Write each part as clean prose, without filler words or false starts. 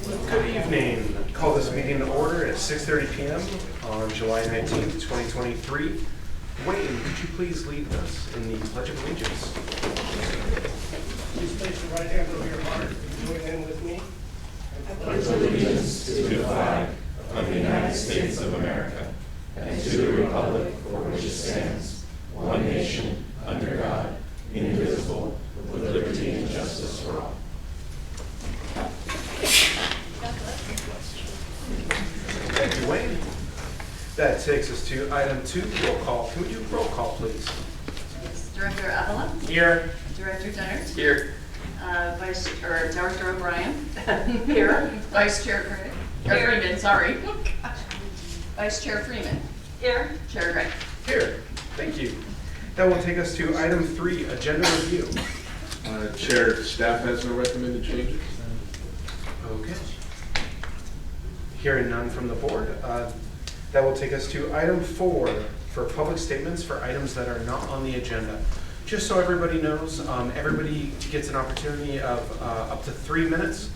Good evening. Call this meeting to order at 6:30 p.m. on July 19th, 2023. Wayne, could you please lead us in the Pledge of Allegiance? Please place your right hand over your heart and join in with me. I pledge allegiance to the flag of the United States of America and to the republic for which it stands, one nation, under God, indivisible, with liberty and justice for all. Thank you, Wayne. That takes us to item 2, roll call. Can we do roll call, please? Yes. Director Evelyn? Here. Director Dennert? Here. Director O'Brien? Here. Vice Chair Craig? Freeman, sorry. Vice Chair Freeman? Here. Chair Gray? Here. Thank you. That will take us to item 3, agenda review. Chair, staff has no recommended changes. Okay. Hearing none from the board, that will take us to item 4 for public statements for items that are not on the agenda. Just so everybody knows, everybody gets an opportunity of up to 3 minutes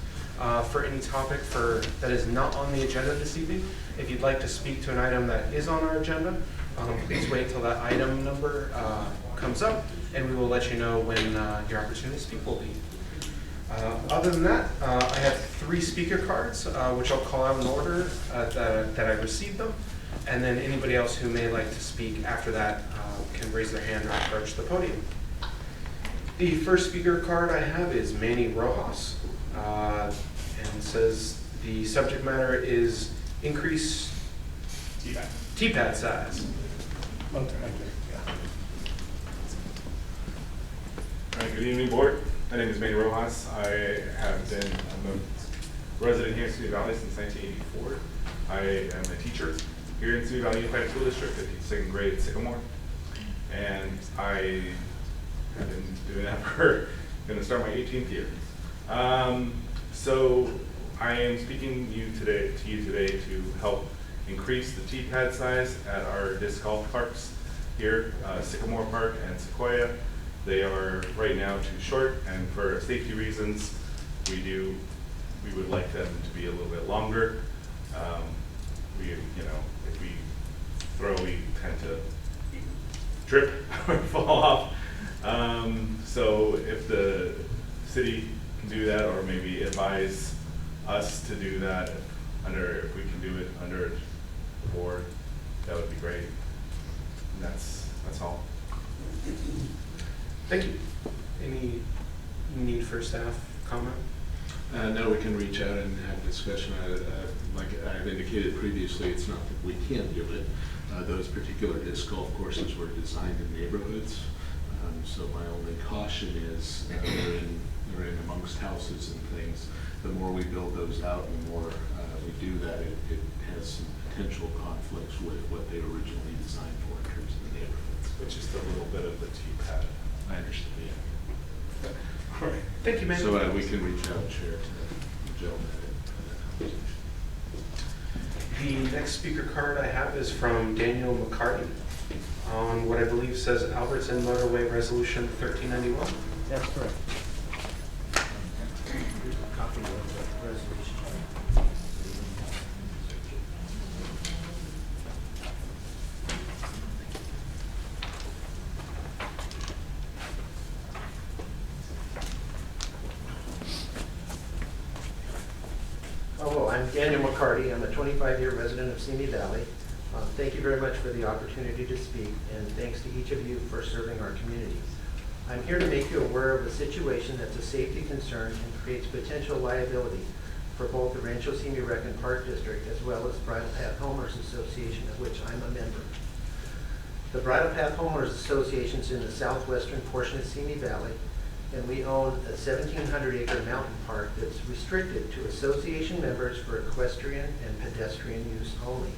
for any topic that is not on the agenda this evening. If you'd like to speak to an item that is on our agenda, please wait till that item number comes up, and we will let you know when your opportunity to speak will be. Other than that, I have 3 speaker cards, which I'll call out in order that I received them, and then anybody else who may like to speak after that can raise their hand or approach the podium. The first speaker card I have is Manny Rojas, and says the subject matter is increase T-pad size. All right, good evening, board. My name is Manny Rojas. I'm a resident here in Simi Valley since 1984. I am a teacher here in Simi Valley Unified School District. I teach 2nd grade at Sycamore. And I have been doing that for, going to start my 18th year. So I am speaking to you today to help increase the T-pad size at our disc golf parks here, Sycamore Park and Sequoia. They are right now too short, and for safety reasons, we would like them to be a little bit longer. If we throw, we tend to trip or fall off. So if the city can do that, or maybe advise us to do that, if we can do it under the board, that would be great. And that's all. Thank you. Any need for staff comment? No, we can reach out and have discussion. Like I've indicated previously, it's not that we can't do it. Those particular disc golf courses were designed in neighborhoods. So my only caution is they're in amongst houses and things. The more we build those out and the more we do that, it has some potential conflicts with what they originally designed for in terms of the neighborhoods. But just a little bit of the T-pad. I understand. Yeah. All right. Thank you, man. So we can reach out, Chair, to the gentleman in that conversation. The next speaker card I have is from Daniel McCarty on what I believe says Albertson Motorway Resolution 1391. That's correct. Copy of the resolution. Hello, I'm Daniel McCarty. I'm a 25-year resident of Simi Valley. Thank you very much for the opportunity to speak, and thanks to each of you for serving our community. I'm here to make you aware of a situation that's a safety concern and creates potential liability for both the Rancho Simi Rec and Park District, as well as Bridle Path Homeowners Association, of which I'm a member. The Bridle Path Homeowners Association is in the southwestern portion of Simi Valley, and we own a 1,700-acre mountain park that's restricted to association members for equestrian and pedestrian use only.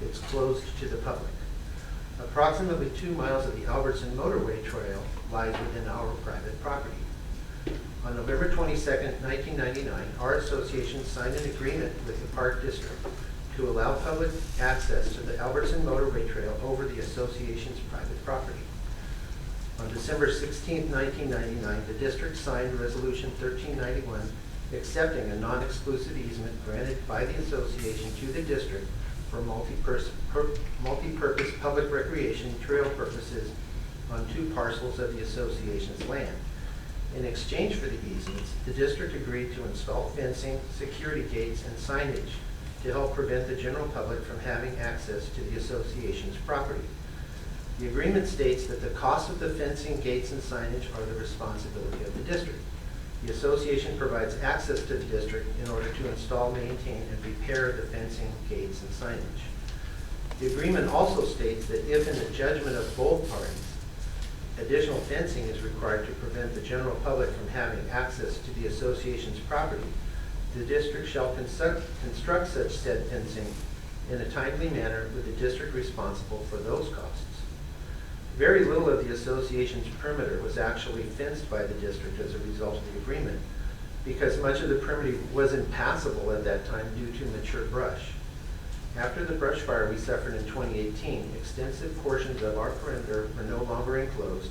It's closed to the public. Approximately 2 miles of the Albertson Motorway Trail lies within our private property. On November 22nd, 1999, our association signed an agreement with the Park District to allow public access to the Albertson Motorway Trail over the association's private property. On December 16, 1999, the district signed Resolution 1391 accepting a non-exclusive easement granted by the association to the district for multi-purpose public recreation trail purposes on 2 parcels of the association's land. In exchange for the easements, the district agreed to install fencing, security gates, and signage to help prevent the general public from having access to the association's property. The agreement states that the cost of the fencing, gates, and signage are the responsibility of the district. The association provides access to the district in order to install, maintain, and repair the fencing, gates, and signage. The agreement also states that if in the judgment of both parties, additional fencing is required to prevent the general public from having access to the association's property, the district shall construct such said fencing in a timely manner with the district responsible for those costs. Very little of the association's perimeter was actually fenced by the district as a result of the agreement, because much of the perimeter was impassable at that time due to mature brush. After the brush fire we suffered in 2018, extensive portions of our perimeter were no longer enclosed,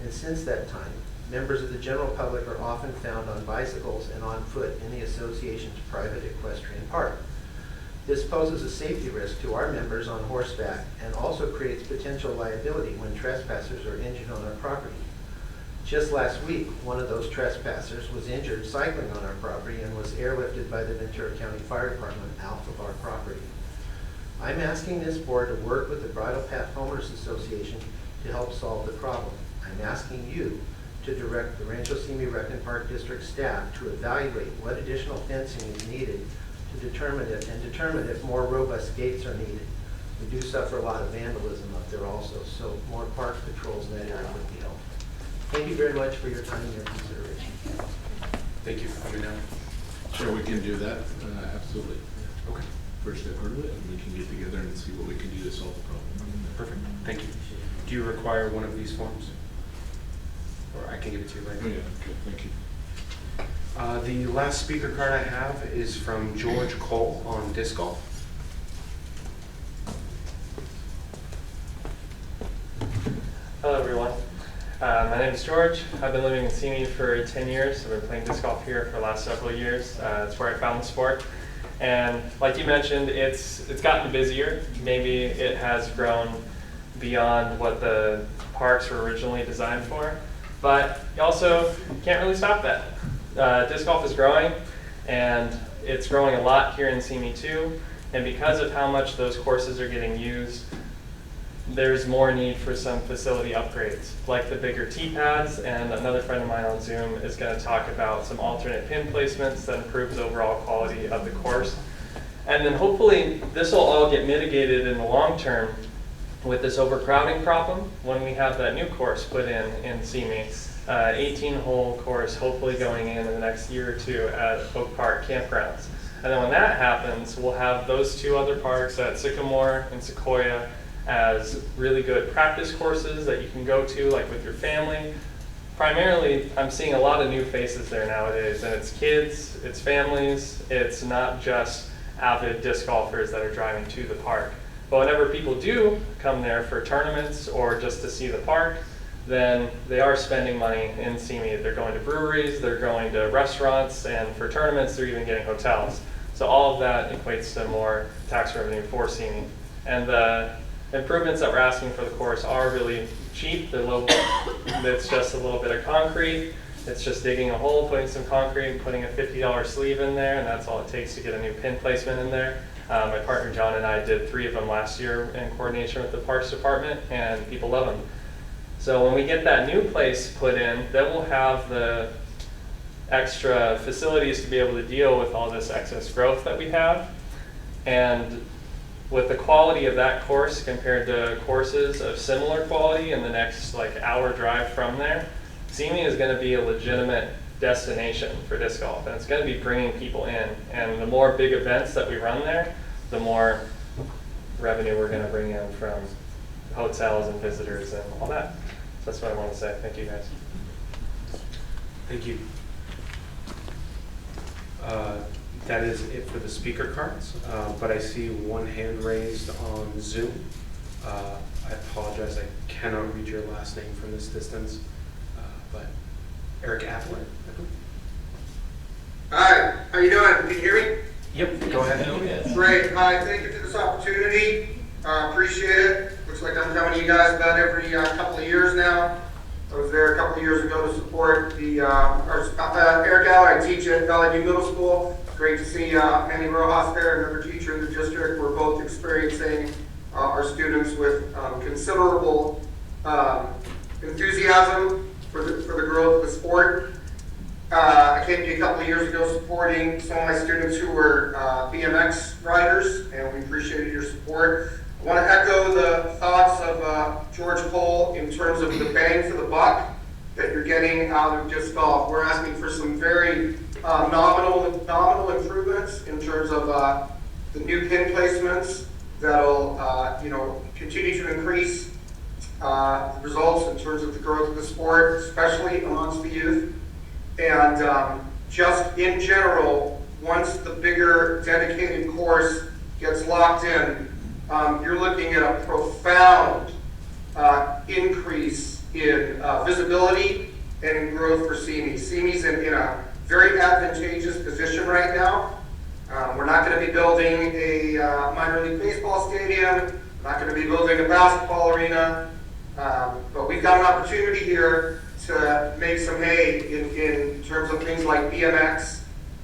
and since that time, members of the general public are often found on bicycles and on foot in the association's private equestrian park. This poses a safety risk to our members on horseback and also creates potential liability when trespassers are injured on our property. Just last week, one of those trespassers was injured cycling on our property and was airlifted by the Ventura County Fire Department off of our property. I'm asking this board to work with the Bridle Path Homeowners Association to help solve the problem. I'm asking you to direct the Rancho Simi Rec and Park District staff to evaluate what additional fencing is needed to determine if more robust gates are needed. We do suffer a lot of vandalism up there also, so more park patrols in that area would be helpful. Thank you very much for your time and your consideration. Thank you for coming down. Sure, we can do that, absolutely. Okay, First I've heard of it, and we can get together and see what we can do to solve the problem. perfect. Thank you. Do you require one of these forms? Or I can give it to you later. Oh, yeah, okay, thank you. The last speaker card I have is from George Cole on disc golf. Hello everyone, my name is George. I've been living in Simi for 10 years. I've been playing disc golf here for the last several years. It's where I found the sport. And like you mentioned, it's gotten busier. Maybe it has grown beyond what the parks were originally designed for. But you also can't really stop that. Disc golf is growing, and it's growing a lot here in Simi too. And because of how much those courses are getting used, there's more need for some facility upgrades, like the bigger tee pads, and another friend of mine on Zoom is going to talk about some alternate pin placements that improves overall quality of the course. And then hopefully this will all get mitigated in the long term with this overcrowding problem when we have that new course put in Simi. 18-hole course hopefully going in the next year or two at Oak Park campgrounds. And then when that happens, we'll have those 2 other parks at Sycamore and Sequoia as really good practice courses that you can go to, like with your family. Primarily, I'm seeing a lot of new faces there nowadays, and it's kids, it's families, it's not just avid disc golfers that are driving to the park. But whenever people do come there for tournaments or just to see the park, then they are spending money in Simi. They're going to breweries, they're going to restaurants, and for tournaments, they're even getting hotels. So all of that equates to more tax revenue for Simi. And the improvements that we're asking for the course are really cheap. They're low. It's just a little bit of concrete. It's just digging a hole, putting some concrete, and putting a $50 sleeve in there, and that's all it takes to get a new pin placement in there. My partner John and I did 3 of them last year in coordination with the Parks Department, and people love them. So when we get that new place put in, then we'll have the extra facilities to be able to deal with all this excess growth that we have. And with the quality of that course compared to courses of similar quality in the next hour drive from there, Simi is going to be a legitimate destination for disc golf, and it's going to be bringing people in. And the more big events that we run there, the more revenue we're going to bring in from hotels and visitors and all that. So that's what I want to say. Thank you guys. Thank you. That is it for the speaker cards, but I see one hand raised on Zoom. I apologize, I cannot read your last name from this distance, but Eric Appler, I believe. Hi, you doing? Can you hear me? Yep, go ahead. Great. Hi, thank you for this opportunity. Appreciate it. Looks like I'm coming to you guys about every couple of years now. I was there a couple of years ago to support the Eric Aller. I teach at Valley View Middle School. Great to see Manny Rojas there, another teacher in the district. We're both experiencing our students with considerable enthusiasm for the growth of the sport. I came to you a couple of years ago supporting some of my students who were BMX riders, and we appreciated your support. I want to echo the thoughts of George Cole in terms of the bang for the buck that you're getting out of disc golf. We're asking for some very nominal improvements in terms of the new pin placements that'll continue to increase results in terms of the growth of the sport, especially amongst the youth. And just in general, once the bigger dedicated course gets locked in, you're looking at a profound increase in visibility and in growth for CME. CME's in a very advantageous position right now. We're not going to be building a minor league baseball stadium. We're not going to be building a basketball arena. But we've got an opportunity here to make some hay in terms of things like BMX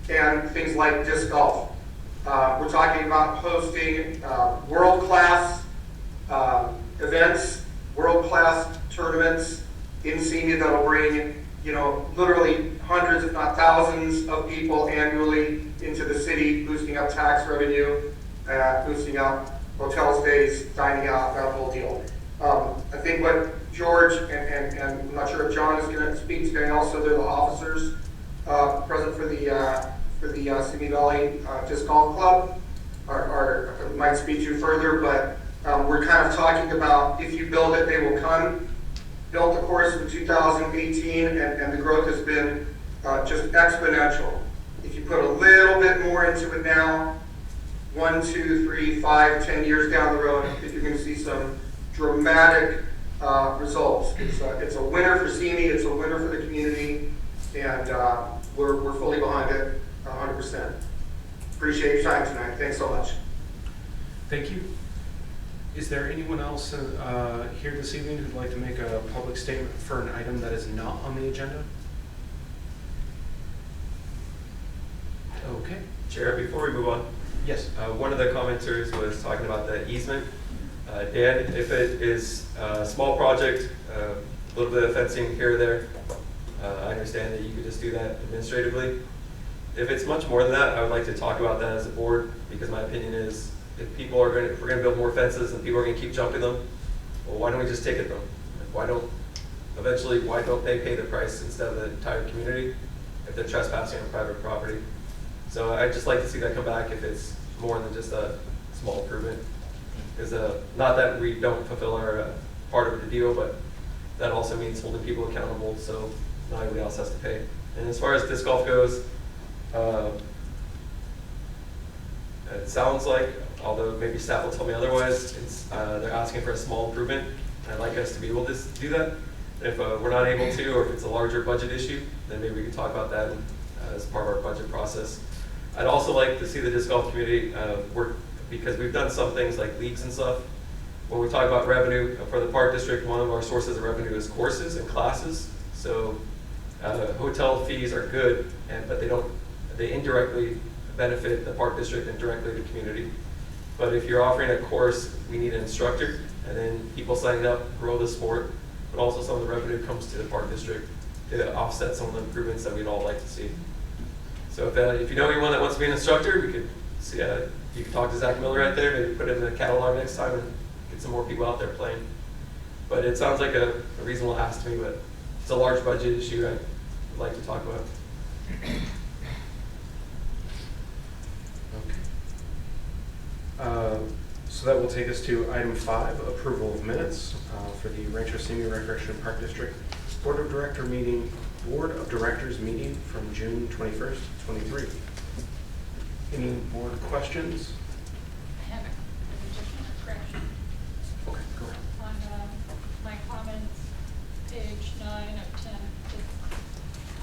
and things like disc golf. We're talking about hosting world-class events, world-class tournaments in CME that'll bring, literally hundreds, if not thousands of people annually into the city, boosting up tax revenue, boosting up hotel stays, dining out, that whole deal. I think what George and I'm not sure if John is going to speak today. Also, they're the officers present for the Simi Valley Disc Golf Club, or might speak to further. But we're kind of talking about if you build it, they will come. Built the course in 2018, and the growth has been just exponential. If you put a little bit more into it now, 1, 2, 3, 5, 10 years down the road, I think you're going to see some dramatic results. It's a winner for CME, it's a winner for the community, and we're fully behind it 100%. Appreciate your time tonight. Thanks so much. Thank you. Is there anyone else here this evening who'd like to make a public statement for an item that is not on the agenda? Okay. Chair, before we move on, Yes. one of the commenters was talking about the easement. Dan, if it is a small project, a little bit of fencing here or there, I understand that you could just do that administratively. If it's much more than that, I would like to talk about that as a board, because my opinion is if we're going to build more fences and people are going to keep jumping them, well, why don't we just ticket them? Why don't they pay the price instead of the entire community if they're trespassing on private property? So I'd just like to see that come back if it's more than just a small improvement. Because not that we don't fulfill our part of the deal, but that also means holding people accountable, so not everybody else has to pay. And as far as disc golf goes, it sounds like, although maybe staff will tell me otherwise, they're asking for a small improvement. I'd like us to be able to do that. If we're not able to, or if it's a larger budget issue, then maybe we can talk about that as part of our budget process. I'd also like to see the disc golf community work, because we've done some things like leagues and stuff. When we talk about revenue for the park district, one of our sources of revenue is courses and classes. So hotel fees are good, but they indirectly benefit the park district and directly the community. But if you're offering a course, we need an instructor, and then people signing up grow the sport, but also some of the revenue comes to the park district to offset some of the improvements that we'd all like to see. So if you know anyone that wants to be an instructor, we could see, you can talk to Zach Miller right there, maybe put him in the catalog next time and get some more people out there playing. But it sounds like a reasonable ask to me, but it's a large budget issue I'd like to talk about. Okay. So that will take us to item 5, approval of minutes for the Rancho Senior Recreation Park District Board of Directors meeting from June 21st, 23. Any board questions? I have an additional correction. Okay, go ahead. On my comments, page 9 of 10,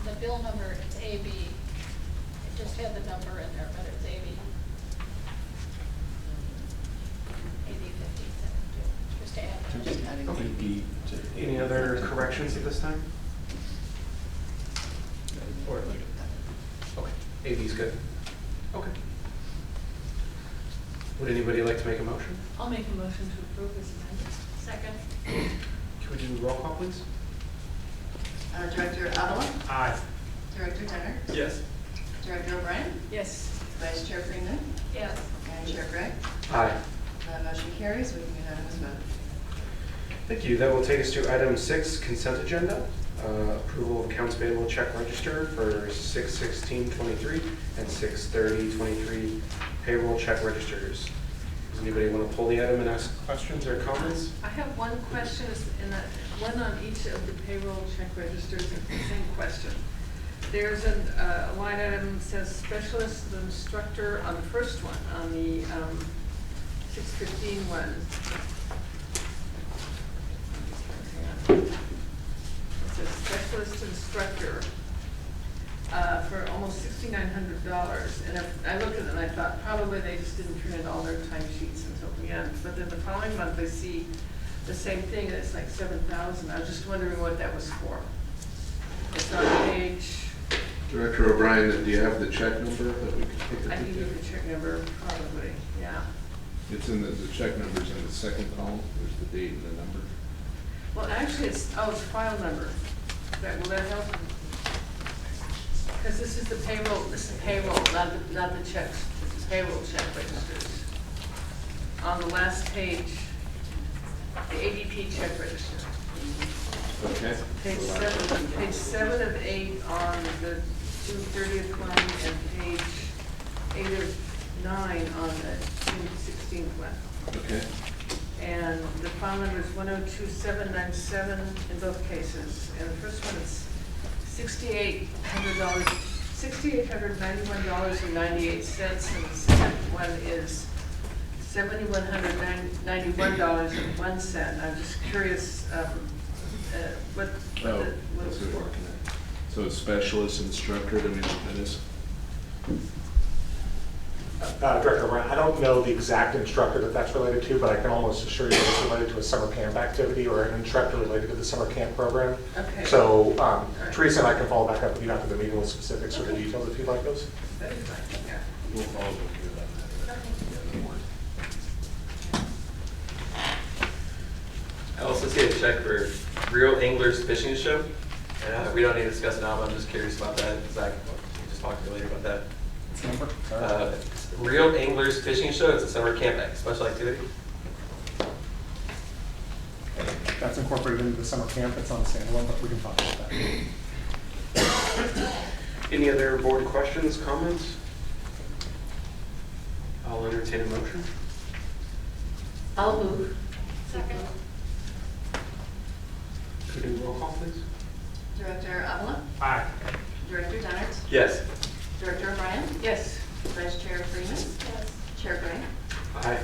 the bill number, it's AB. It just had the number in there, but it's 80. 80, 57, just to add. Just adding. Okay. Any other corrections at this time? Or okay, AB's good. Okay. Would anybody like to make a motion? I'll make a motion to approve this amendment. Second. Can we do roll call, please? Director Avila? Aye. Director Turner? Yes. Director O'Brien? Yes. Vice Chair Freeman? Yes. And Chair Gray? Aye. Motion carries with unanimous vote. Thank you. That will take us to item 6, consent agenda. Approval of accounts payable check register for 6/16/23 and 6/30/23 payroll check registers. Does anybody want to pull the item and ask questions or comments? I have one question, one on each of the payroll check registers, same question. There's a line item that says specialist instructor on the first one, on the 6/15 one. Hang on. It says specialist instructor for almost $6,900. And I looked at it and I thought probably they just didn't turn in all their timesheets until the end. But then the following month I see the same thing and it's like $7,000. I was just wondering what that was for. It's on page, Director O'Brien, do you have the check number that we can take I a can peek give at? the check number probably, yeah. It's in the check number's in the second column. There's the date and the number. Well, actually, it's file number. Will that help? Because this is the payroll, not the checks. This is payroll check registers. On the last page, the ADP check register. Okay. Page 7 of 8 on the June 30th one, and page 8 of 9 on the June 16th one. Okay. And the file number is 102797 in both cases. And the first one is $6,800, $6,891.98, and the second one is $7,191.01. I'm just curious what Oh, what that's it was what we're for. looking at. So specialist instructor, do we know what that is? Director O'Brien, I don't know the exact instructor that that's related to, but I can almost assure you it's related to a summer camp activity or an instructor related to the summer camp program. Okay. So Teresa and I can follow back up with you after the meeting with specifics or the details if you'd like those. That is fine, yeah. We'll follow up with you on that. I also see a check for Real Anglers Fishing Show. We don't need to discuss it now, but I'm just curious about that. Zach, you can just talk to me later about that. Number? Sorry. Real Anglers Fishing Show. It's a summer camp special activity. That's incorporated into the summer camp. It's on the standalone, but we can talk about that. Any other board questions, comments? I'll entertain a motion. I'll move. Second. Could we do roll call, please? Director Avila? Aye. Director Dennert? Yes. Director O'Brien? Yes. Vice Chair Freeman? Yes. Chair Gray? Aye.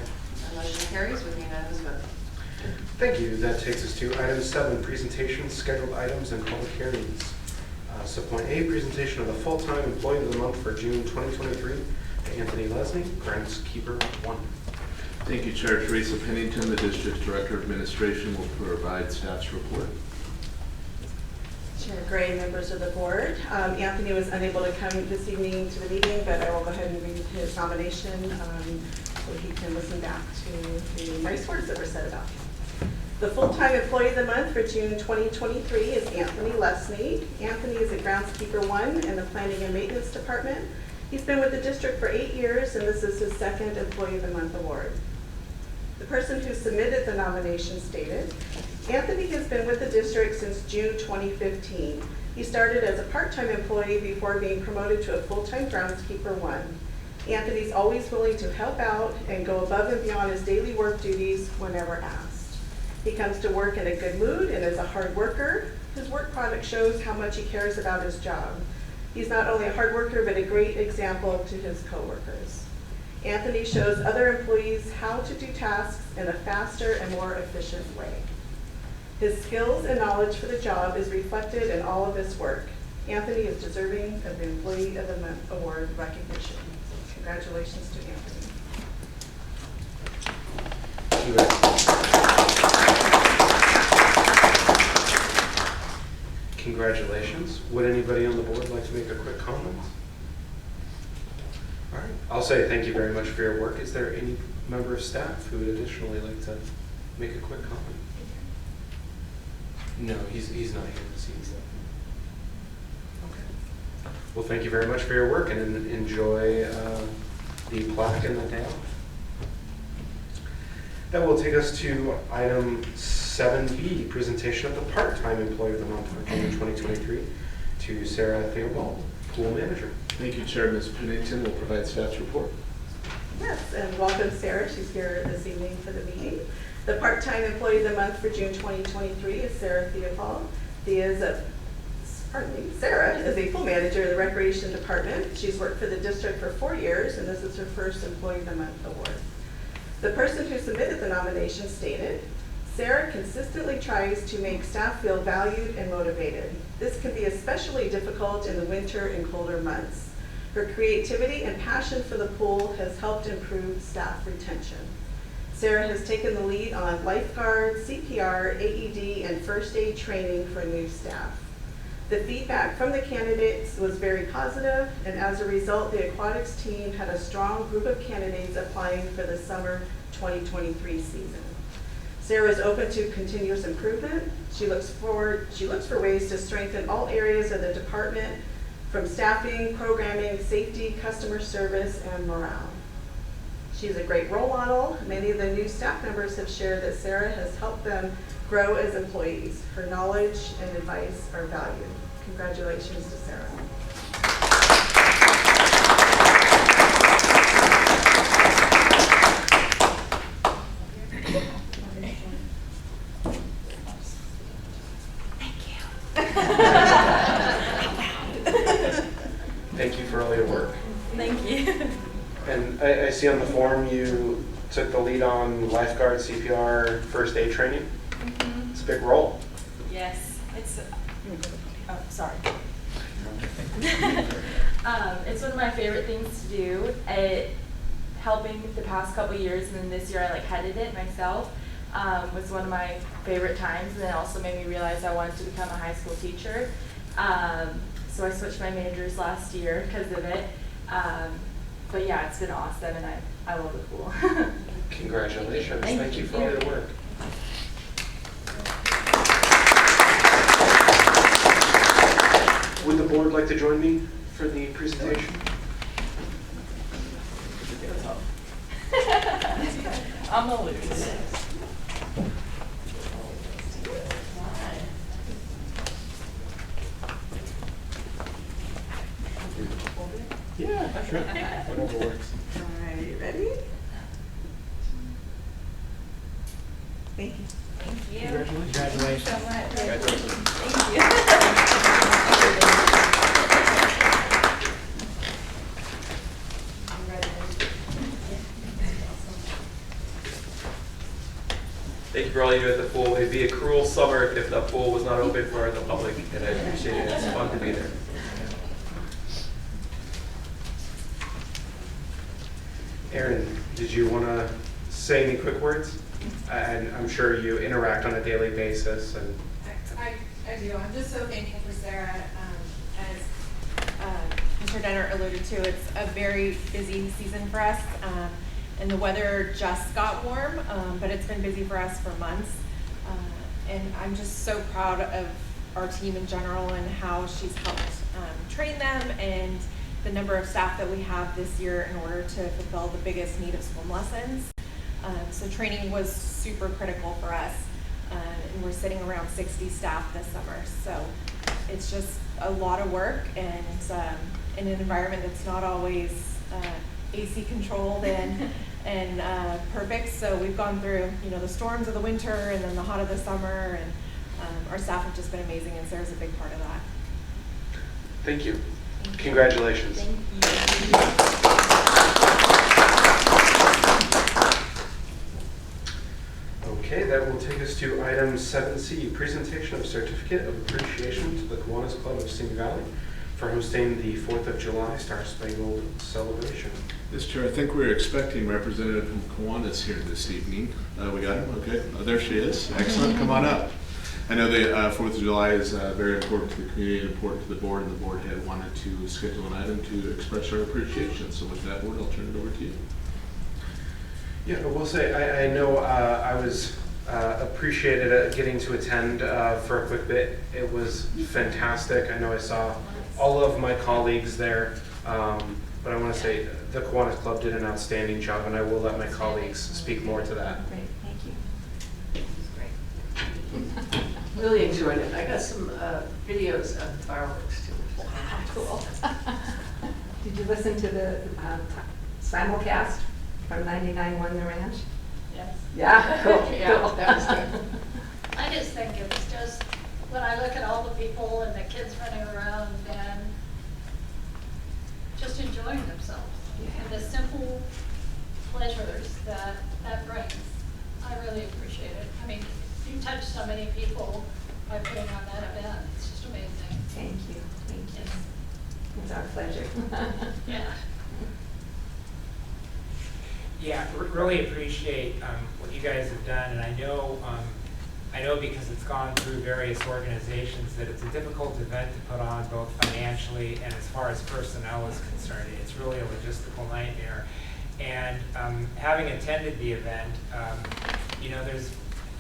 Motion carries with unanimous vote. Thank you. That takes us to item 7, presentations, scheduled items, and public hearings. So point A, presentation of the full-time employee of the month for June 2023, Anthony Lesney, groundskeeper 1. Thank you, Chair. Teresa Pennington, the District Director of Administration, will provide staff's report. Chair Gray, members of the board. Anthony was unable to come this evening to the meeting, but I will go ahead and read his nomination so he can listen back to the nice words that were said about him. The full-time employee of the month for June 2023 is Anthony Lesney. Anthony is a groundskeeper 1 in the Planning and Maintenance Department. He's been with the district for 8 years, and this is his second Employee of the Month award. The person who submitted the nomination stated, Anthony has been with the district since June 2015. He started as a part-time employee before being promoted to a full-time groundskeeper 1. Anthony's always willing to help out and go above and beyond his daily work duties whenever asked. He comes to work in a good mood and is a hard worker. His work product shows how much he cares about his job. He's not only a hard worker, but a great example to his coworkers. Anthony shows other employees how to do tasks in a faster and more efficient way. His skills and knowledge for the job is reflected in all of his work. Anthony is deserving of the Employee of the Month Award recognition. So congratulations to Anthony. Congratulations. Would anybody on the board like to make a quick comment? All right, I'll say thank you very much for your work. Is there any member of staff who would additionally like to make a quick comment? No, he's not here this evening. Okay. Well, thank you very much for your work, and enjoy the plaque and the day off. That will take us to item 7B, presentation of the part-time employee of the month for 2023 to Sarah Theobald, pool manager. Thank you, Chair. Ms. Pennington will provide staff's report. Yes, and welcome Sarah. She's here this evening for the meeting. The part-time employee of the month for June 2023 is Sarah Theobald. Sarah is a pool manager in the Recreation Department. She's worked for the district for 4 years, and this is her first Employee of the Month award. The person who submitted the nomination stated, Sarah consistently tries to make staff feel valued and motivated. This can be especially difficult in the winter and colder months. Her creativity and passion for the pool has helped improve staff retention. Sarah has taken the lead on lifeguard, CPR, AED, and first aid training for new staff. The feedback from the candidates was very positive, and as a result, the aquatics team had a strong group of candidates applying for the summer 2023 season. Sarah is open to continuous improvement. She looks for ways to strengthen all areas of the department, from staffing, programming, safety, customer service, and morale. She's a great role model. Many of the new staff members have shared that Sarah has helped them grow as employees. Her knowledge and advice are valued. Congratulations to Sarah. Thank you for all your work. Thank you. And I see on the form you took the lead on lifeguard, CPR, first aid training. Mm-hmm. It's a big role. Yes, it's, sorry. It's one of my favorite things to do. Helping the past couple years, and then this year I headed it myself, was one of my favorite times, and it also made me realize I wanted to become a high school teacher. So I switched my majors last year because of it. But yeah, it's been awesome, and I love the pool. Congratulations. Thank you for all your work. Would the board like to join me for the presentation? I'm gonna lose. Yeah, sure. Whatever works. All right, ready? Thank you. Thank you. Congratulations. So much. Congratulations. Thank you. Thank you for all you do at the pool. It'd be a cruel summer if the pool was not open for the public, and I appreciate it. It's fun to be there. Erin, did you want to say any quick words? And I'm sure you interact on a daily basis. And I do. I'm just so thankful for Sarah. As Mr. Denner alluded to, it's a very busy season for us. And the weather just got warm, but it's been busy for us for months. And I'm just so proud of our team in general and how she's helped train them, and the number of staff that we have this year in order to fulfill the biggest need of swim lessons. So training was super critical for us, and we're sitting around 60 staff this summer. So it's just a lot of work, and in an environment that's not always AC controlled and perfect. So we've gone through, the storms of the winter and then the hot of the summer, and our staff have just been amazing, and Sarah's a big part of that. thank you. Congratulations. Thank you. Okay, that will take us us to item 7C, presentation of certificate of appreciation to the Kiwanis Club of Simi Valley for hosting the 4th of July Star Spangled Celebration. Yes, Chair, I think we're expecting Representative from Kiwanis here this evening. We got him, okay. Oh, there she is. Excellent, come on up. I know the 4th of July is very important to the community and important to the board, and the board had wanted to schedule an item to express our appreciation. So with that, board, I'll turn it over to you. Yeah, I will say, I know I was appreciated getting to attend for a quick bit. It was fantastic. I know I saw all of my colleagues there, but I want to say the Kiwanis Club did an outstanding job, and I will let my colleagues speak more to that. Great, thank you. Really enjoyed it. I got some videos of the fireworks too. Cool. Did you listen to the simulcast from 99.1 The Ranch? Yes. Yeah, cool. Yeah, cool. that was good. I just think it's just, when I look at all the people and the kids running around and just enjoying themselves. And the simple pleasures that brings, I really appreciate it. I mean, you touch so many people by putting on that event. It's just amazing. Thank you, thank you. It's our pleasure. Yeah. Yeah, really appreciate what you guys have done, and I know because it's gone through various organizations that it's a difficult event to put on both financially and as far as personnel is concerned. It's really a logistical nightmare. And having attended the event,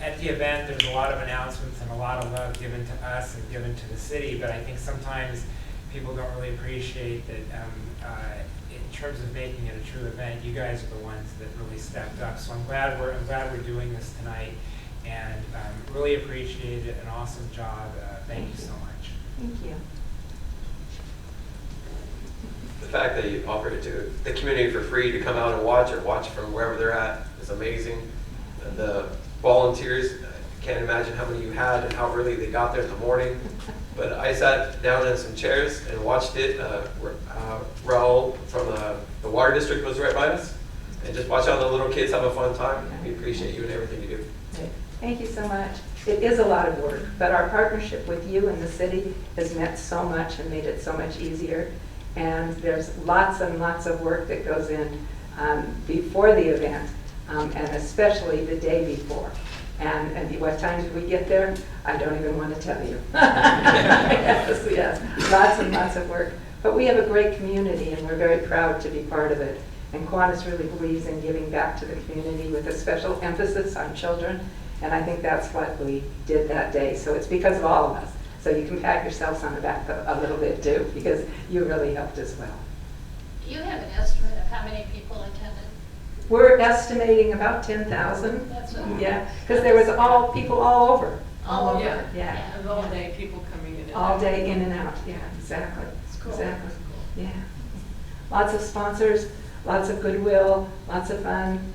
at the event there's a lot of announcements and a lot of love given to us and given to the city, but I think sometimes people don't really appreciate that in terms of making it a true event, you guys are the ones that really stepped up. So I'm glad we're doing this tonight, and really appreciate it. An awesome job. Thank you so much. Thank you. The fact that you offered it to the community for free to come out and watch, or watch from wherever they're at, is amazing. And the volunteers, I can't imagine how many you had and how early they got there in the morning. But I sat down in some chairs and watched it. Raul from the water district was right by us, and just watch all the little kids have a fun time. We appreciate you and everything you do. Thank you so much. It is a lot of work, but our partnership with you and the city has meant so much and made it so much easier. And there's lots and lots of work that goes in before the event, and especially the day before. And what time did we get there? I don't even want to tell you. yes, lots and lots of work. But we have a great community, and we're very proud to be part of it. And Kiwanis really believes in giving back to the community with a special emphasis on children. And I think that's what we did that day. So it's because of all of us. So you can pat yourselves on the back a little bit too, because you really helped as well. Do you have an estimate of how many people attended? We're estimating about 10,000. That's Yeah, because there was people all over. All over. Yeah. And all day, people coming in and All out. day in and out. Yeah, exactly. It's cool. Exactly. Yeah. Lots of sponsors, lots of goodwill, lots of fun.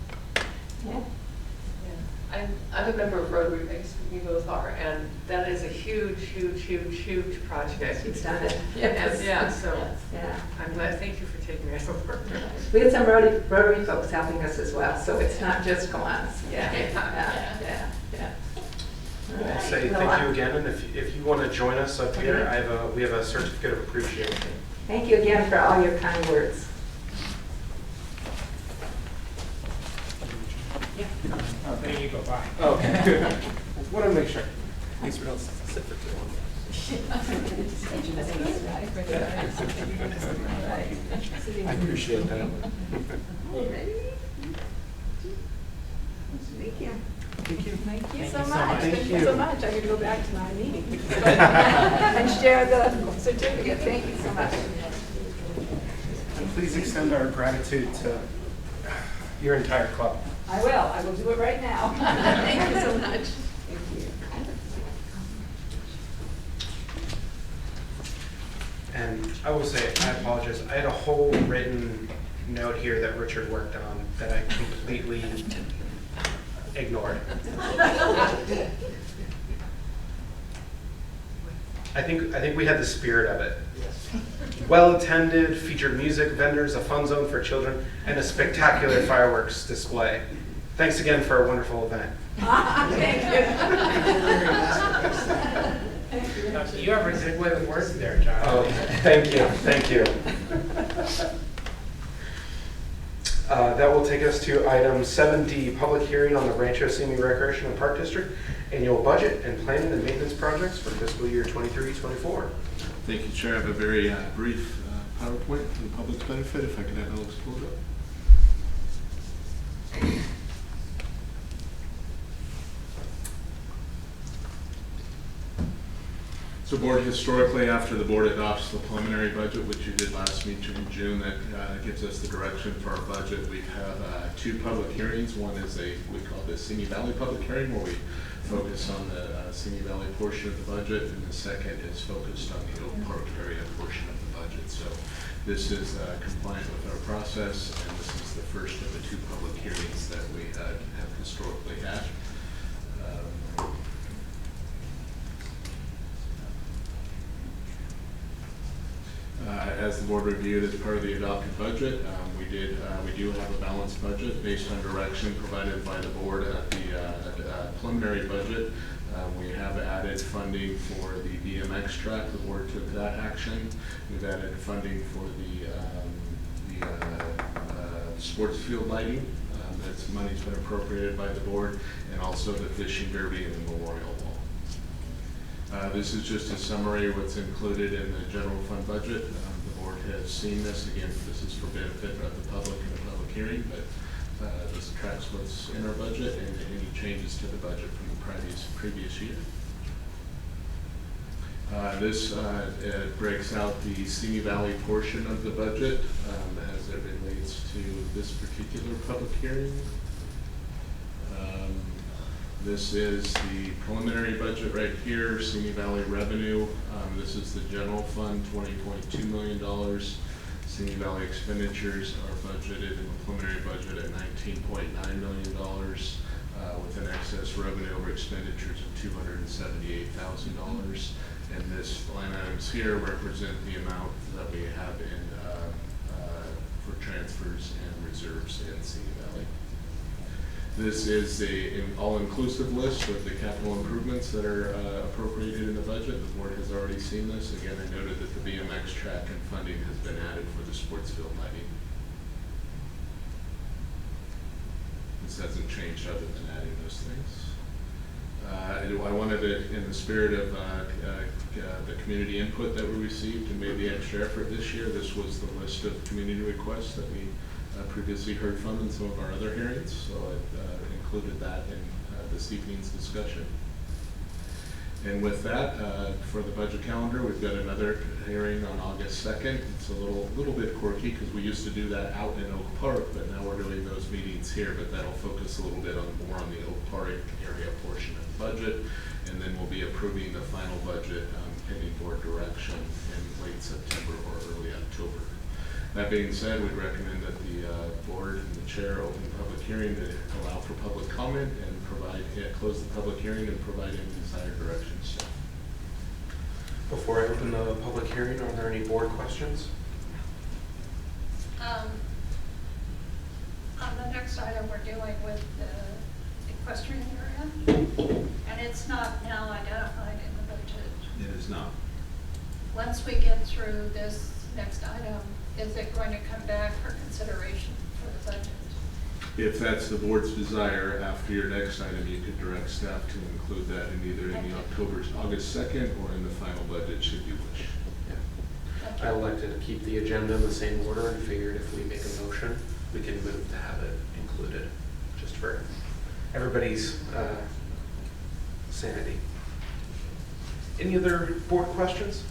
Yeah. I'm a member of Rotary, as we both are, and that is a huge, huge, huge, huge project. He's done it. Yes. Yeah, so Yeah. I'm glad, thank you for taking that over. We had some Rotary folks helping us as well, so it's not just Kiwanis. Yeah. Yeah. All I'll right. say Well, thank you again, and if you want to join us up here, we have a certificate of appreciation. Thank you again for all your kind words. There you go. Bye. Okay, good. Want to make sure. Thanks for sit for too long. I appreciate that. Thank you. Thank you. Thank you Thank so you so much. much. Thank Thank you you. so much. I'm going to go back to my meeting and share the certificate. Thank you so much. And please extend our gratitude to your entire club. I will. I will do it right now. Thank you so much. Thank you. And I will say, I apologize. I had a whole written note here that Richard worked on that I completely ignored. I think we had the spirit of it. Well attended, featured music, vendors, a fun zone for children, and a spectacular fireworks display. Thanks again for a wonderful event. Thank you. You have a good way with words there, John. Oh, thank you, thank you. That will take us to item 7D, public hearing on the Rancho Simi Recreation and Park District annual budget and planning and maintenance projects for fiscal year 23-24. Thank you, Chair. I have a very brief PowerPoint for the public's benefit, if I could have Alex pull it up. So board, historically, after the board adopts the preliminary budget, which you did last meeting in June, that gives us the direction for our budget. We have 2 public hearings. One is we call the Simi Valley public hearing, where we focus on the Simi Valley portion of the budget, and the second is focused on the Oak Park area portion of the budget. So this is compliant with our process, and this is the first of the 2 public hearings that we have historically had. As the board reviewed as part of the adopted budget, we do have a balanced budget based on direction provided by the board at the preliminary budget. We have added funding for the BMX track. The board took that action. We've added funding for the sports field lighting. That's money's been appropriated by the board, and also the fishing derby and the memorial wall. This is just a summary of what's included in the general fund budget. The board has seen this. Again, this is for benefit of the public in a public hearing, but this tracks what's in our budget and any changes to the budget from the previous year. This breaks out the Simi Valley portion of the budget as it relates to this particular public hearing. This is the preliminary budget right here, Simi Valley revenue. This is the general fund, $20.2 million. Simi Valley expenditures are budgeted in the preliminary budget at $19.9 million with an excess revenue over expenditures of $278,000. And this line items here represent the amount that we have in for transfers and reserves in Simi Valley. This is an all-inclusive list of the capital improvements that are appropriated in the budget. The board has already seen this. Again, I noted that the BMX track and funding has been added for the sports field lighting. This hasn't changed other than adding those things. I wanted to, in the spirit of the community input that we received and made the extra effort this year, this was the list of community requests that we previously heard from in some of our other hearings, so I included that in this evening's discussion. And with that, for the budget calendar, we've got another hearing on August 2nd. It's a little bit quirky because we used to do that out in Oak Park, but now we're doing those meetings here, but that'll focus a little bit more on the Oak Park area portion of the budget, and then we'll be approving the final budget pending board direction in late September or early October. That being said, we'd recommend that the board and the chair open the public hearing to allow for public comment and close the public hearing and provide any desired directions. Before I open the public hearing, are there any board questions? On the next item, we're dealing with the equestrian area, and it's not now identified in the budget. It is not. Once we get through this next item, is it going to come back for consideration for the budget? If that's the board's desire, after your next item, you could direct staff to include that in either in the August 2nd or in the final budget, should you wish. I elected to keep the agenda in the same order and figured if we make a motion, we can move to have it included, just for everybody's sanity. Any other board questions?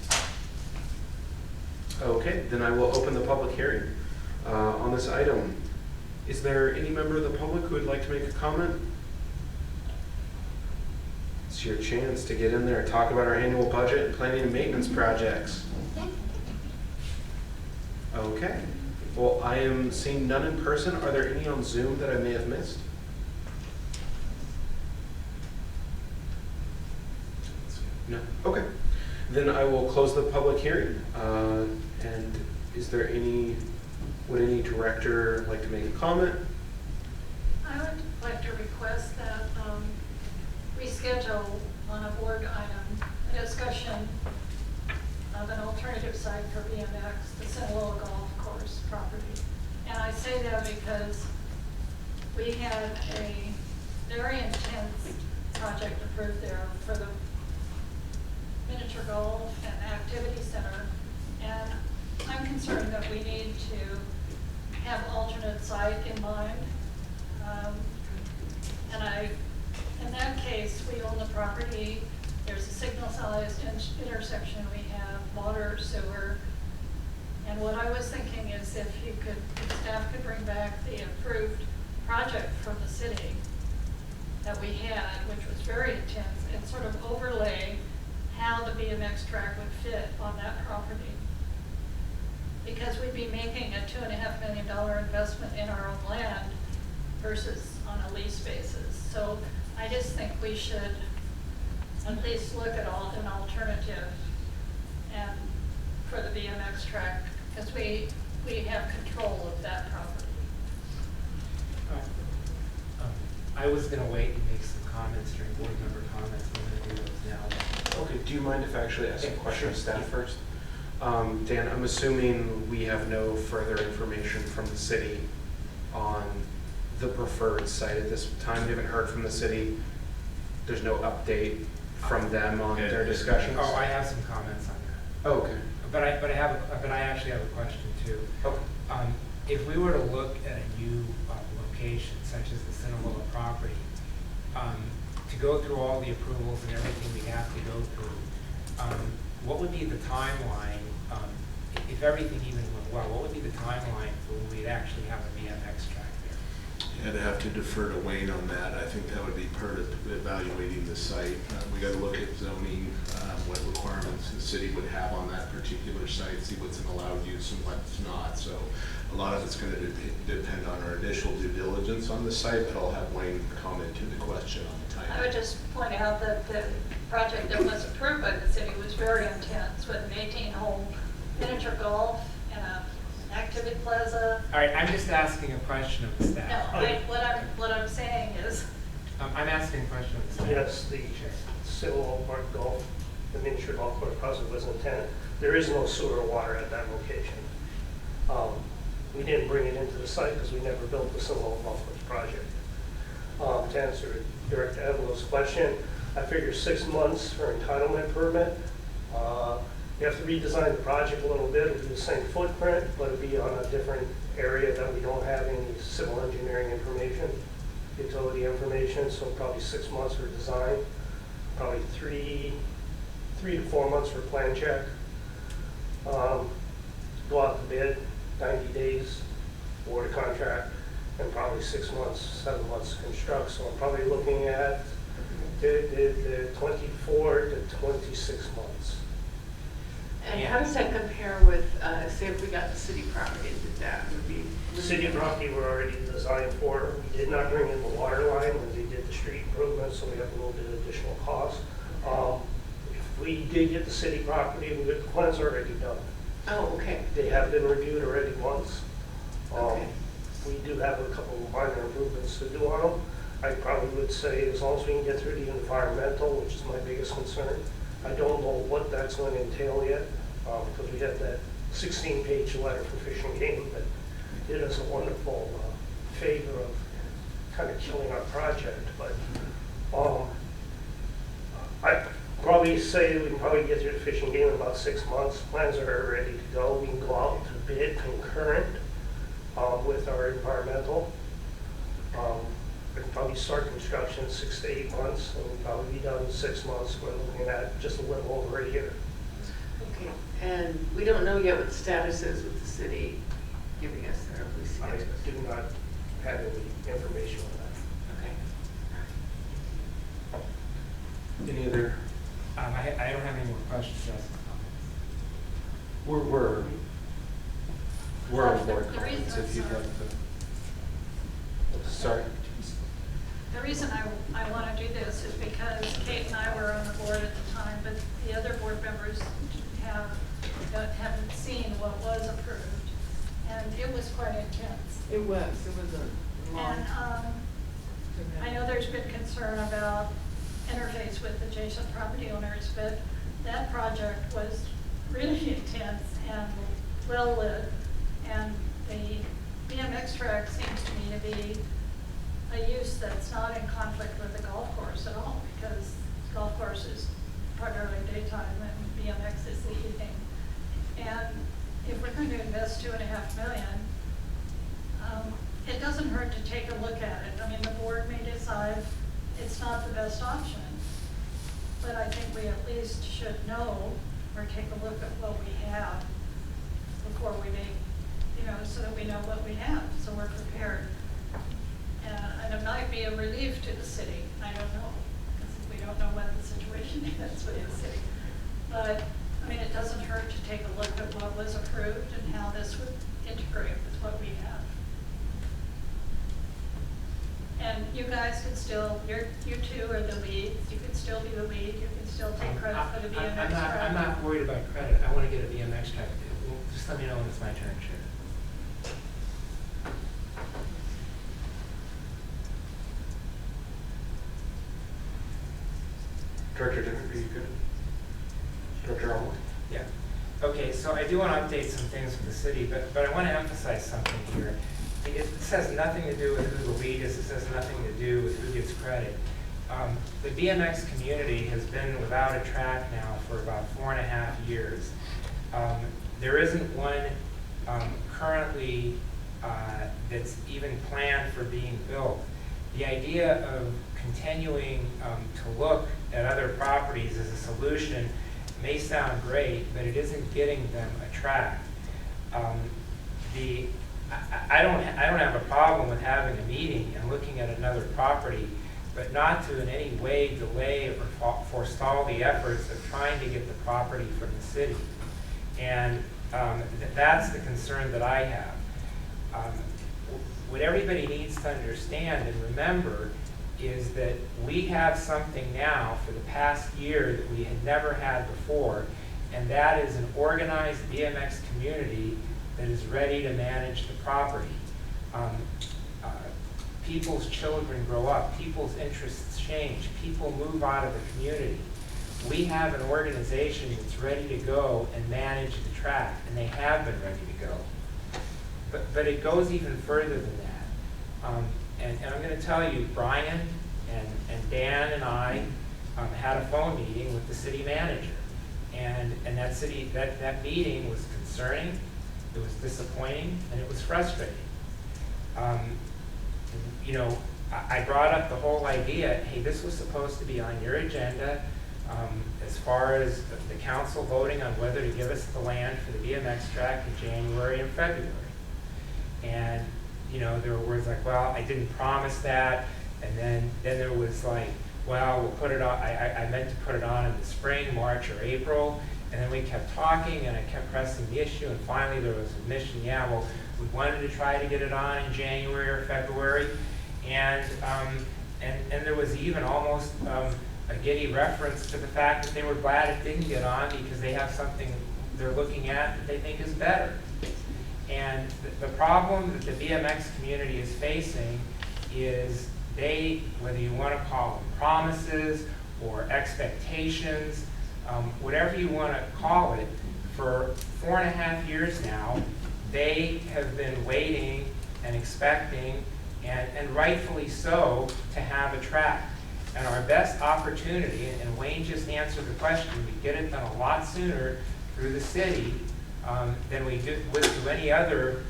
Okay, then I will open the public hearing on this item. Is there any member of the public who would like to make a comment? It's your chance to get in there and talk about our annual budget and planning and maintenance projects. Okay, well, I am seeing none in person. Are there any on Zoom that I may have missed? No? Okay. Then I will close the public hearing. And is there would any director like to make a comment? I would like to request that we schedule on a board item a discussion of an alternative site for BMX, the Sinaloa Golf Course property. And I say that because we had a very intense project approved there for the miniature golf and activity center. And I'm concerned that we need to have alternate site in mind. In that case, we own the property. There's a signal-sized intersection. We have water, sewer. And what I was thinking is if staff could bring back the approved project from the city that we had, which was very intense, and sort of overlay how the BMX track would fit on that property. Because we'd be making a $2.5 million investment in our own land versus on a lease basis. So I just think we should at least look at an alternative and for the BMX track, because we have control of that property. I was going to wait and make some comments during board member comments. I'm going to do those now. Okay, do you mind if I actually ask a question of staff first? Dan, I'm assuming we have no further information from the city on the preferred site at this time. We haven't heard from the city. There's no update from them on their discussions? Oh, I have some comments on that. Oh, okay. But I actually have a question too. Okay. If we were to look at a new location, such as the Sinaloa property, to go through all the approvals and everything we have to go through, what would be the timeline, if everything even went well, what would be the timeline for when we'd actually have a BMX track there? I'd have to defer to Wayne on that. I think that would be part of evaluating the site. We got to look at zoning, what requirements the city would have on that particular site, see what's an allowed use and what's not. So a lot of it's going to depend on our initial due diligence on the site, but I'll have Wayne comment to the question on the timing. I would just point out that the project that was approved by the city was very intense with an 18-hole miniature golf and an activity plaza. All right, I'm just asking a question of the staff. No, what I'm saying is. I'm asking a question of the staff. Yes, the Sinaloa Park Golf, the miniature golf course project was intended. There is no sewer or water at that location. We didn't bring it into the site because we never built the Sinaloa Golf Course project. To answer Director Evelyn's question, I figure 6 months for entitlement permit. We have to redesign the project a little bit. It'll be the same footprint, but it'll be on a different area that we don't have any civil engineering information, utility information, so probably 6 months for design, probably three to 4 months for plan check. Go out to bid, 90 days, award a contract, and probably 6 months, 7 months to construct. So I'm probably looking at the 24 to 26 months. And how does that compare with, say if we got the city property, that would be? City property we're already designed for. We did not bring in the water line when they did the street improvements, so we have a little bit of additional cost. If we did get the city property, the plans are already done. Oh, okay. They have been reviewed already once. Okay. We do have a couple of minor improvements to do on them. I probably would say as long as we can get through the environmental, which is my biggest concern. I don't know what that's going to entail yet, because we have that 16-page letter for Fish and Game that did us a wonderful favor of kind of killing our project. But I'd probably say we can probably get through the Fish and Game in about 6 months. Plans are ready to go. We can go out to bid concurrent with our environmental. We can probably start construction in 6 to 8 months, and we'll probably be done in 6 months. We're looking at just a little over a year. Okay, and we don't know yet what the status is with the city giving us their lease. I do not have any information on that. Okay. Any other? I don't have any more questions. Just We're on board The reason- comments if you'd like to. Sorry. The reason I want to do this is because Kate and I were on the board at the time, but the other board members haven't seen what was approved, and it was quite intense. It was a long. And concern about interface with adjacent property owners, but that project was really intense and well-lit, and the BMX track seems to me to be a use that's not in conflict with the golf course at all, because golf course is primarily daytime and BMX is the evening. And if we're going to invest $2.5 million, it doesn't hurt to take a look at it. I mean, the board may decide it's not the best option, but I think we at least should know or take a look at what we have before we make, so that we know what we have, so we're prepared. And it might be a relief to the city, I don't know, because we don't know what the situation is with the city. But, I mean, it doesn't hurt to take a look at what was approved and how this would integrate with what we have. And you guys can still, you two are the leads, you can still be the lead, you can still take credit for the BMX track. I'm not worried about credit. I want to get a BMX track. Just let me know when it's my turn, Chair. Director Denver, are you good? Director Arnold? Yeah. Okay, so I do want to update some things for the city, but I want to emphasize something here. This has nothing to do with who the lead is. This has nothing to do with who gets credit. The BMX community has been without a track now for about 4.5 years. There isn't one currently that's even planned for being built. The idea of continuing to look at other properties as a solution may sound great, but it isn't getting them a track. I don't have a problem with having a meeting and looking at another property, but not to in any way delay or forestall the efforts of trying to get the property from the city. And that's the concern that I have. What everybody needs to understand and remember is that we have something now for the past year that we had never had before, and that is an organized BMX community that is ready to manage the property. People's children grow up, people's interests change, people move out of the community. We have an organization that's ready to go and manage the track, and they have been ready to go. But it goes even further than that. And I'm going to tell you, Brian and Dan and I had a phone meeting with the city manager. And that meeting was concerning, it was disappointing, and it was frustrating. I brought up the whole idea, hey, this was supposed to be on your agenda as far as the council voting on whether to give us the land for the BMX track in January and February. And there were words like, well, I didn't promise that, and then there was like, well, we'll put it on, I meant to put it on in the spring, March or April, and then we kept talking and I kept pressing the issue, and finally there was admission, yeah, well, we wanted to try to get it on in January or February, and there was even almost a giddy reference to the fact that they were glad it didn't get on because they have something they're looking at that they think is better. And the problem that the BMX community is facing is whether you want to call them promises or expectations, whatever you want to call it, for 4.5 years now, they have been waiting and expecting, and rightfully so, to have a track. And our best opportunity, and Wayne just answered the question, we get it done a lot sooner through the city than we would do any other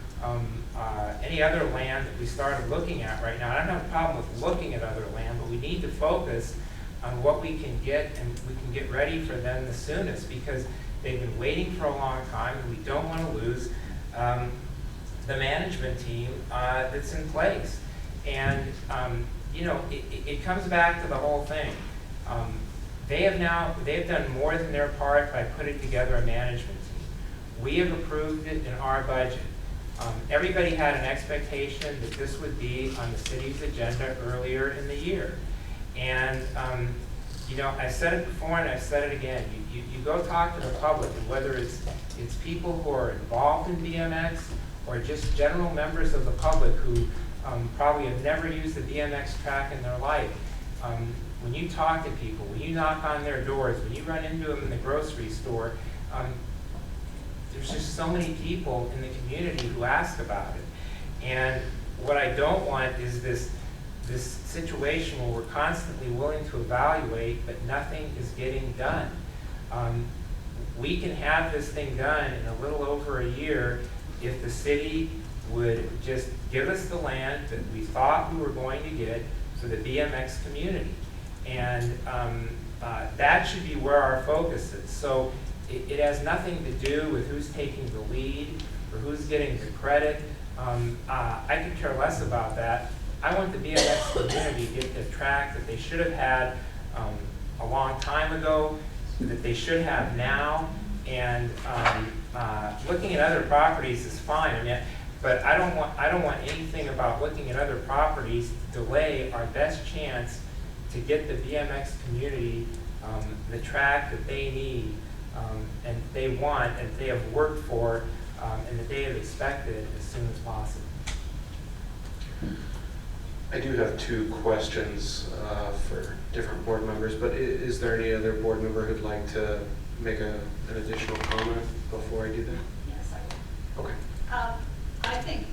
land that we started looking at right now. I don't have a problem with looking at other land, but we need to focus on what we can get, and we can get ready for them the soonest, because they've been waiting for a long time, and we don't want to lose the management team that's in place. And it comes back to the whole thing. They've done more than their part by putting together a management team. We have approved it in our budget. Everybody had an expectation that this would be on the city's agenda earlier in the year. And I've said it before and I've said it again. You go talk to the public, and whether it's people who are involved in BMX or just general members of the public who probably have never used a BMX track in their life, when you talk to people, when you knock on their doors, when you run into them in the grocery store, there's just so many people in the community who ask about it. And what I don't want is this situation where we're constantly willing to evaluate, but nothing is getting done. We can have this thing done in a little over a year if the city would just give us the land that we thought we were going to get for the BMX community. And that should be where our focus is. So it has nothing to do with who's taking the lead or who's getting the credit. I could care less about that. I want the BMX community to get the track that they should have had a long time ago, that they should have now. And looking at other properties is fine. I mean, but I don't want anything about looking at other properties to delay our best chance to get the BMX community the track that they need and they want and they have worked for and that they have expected as soon as possible. I do have two questions for different board members, but is there any other board member who'd like to make an additional comment before I do that? Yes, I will. Okay. I think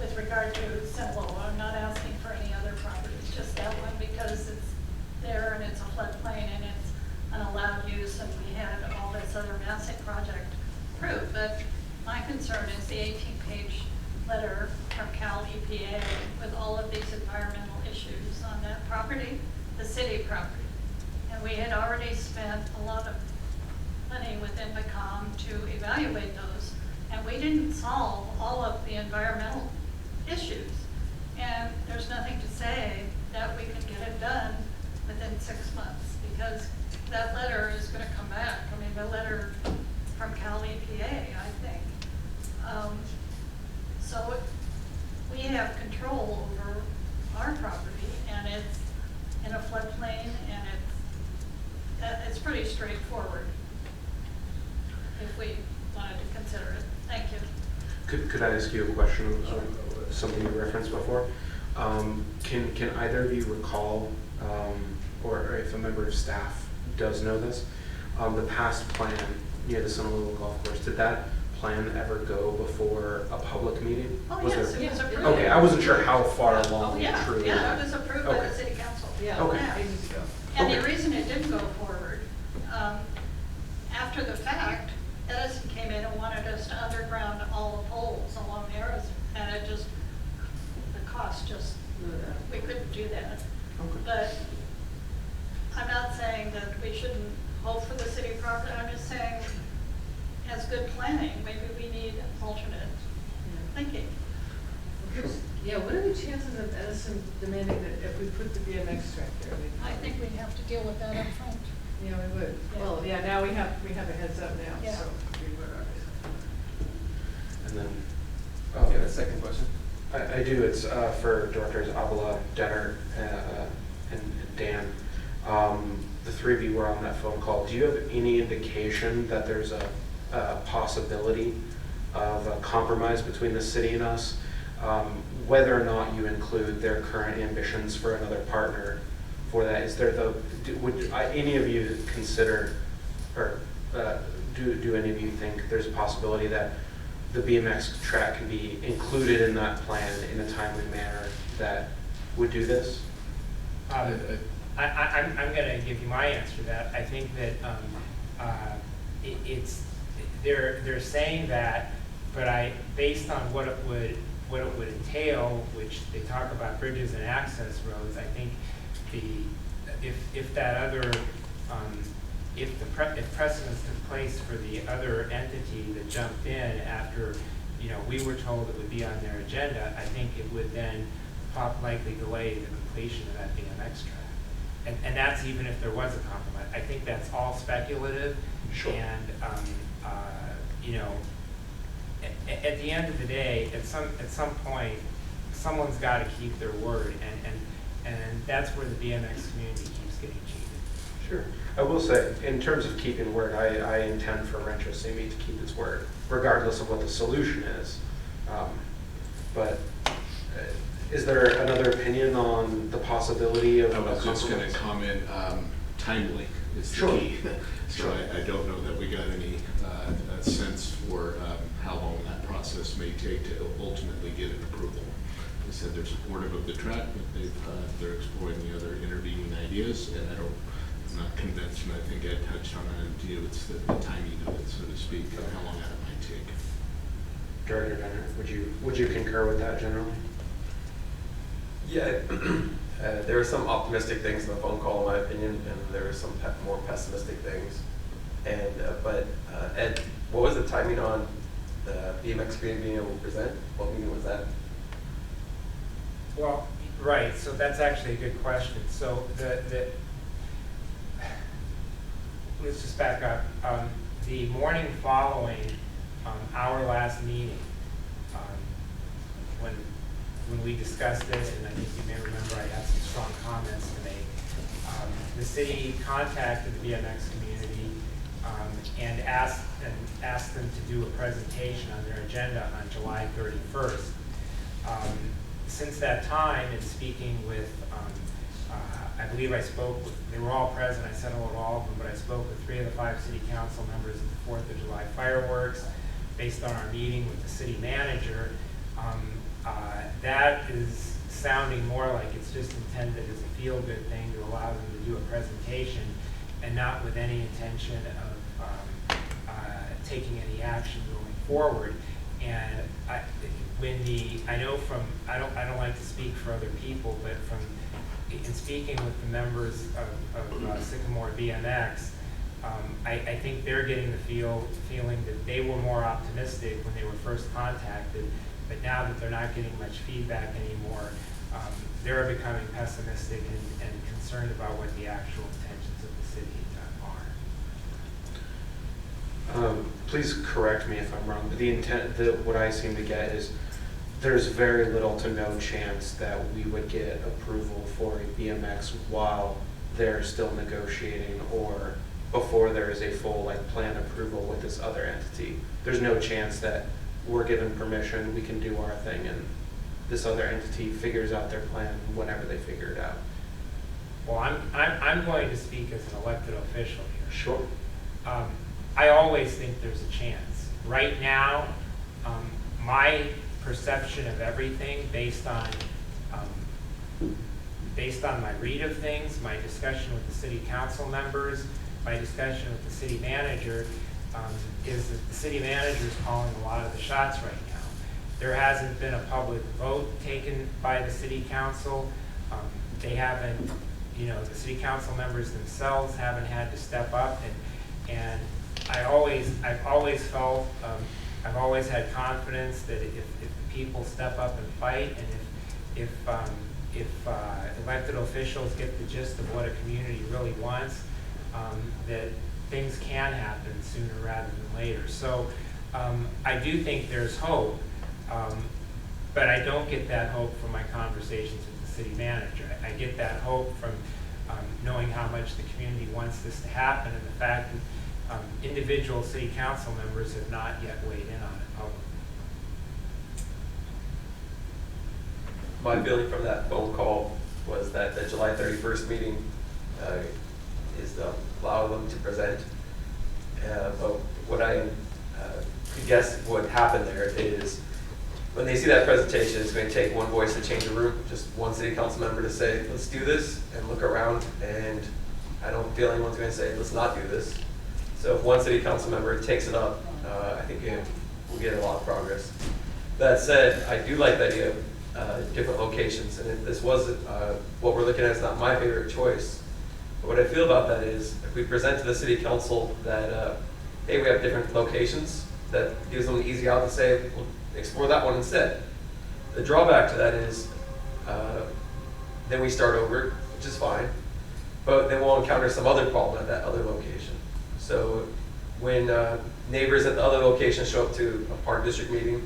with regard to Simlo, I'm not asking for any other properties, just that one because it's there and it's a floodplain and it's an allowed use and we had all this other massive project approved. But my concern is the 18-page letter from Cal EPA with all of these environmental issues on that property, the city property. And we had already spent a lot of money within McCom to evaluate those. And we didn't solve all of the environmental issues. And there's nothing to say that we can get it done within 6 months because that letter is going to come back. I mean, the letter from Cal EPA, I think. So we have control over our property and it's in a floodplain and it's pretty straightforward if we wanted to consider it. Thank you. Could I ask you a question of something you referenced before? Can either of you recall, or if a member of staff does know this, the past plan near the Sunaloo Golf Course, did that plan ever go before a public meeting? Oh, Was yes, there- it was approved. Okay, I wasn't sure how far along Oh, yeah, truly. yeah, it was approved by Okay. the city council. Yeah, Okay. ages ago. And Okay. the reason it didn't go forward, after the fact, Edison came in and wanted us to underground all the poles along Edison, and it just, the cost just, we couldn't do that. Okay. But I'm not saying that we shouldn't hope for the city property, I'm just saying, as good planning, maybe we need alternate thinking. Yeah, what are the chances of Edison demanding that if we put the BMX track there? I think we have to deal with that up front. Yeah, we would. Yeah. Well, yeah, now we have a heads up now, Yeah. so we would. And then, Oh, yeah, the second question. I do. It's for Directors Avila, Denner, and Dan. The three of you were on that phone call. Do you have any indication that there's a possibility of a compromise between the city and us, whether or not you include their current ambitions for another partner for that? Is there would any of you consider, or do any of you think there's a possibility that the BMX track can be included in that plan in a timely manner that would do this? I'm going to give you my answer to that. I think that they're saying that, but based on what it would entail, which they talk about bridges and access roads, I think if that other if precedence took place for the other entity that jumped in after we were told it would be on their agenda, I think it would then likely delay the completion of that BMX track. And that's even if there was a compromise. I think that's all speculative. Sure. And at the end of the day, at some point, someone's got to keep their word, and that's where the BMX community keeps getting cheated. Sure. I will say, in terms of keeping word, I intend for Rancho Simi to keep its word, regardless of what the solution is. But is there another opinion opinion on the possibility of I was a just going to compromise? comment, timely is the Sure. key. So Sure. I don't know that we got any a sense for how long that process may take to ultimately get an approval. They said they're supportive of the track, but they're exploring the other intervening ideas, and I'm not convinced, and I think Ed touched on it too. It's the timing of it, so to speak, and how long that might take. Director Benner, would you concur with that generally? Yeah, there were some optimistic things in the phone call, in my opinion, and there were some more pessimistic things. And but Ed, what was the timing on the BMX community being able to present? What meeting was that? Well, right, so that's actually a good question. So let's just back up. The morning following our last meeting, when we discussed this, and I think you may remember I had some strong comments to make, the city contacted the BMX community and asked them to do a presentation on their agenda on July 31st. Since that time, in speaking with, I believe I spoke with, they were all present, I said hello to all of them, but I spoke with 3 of the 5 city council members at the 4th of July fireworks. Based on our meeting with the city manager, that is sounding more like it's just intended as a feel-good thing to allow them to do a presentation and not with any intention of taking any action going forward. And I know from, I don't like to speak for other people, but from in speaking with the members of Sycamore BMX, I think they're getting the feeling that they were more optimistic when they were first contacted, but now that they're not getting much feedback anymore, they're becoming pessimistic and concerned about what the actual intentions of the city are. Please correct me if I'm wrong, but the intent, what I seem to get is there's very little to no chance that we would get approval for a BMX while they're still negotiating or before there is a full plan approval with this other entity. There's no chance that we're given permission, we can do our thing, and this other entity figures out their plan whenever they figure it out. Well, I'm going to speak as an elected official here. Sure. I always think there's a chance. Right now, my perception of everything based on my read of things, my discussion with the city council members, my discussion with the city manager, is that the city manager is calling a lot of the shots right now. There hasn't been a public vote taken by the city council. They haven't, the city council members themselves haven't had to step up, and I've always felt, I've always had confidence that if the people step up and fight, and if elected officials get the gist of what a community really wants, that things can happen sooner rather than later. So I do think there's hope, but I don't get that hope from my conversations with the city manager. I get that hope from knowing how much the community wants this to happen, and the fact that individual city council members have not yet weighed in on it publicly. My feeling from that phone call was that the July 31st meeting is to allow them to present. But what I could guess would happen there is when they see that presentation, it's going to take one voice to change a room, just one city council member to say, let's do this, and look around, and I don't feel anyone's going to say, let's not do this. So if one city council member takes it up, I think we'll get a lot of progress. That said, I do like the idea of different locations, and if this was what we're looking at, it's not my favorite choice. But what I feel about that is if we present to the city council that, hey, we have different locations, that gives them an easy out to say, well, explore that one instead. The drawback to that is then we start over, which is fine, but then we'll encounter some other problem at that other location. So when neighbors at the other location show up to a park district meeting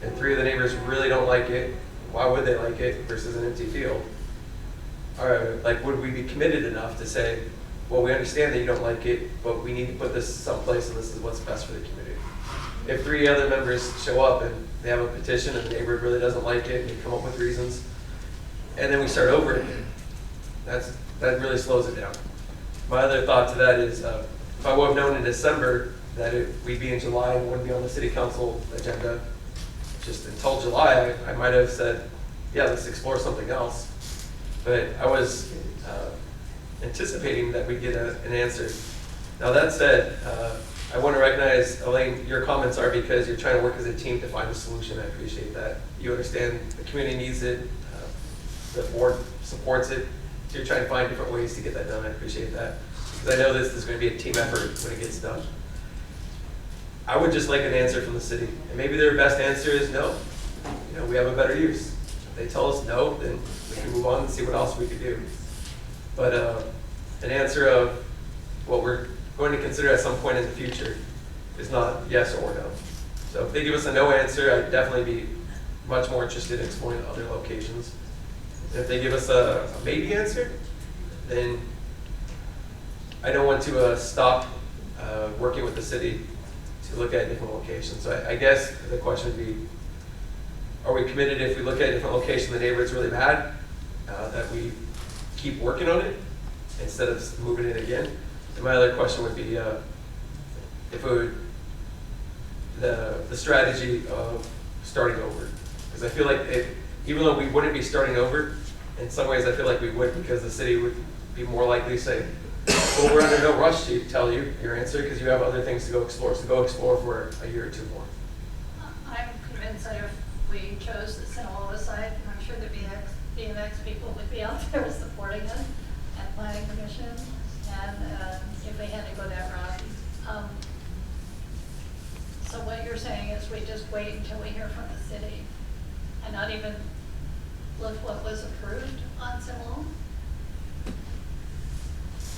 and 3 of the neighbors really don't like it, why would they like it versus an empty field? Or would we be committed enough to say, well, we understand that you don't like it, but we need to put this someplace and this is what's best for the community. If 3 other members show up and they have a petition and the neighbor really doesn't like it and they come up with reasons, and then we start over again. That really slows it down. My other thought to that is, if I would have known in December that we'd be in July and wouldn't be on the city council agenda, just until July, I might have said, yeah, let's explore something else. But I was anticipating that we'd get an answer. Now that said, I want to recognize, Elaine, your comments are because you're trying to work as a team to find a solution. I appreciate that. You understand the community needs it, the board supports it. So you're trying to find different ways to get that done. I appreciate that. Because I know this is going to be a team effort when it gets done. I would just like an answer from the city. And maybe their best answer is no. You know, we have a better use. If they tell us no, then we can move on and see what else we could do. But an answer of what we're going to consider at some point in the future is not yes or no. So if they give us a no answer, I'd definitely be much more interested in exploring other locations. And if they give us a maybe answer, then I don't want to stop working with the city to look at different locations. So I guess the question would be, are we committed if we look at a different location, the neighborhood's really bad, that we keep working on it instead of moving it again? And my other question would be if it would, the strategy of starting over. Because I feel like even though we wouldn't be starting over, in some ways I feel like we would, because the city would be more likely to say, well, we're under no rush to tell you your answer because you have other things to go explore. So go explore for a year or two more. I'm convinced that if we chose the Sinaloa site, I'm sure the BMX people would be out there supporting us at Planning Commission, and if we had to go that route. So what you're saying is we just wait until we hear from the city and not even look what was approved on Sinaloa?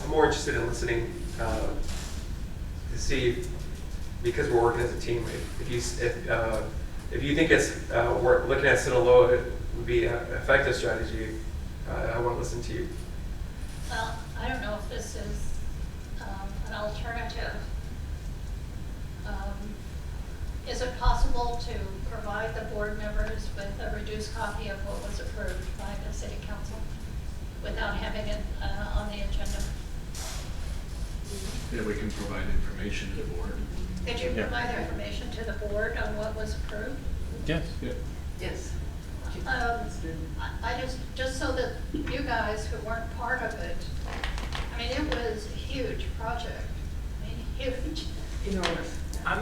I'm more interested in listening to see, because we're working as a team, if you think it's we're looking at Sinaloa would be an effective strategy, I want to listen to you. Well, I don't know if this is an alternative. Is it possible to provide the board members with a reduced copy of what was approved by the city council without having it on the agenda? Yeah, we can provide information to the board. Could you provide information to the board on what was approved? Yes. Yeah. Yes. I just so that you guys who weren't part of it, I mean, it was a huge project. I mean, huge. Enormous. I'm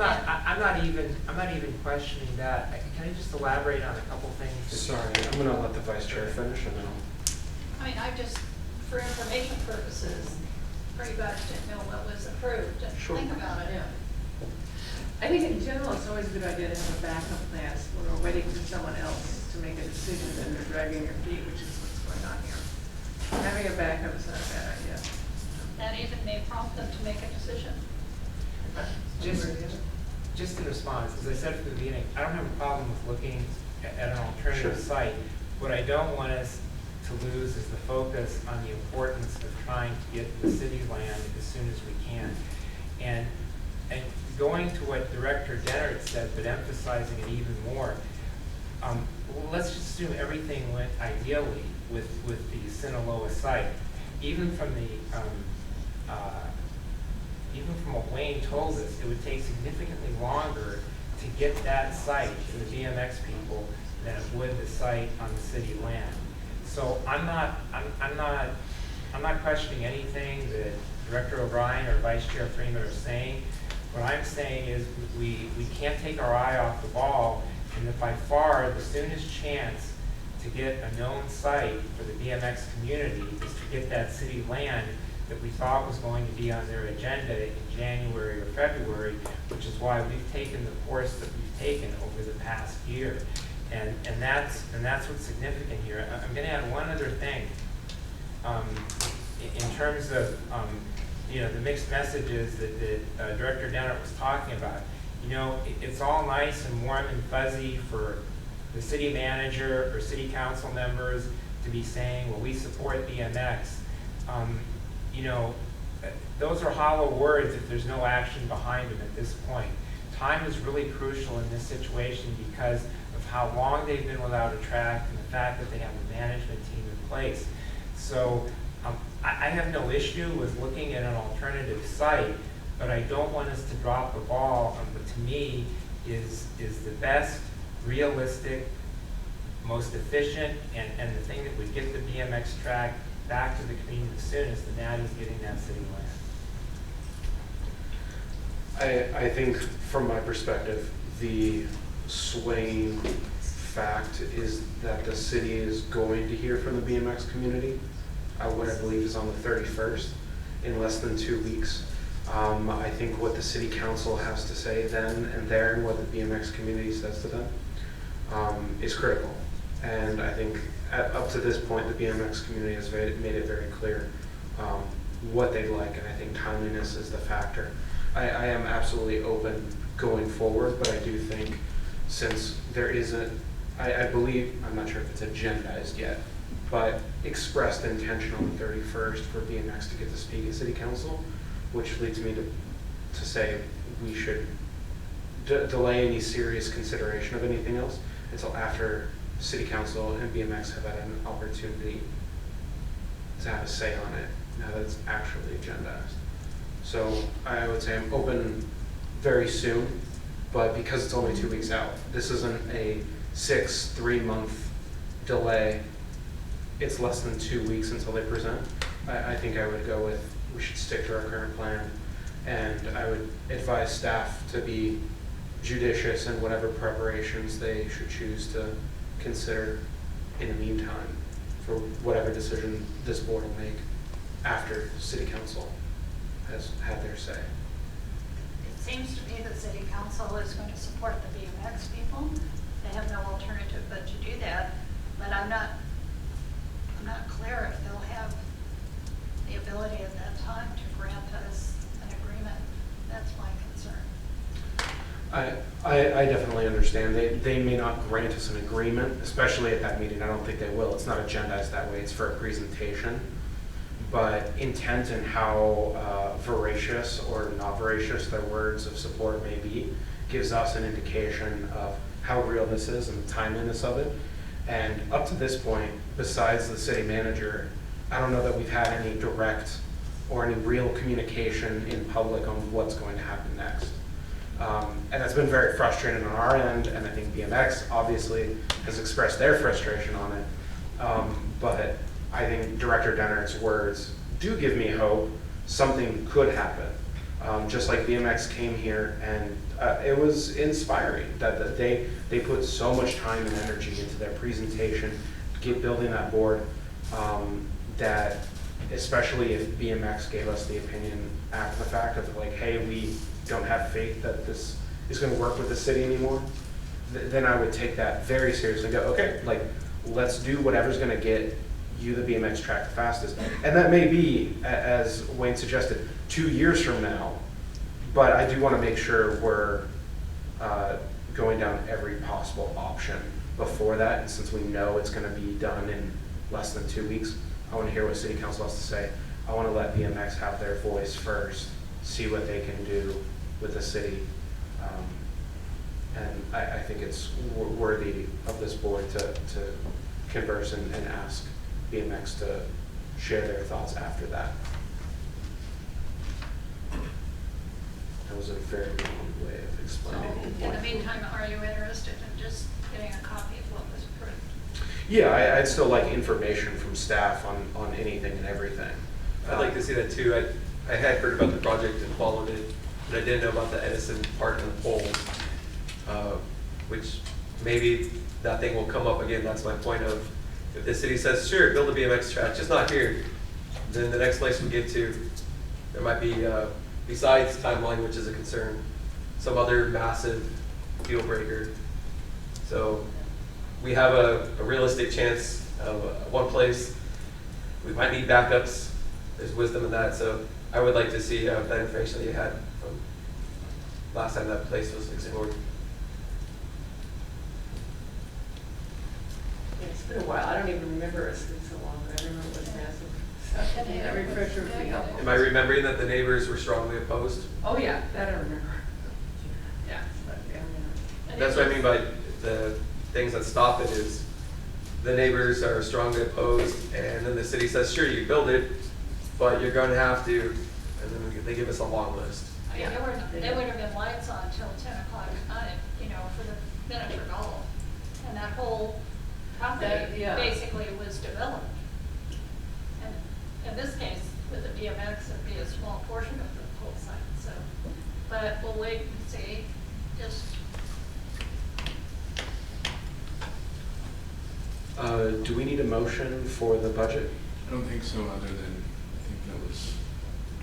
not even questioning that. Can I just elaborate on a couple things? Sorry, I'm gonna let the vice chair finish and then. I mean, I just, for information purposes, for you guys to know what was approved and Sure. think about it. Yeah. I think in general, it's always a good idea to have a backup plan when we're waiting for someone else to make a decision and they're dragging their feet, which is what's going on here. Having a backup is not a bad idea. That even may prompt them to make a decision. Just in response, as I said from the beginning, I don't have a problem with looking at an alternative Sure. site. What I don't want us to lose is the focus on the importance of trying to get the city land as soon as we can. And going to what Director Dennert said, but emphasizing it even more, let's just assume everything went ideally with the Sinaloa site. Even from what Wayne told us, it would take significantly longer to get that site to the BMX people than it would the site on the city land. So I'm not questioning anything that Director O'Brien or Vice Chair Freeman are saying. What I'm saying is we can't take our eye off the ball, and that by far the soonest chance to get a known site for the BMX community is to get that city land that we thought was going to be on their agenda in January or February, which is why we've taken the course that we've taken over the past year. And that's what's significant here. I'm going to add one other thing. In terms of the mixed messages that Director Dennert was talking about, it's all nice and warm and fuzzy for the city manager or city council members to be saying, well, we support BMX. Those are hollow words if there's no action behind them at this point. Time is really crucial in this situation because of how long they've been without a track and the fact that they have a management team in place. So I have no issue with looking at an alternative site, but I don't want us to drop the ball on what to me is the best, realistic, most efficient, and the thing that would get the BMX track back to the community the soonest, and that is getting that city land. I think from my perspective, the swaying fact is that the city is going to hear from the BMX community, what I believe is on the 31st, in less than 2 weeks. I think what the city council has to say then and there, and what the BMX community says to them, is critical. And I think up to this point, the BMX community has made it very clear what they'd like, and I think timeliness is the factor. I am absolutely open going forward, but I do think since there isn't, I believe, I'm not sure if it's agendized yet, but expressed intention on the 31st for BMX to get to speak at City Council, which leads me to say we should delay any serious consideration of anything else until after City Council and BMX have had an opportunity to have a say on it, now that it's actually agendized. So I would say I'm open very soon, but because it's only 2 weeks out, this isn't a 3-month delay. It's less than 2 weeks until they present. I think I would go with, we should stick to our current plan, and I would advise staff to be judicious in whatever preparations they should choose to consider in the meantime for whatever decision this board will make after City Council has had their say. It seems to me that City Council is going to support the BMX people. They have no alternative but to do that, but I'm not clear if they'll have the ability at that time to grant us an agreement. That's my concern. I definitely understand. They may not grant us an agreement, especially at that meeting. I don't think they will. It's not agendized that way. It's for a presentation. But intent and how voracious or not voracious their words of support may be gives us an indication of how real this is and the timeliness of it. And up to this point, besides the city manager, I don't know that we've had any direct or any real communication in public on what's going to happen next. And that's been very frustrating on our end, and I think BMX obviously has expressed their frustration on it. But I think Director Dennert's words do give me hope something could happen. Just like BMX came here, and it was inspiring that they put so much time and energy into their presentation, building that board, that especially if BMX gave us the opinion after the fact of like, hey, we don't have faith that this is going to work with the city anymore, then I would take that very seriously and go, okay, like, let's do whatever's going to get you the BMX track the fastest. And that may be, as Wayne suggested, 2 years from now, but I do want to make sure we're going down every possible option before that. And since we know it's going to be done in less than 2 weeks, I want to hear what City Council has to say. I want to let BMX have their voice first, see what they can do with the city. And I think it's worthy of this board to converse and ask BMX to share their thoughts after that. That was a very long way of explaining. In the meantime, are you interested in just getting a copy of what was approved? Yeah, I'd still like information from staff on anything and everything. I'd like to see that too. I had heard about the project and followed it, but I didn't know about the Edison part and the poles, which maybe that thing will come up again. That's my point of, if the city says, sure, build a BMX track, just not here, then the next place we get to, there might be, besides timeline, which is a concern, some other massive deal breaker. So we have a realistic chance of one place. We might need backups. There's wisdom in that. So I would like to see that information that you had from last time that place was explored. It's been a while. I don't even remember it's been so long, but I remember it was massive. That refresher would be helpful. Am I remembering that the neighbors were strongly opposed? Oh, yeah, that I remember. Yeah. That's what I mean by things that stop it is the neighbors are strongly opposed, and then the city says, sure, you build it, but you're going to have to, and then they give us a long list. I mean, there would have been lights on till 10 o'clock at night, you know, for the miniature golf. And that whole property Yeah. basically was developed. And in this case, with the BMX, it'd be a small portion of the whole site, so. But we'll wait and see, just. Do we need a motion for the budget? I don't think so, other than, I think that was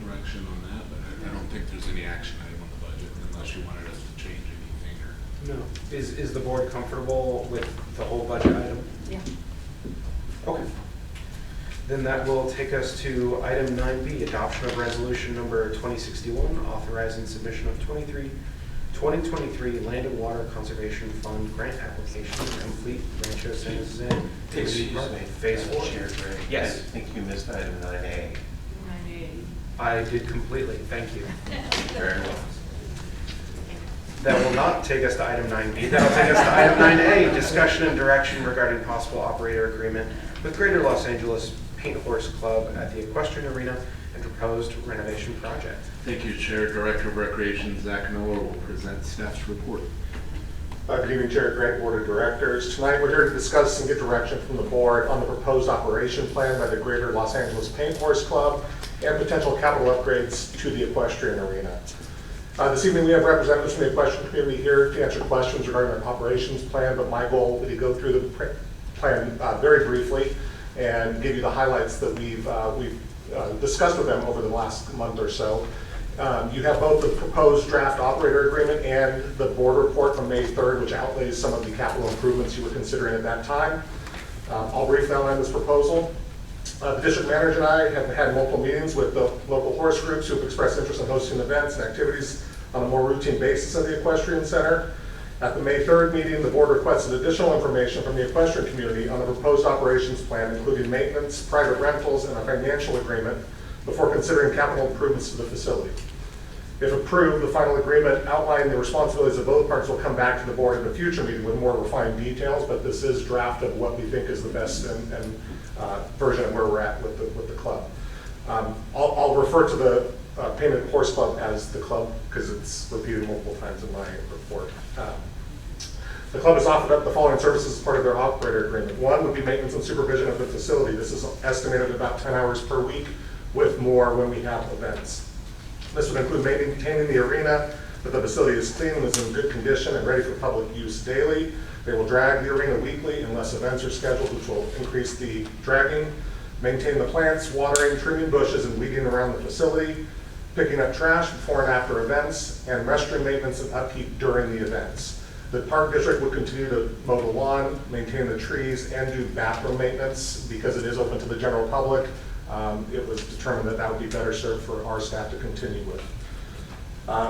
direction on that, but I don't think there's any action item on the budget unless you wanted us to change anything or. No. Is the board comfortable with the whole budget item? Yeah. Okay. Then that will take us to item 9B, adoption of resolution number 2061, authorizing submission of 2023 Land and Water Conservation Fund grant application to complete Rancho San Jose Phase 4. Chair Gray. Yes. I think you missed item 9A. 9A. I did completely, thank you. Very well. That will not take us to item 9B. That'll take us to item 9A, discussion and direction regarding possible operator agreement with Greater Los Angeles Paint Horse Club at the Equestrian Arena and proposed renovation project. Thank you, Chair. Director of Recreation, Zach Noah, will present staff's report. Good evening, Chair Grant, Board of Directors. Tonight we're here to discuss and get direction from the board on the proposed operation plan by the Greater Los Angeles Paint Horse Club and potential capital upgrades to the Equestrian Arena. This evening we have representatives from the equestrian community here to answer questions regarding our operations plan, but my goal will be to go through the plan very briefly and give you the highlights that we've discussed with them over the last month or so. You have both the proposed draft operator agreement and the board report from May 3rd, which outlays some of the capital improvements you were considering at that time. I'll briefly outline this proposal. The district manager and I have had multiple meetings with the local horse groups who have expressed interest in hosting events and activities on a more routine basis at the Equestrian Center. At the May 3rd meeting, the board requested additional information from the equestrian community on the proposed operations plan, including maintenance, private rentals, and a financial agreement before considering capital improvements to the facility. If approved, the final agreement outlining the responsibilities of both parties will come back to the board in a future meeting with more refined details, but this is draft of what we think is the best and version of where we're at with the club. I'll refer to the Painted Horse Club as the club because it's repeated multiple times in my report. The club has offered up the following services as part of their operator agreement. One would be maintenance and supervision of the facility. This is estimated at about 10 hours per week, with more when we have events. This would include maintaining the arena, that the facility is clean and is in good condition and ready for public use daily. They will drag the arena weekly unless events are scheduled, which will increase the dragging. Maintain the plants, watering, trimming bushes, and weeding around the facility. Picking up trash before and after events, and restroom maintenance and upkeep during the events. The park district would continue to mow the lawn, maintain the trees, and do bathroom maintenance because it is open to the general public. It was determined that that would be better served for our staff to continue with.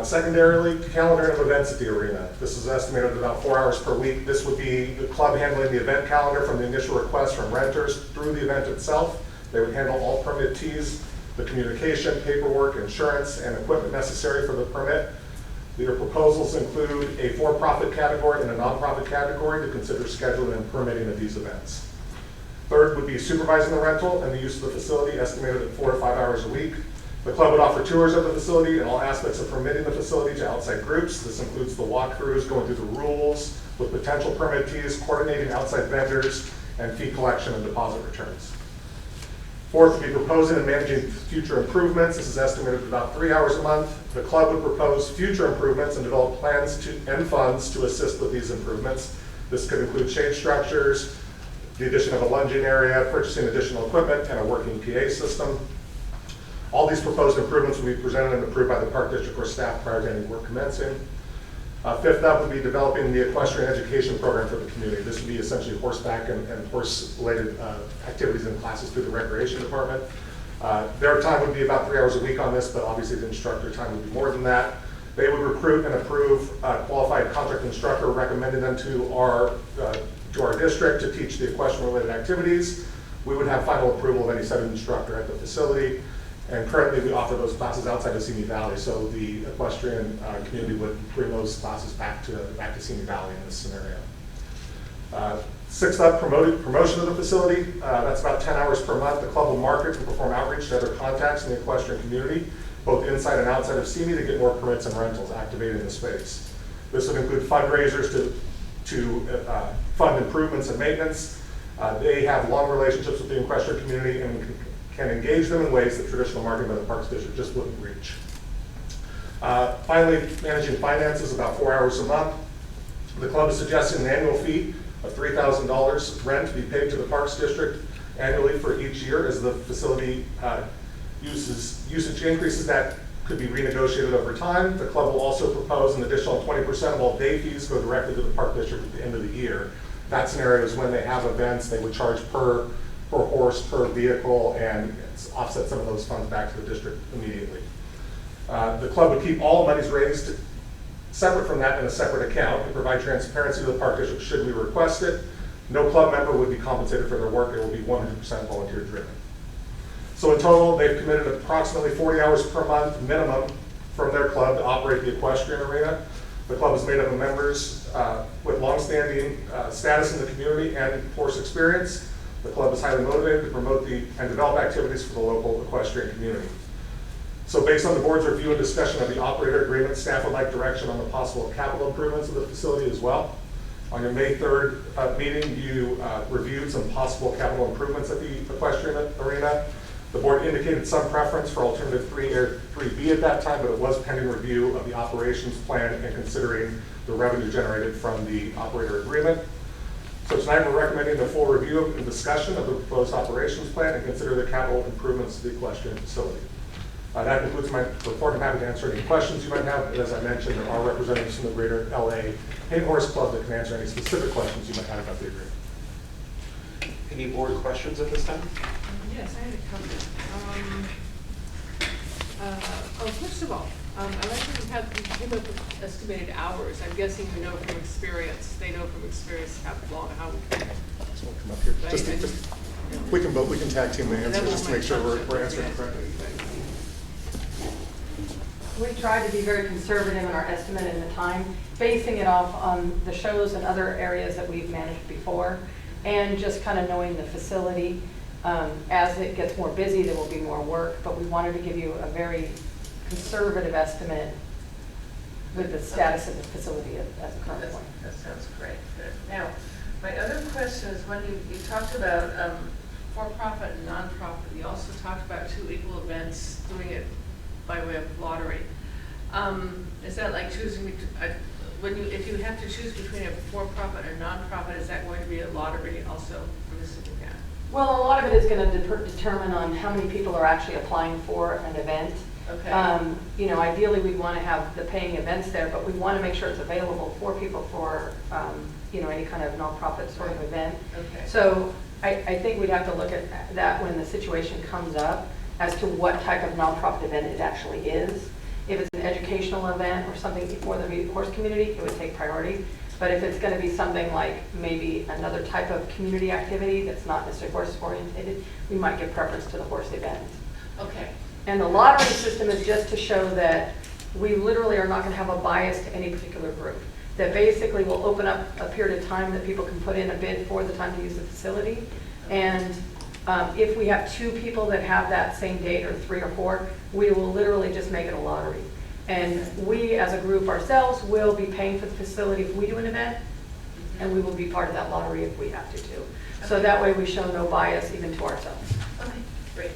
Secondarily, calendar of events at the arena. This is estimated at about 4 hours per week. This would be the club handling the event calendar from the initial request from renters through the event itself. They would handle all permittees, the communication, paperwork, insurance, and equipment necessary for the permit. Their proposals include a for-profit category and a non-profit category to consider scheduling and permitting of these events. Third would be supervising the rental and the use of the facility, estimated at 4 to 5 hours a week. The club would offer tours of the facility and all aspects of permitting the facility to outside groups. This includes the walkthroughs, going through the rules with potential permittees, coordinating outside vendors, and fee collection and deposit returns. Fourth would be proposing and managing future improvements. This is estimated at about 3 hours a month. The club would propose future improvements and develop plans and funds to assist with these improvements. This could include shade structures, the addition of a lunging area, purchasing additional equipment, and a working PA system. All these proposed improvements will be presented and approved by the park district or staff prior to any work commencing. Fifth up would be developing the equestrian education program for the community. This would be essentially horseback and horse-related activities and classes through the recreation department. Their time would be about 3 hours a week on this, but obviously the instructor time would be more than that. They would recruit and approve a qualified contract instructor, recommending them to our district to teach the equestrian-related activities. We would have final approval of any set instructor at the facility. And currently we offer those classes outside of Simi Valley, so the equestrian community would bring those classes back to Simi Valley in this scenario. Sixth up, promotion of the facility. That's about 10 hours per month. The club will market and perform outreach to other contacts in the equestrian community, both inside and outside of CME, to get more permits and rentals activated in the space. This would include fundraisers to fund improvements and maintenance. They have long relationships with the equestrian community and can engage them in ways that traditional marketing by the Parks District just wouldn't reach. Finally, managing finances, about 4 hours a month. The club is suggesting an annual fee of $3,000 rent to be paid to the Parks District annually for each year. As the facility usage increases, that could be renegotiated over time. The club will also propose an additional 20% of all day fees go directly to the Park District at the end of the year. That scenario is when they have events, they would charge per horse, per vehicle, and offset some of those funds back to the district immediately. The club would keep all monies raised separate from that in a separate account and provide transparency to the Park District should we request it. No club member would be compensated for their work. It will be 100% volunteer driven. So in total, they've committed approximately 40 hours per month minimum from their club to operate the equestrian arena. The club is made up of members with longstanding status in the community and horse experience. The club is highly motivated to promote and develop activities for the local equestrian community. So based on the board's review and discussion of the operator agreement, staff would like direction on the possible capital improvements of the facility as well. On your May 3rd meeting, you reviewed some possible capital improvements at the equestrian arena. The board indicated some preference for alternative 3 or 3B at that time, but it was pending review of the operations plan and considering the revenue generated from the operator agreement. So tonight we're recommending the full review and discussion of the proposed operations plan and consider the capital improvements to the equestrian facility. That concludes my report. I'm happy to answer any questions you might have. As I mentioned, there are representatives from the Greater LA Paint Horse Club that can answer any specific questions you might have about the agreement. Any board questions at this time? Yes, I had a couple. First of all, I like that you came up with estimated hours. I'm guessing you know from experience. They know from experience how long, how. Just want to come up here. We can tag team the answers just to make sure we're answering correctly. We tried to be very conservative in our estimate and the time, basing it off on the shows and other areas that we've managed before, and just kind of knowing the facility. As it gets more busy, there will be more work, but we wanted to give you a very conservative estimate with the status of the facility at the current point. That sounds great. Good. Now, my other question is when you talked about for-profit and non-profit, you also talked about 2 equal events, doing it by way of lottery. Is that like choosing, if you have to choose between a for-profit or non-profit, is that going to be a lottery also for the city? Well, a lot of it is going to determine on how many people are actually applying for an event. Okay. You know, ideally we'd want to have the paying events there, but we want to make sure it's available for people for, you know, any kind of nonprofit sort of event. Okay. So I think we'd have to look at that when the situation comes up as to what type of nonprofit event it actually is. If it's an educational event or something for the horse community, it would take priority. But if it's going to be something like maybe another type of community activity that's not necessarily horse oriented, we might give preference to the horse event. Okay. And the lottery system is just to show that we literally are not going to have a bias to any particular group. That basically will open up a period of time that people can put in a bid for the time to use the facility. And if we have 2 people that have that same date, or 3 or 4, we will literally just make it a lottery. And we, as a group ourselves, will be paying for the facility if we do an event, and we will be part of that lottery if we have to too. So that way we show no bias even to ourselves. Okay, great.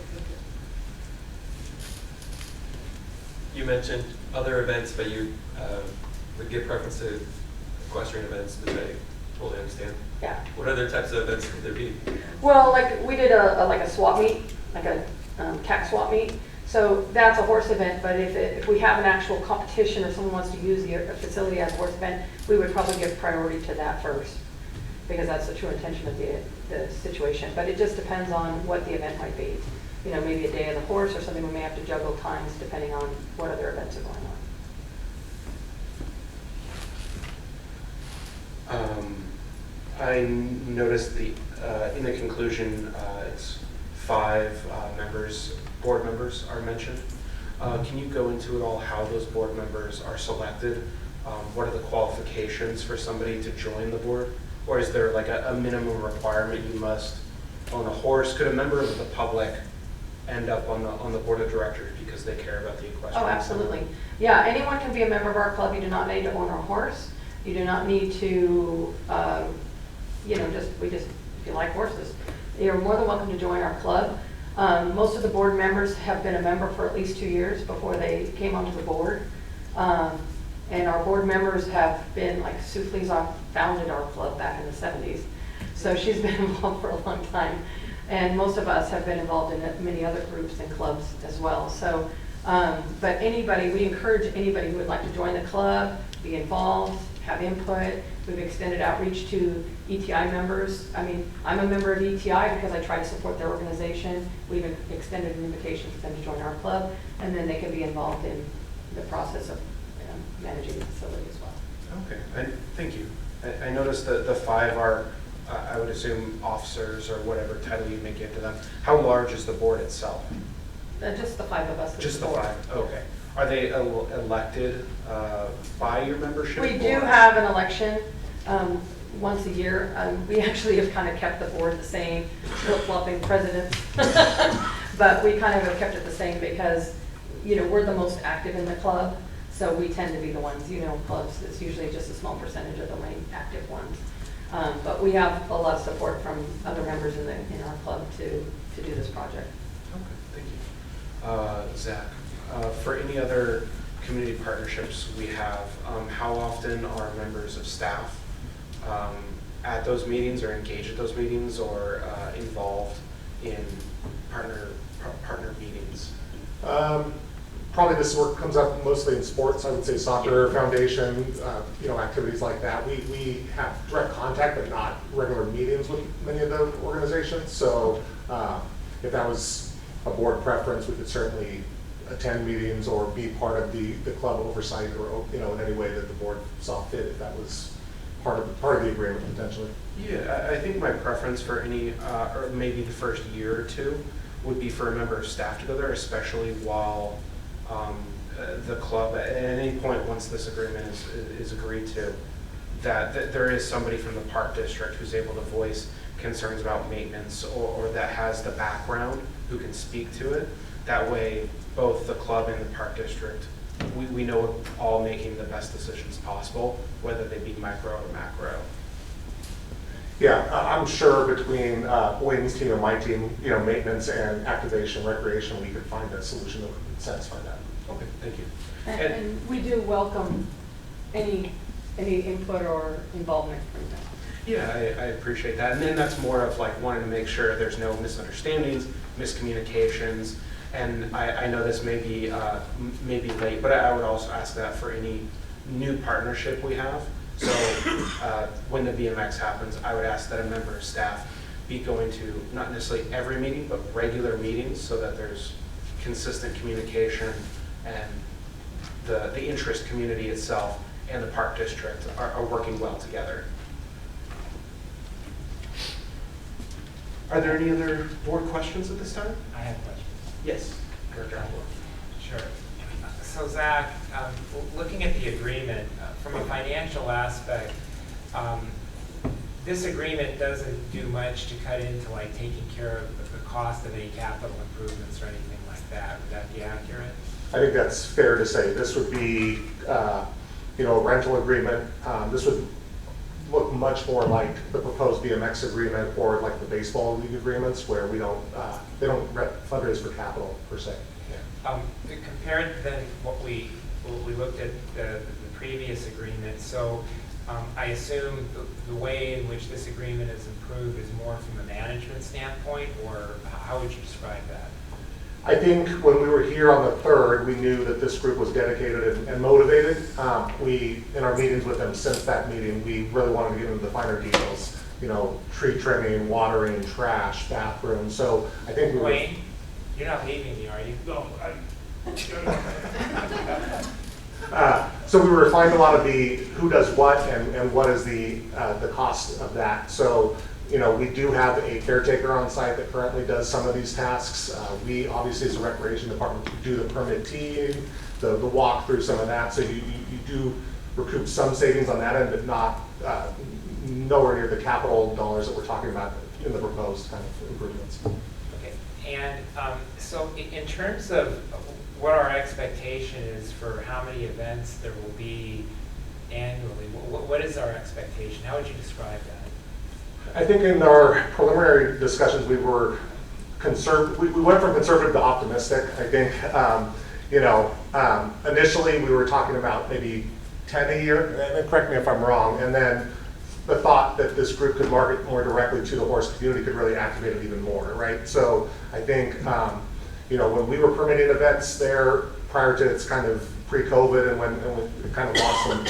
You mentioned other events, but you would give preference to equestrian events, which I totally understand. Yeah. What other types of events could there be? Well, like we did a swap meet, like a tax swap meet. So that's a horse event, but if we have an actual competition or someone wants to use the facility as a horse event, we would probably give priority to that first, because that's the true intention of the situation. But it just depends on what the event might be. You know, maybe a day of the horse or something, we may have to juggle times depending on what other events are going on. I noticed in the conclusion, it's 5 board members are mentioned. Can you go into it all how those board members are selected? What are the qualifications for somebody to join the board? Or is there like a minimum requirement you must own a horse? Could a member of the public end up on the board of directors because they care about the equestrian? Oh, absolutely. Yeah, anyone can be a member of our club. You do not need to own a horse. You do not need to, if you like horses, you're more than welcome to join our club. Most of the board members have been a member for at least 2 years before they came onto the board. And our board members have been, like Sue Fleasock founded our club back in the 70s. So she's been involved for a long time. And most of us have been involved in many other groups and clubs as well. So, but we encourage anybody who would like to join the club, be involved, have input. We've extended outreach to ETI members. I mean, I'm a member of ETI because I try to support their organization. We've extended an invitation for them to join our club, and then they can be involved in the process of managing the facility as well. Okay, and thank you. I noticed that the 5 are, I would assume, officers or whatever title you may give to them. How large is the board itself? Just the 5 of us. Just the 5, okay. Are they elected by your membership? We do have an election once a year. We actually have kind of kept the board the same, flip-flopping presidents. But we kind of have kept it the same because, we're the most active in the club. So we tend to be the ones, clubs, it's usually just a small percentage of the main active ones. But we have a lot of support from other members in our club to do this project. Okay, thank you. Zach, for any other community partnerships we have, how often are members of staff at those meetings or engaged at those meetings or involved in partner meetings? Probably this work comes up mostly in sports. I would say soccer foundation, activities like that. We have direct contact, but not regular meetings with many of the organizations. So if that was a board preference, we could certainly attend meetings or be part of the club oversight or in any way that the board saw fit if that was part of the agreement potentially. Yeah, I think my preference for any, or maybe the first year or two, would be for a member of staff to go there, especially while the club, at any point once this agreement is agreed to, that there is somebody from the park district who's able to voice concerns about maintenance or that has the background who can speak to it. That way, both the club and the park district, we know we're all making the best decisions possible, whether they be micro or macro. Yeah, I'm sure between Wayne's team and my team, maintenance and activation, recreation, we could find a solution that would satisfy that. Okay, thank you. And we do welcome any input or involvement from them. Yeah, I appreciate that. And then that's more of like wanting to make sure there's no misunderstandings, miscommunications. And I know this may be late, but I would also ask that for any new partnership we have. So when the BMX happens, I would ask that a member of staff be going to not necessarily every meeting, but regular meetings so that there's consistent communication and the interest community itself and the park district are working well together. Are there any other board questions at this time? I have questions. Yes, Director Howell. Sure. So Zach, looking at the agreement, from a financial aspect, this agreement doesn't do much to cut into like taking care of the cost of any capital improvements or anything like that. Would that be accurate? I think that's fair to say. This would be, a rental agreement. This would look much more like the proposed BMX agreement or like the baseball league agreements where they don't fundraise for capital per se. Yeah. Compared then what we looked at the previous agreement, so I assume the way in which this agreement is improved is more from a management standpoint, or how would you describe that? I think when we were here on the 3rd, we knew that this group was dedicated and motivated. In our meetings with them since that meeting, we really wanted to get into the finer details, tree trimming, watering, trash, bathrooms. So I think we Wayne, you're not leaving me, are you? No, so we refined a lot of the who does what and what is the cost of that. So we do have a caretaker on site that currently does some of these tasks. We obviously as a recreation department do the permit team, the walk through some of that. So you do recoup some savings on that end, but nowhere near the capital dollars that we're talking about in the proposed kind of improvements. Okay, and so in terms of what our expectation is for how many events there will be annually, what is our expectation? How would you describe that? I think in our preliminary discussions, we were we went from conservative to optimistic. I think, initially we were talking about maybe 10 a year, and correct me if I'm wrong, and then the thought that this group could market more directly to the horse community could really activate it even more, right? So I think, when we were permitting events there prior to its kind of pre-COVID and when we kind of lost some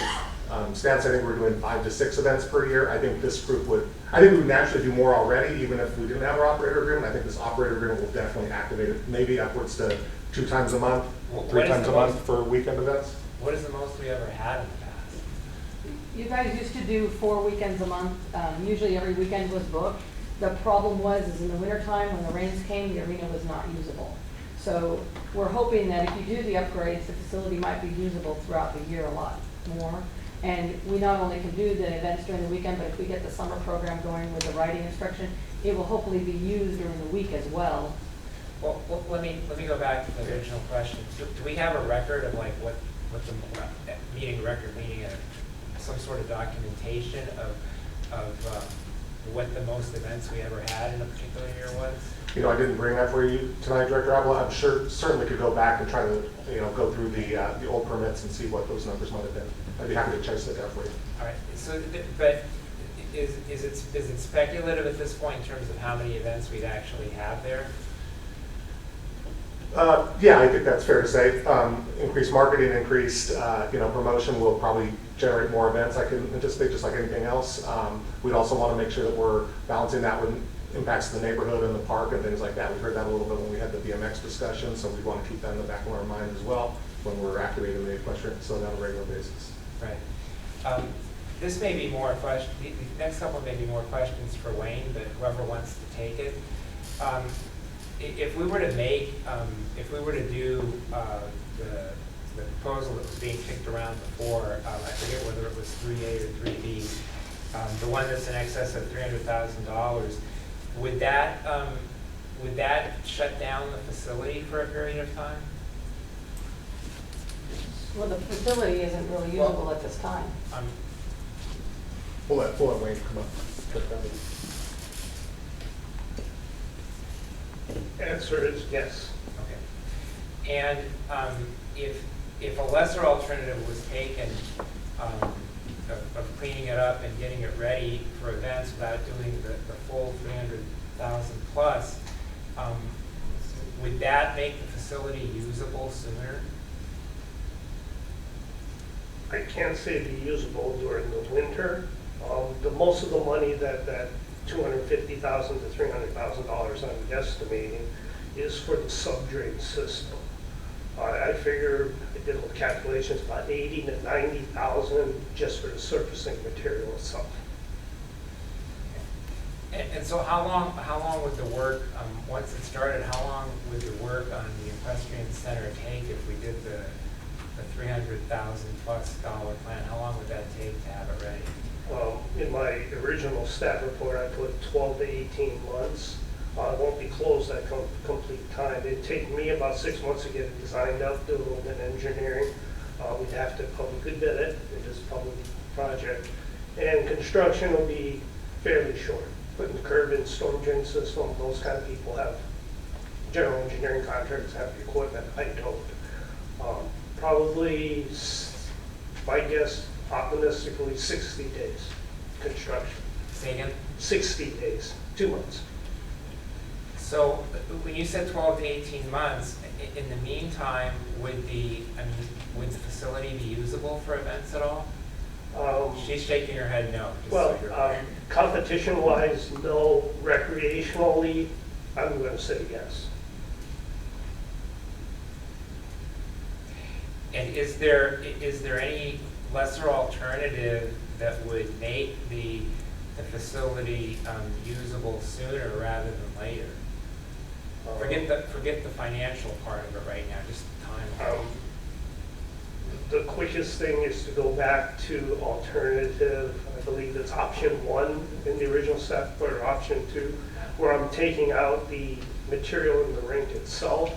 stats, I think we're doing 5 to 6 events per year. I think this group I think we would naturally do more already, even if we didn't have our operator agreement. I think this operator agreement will definitely activate it, maybe upwards to 2 times a month, 3 times a month for weekend events. What is the most we ever had in the past? You guys used to do 4 weekends a month. Usually every weekend was booked. The problem is in the wintertime when the rains came, the arena was not usable. So we're hoping that if you do the upgrades, the facility might be usable throughout the year a lot more. And we not only can do the events during the weekend, but if we get the summer program going with the riding instruction, it will hopefully be used during the week as well. Well, let me go back to the original question. Do we have a record of like what the meeting record, meaning some sort of documentation of what the most events we ever had in a particular year was? I didn't bring that for you tonight, Director Avila. I'm sure certainly could go back and try to go through the old permits and see what those numbers might have been. I'd be happy to chase that out for you. All right. So, but is it speculative at this point in terms of how many events we'd actually have there? Yeah, I think that's fair to say. Increased marketing, increased promotion will probably generate more events. I can anticipate, just like anything else. We'd also want to make sure that we're balancing that with impacts to the neighborhood and the park and things like that. We heard that a little bit when we had the BMX discussion, so we want to keep that in the back of our mind as well when we're activating the equestrian facility on a regular basis. Right. This may be more a question. The next couple may be more questions for Wayne, but whoever wants to take it. If we were to do the proposal that was being kicked around before, I forget whether it was 3A or 3B, the one that's in excess of $300,000, would that shut down the facility for a period of time? Well, the facility isn't really usable at this time. We'll let Wayne come up. Answer is yes. Okay. And if a lesser alternative was taken of cleaning it up and getting it ready for events without doing the full 300,000 plus, would that make the facility usable sooner? I can't say it'd be usable during the winter. Most of the money that $250,000 to $300,000 I'm estimating is for the sub-drain system. I figure, I did little calculations, about $80,000 to $90,000 just for the surfacing material itself. And so how long would the work, once it started, how long would the work on the equestrian center take if we did the $300,000 plus plan? How long would that take to have it ready? In my original staff report, I put 12 to 18 months. It won't be closed at complete time. It'd take me about 6 months to get it designed out, do a little bit of engineering. We'd have to publicly bid it. It is a public project. And construction will be fairly short. Putting the curb in, storm drain system, those kind of people have, general engineering contractors have the equipment. I don't. Probably, my guess, optimistically 60 days construction. Say again? 60 days, 2 months. So when you said 12 to 18 months, in the meantime, would the facility be usable for events at all? She's shaking her head no. Well, competition-wise, no. Recreationally, I'm going to say yes. And is there any lesser alternative that would make the facility usable sooner rather than later? Forget the financial part of it right now, just time. The quickest thing is to go back to alternative, I believe it's option 1 in the original step, or option 2, where I'm taking out the material in the rink itself,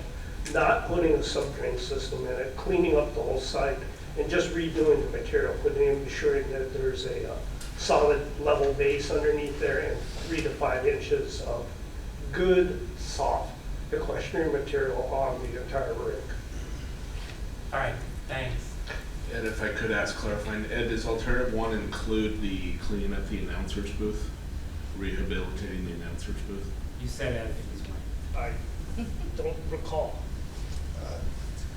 not putting a sub-drain system in it, cleaning up the whole site, and just redoing the material, ensuring that there's a solid level base underneath there and 3 to 5 inches of good, soft equestrian material on the entire rink. All right, thanks. Ed, if I could ask clarifying, Ed, does alternative 1 include the cleaning up the announcer's booth? Rehabilitating the announcer's booth? You said Ed, it was mine. I don't recall.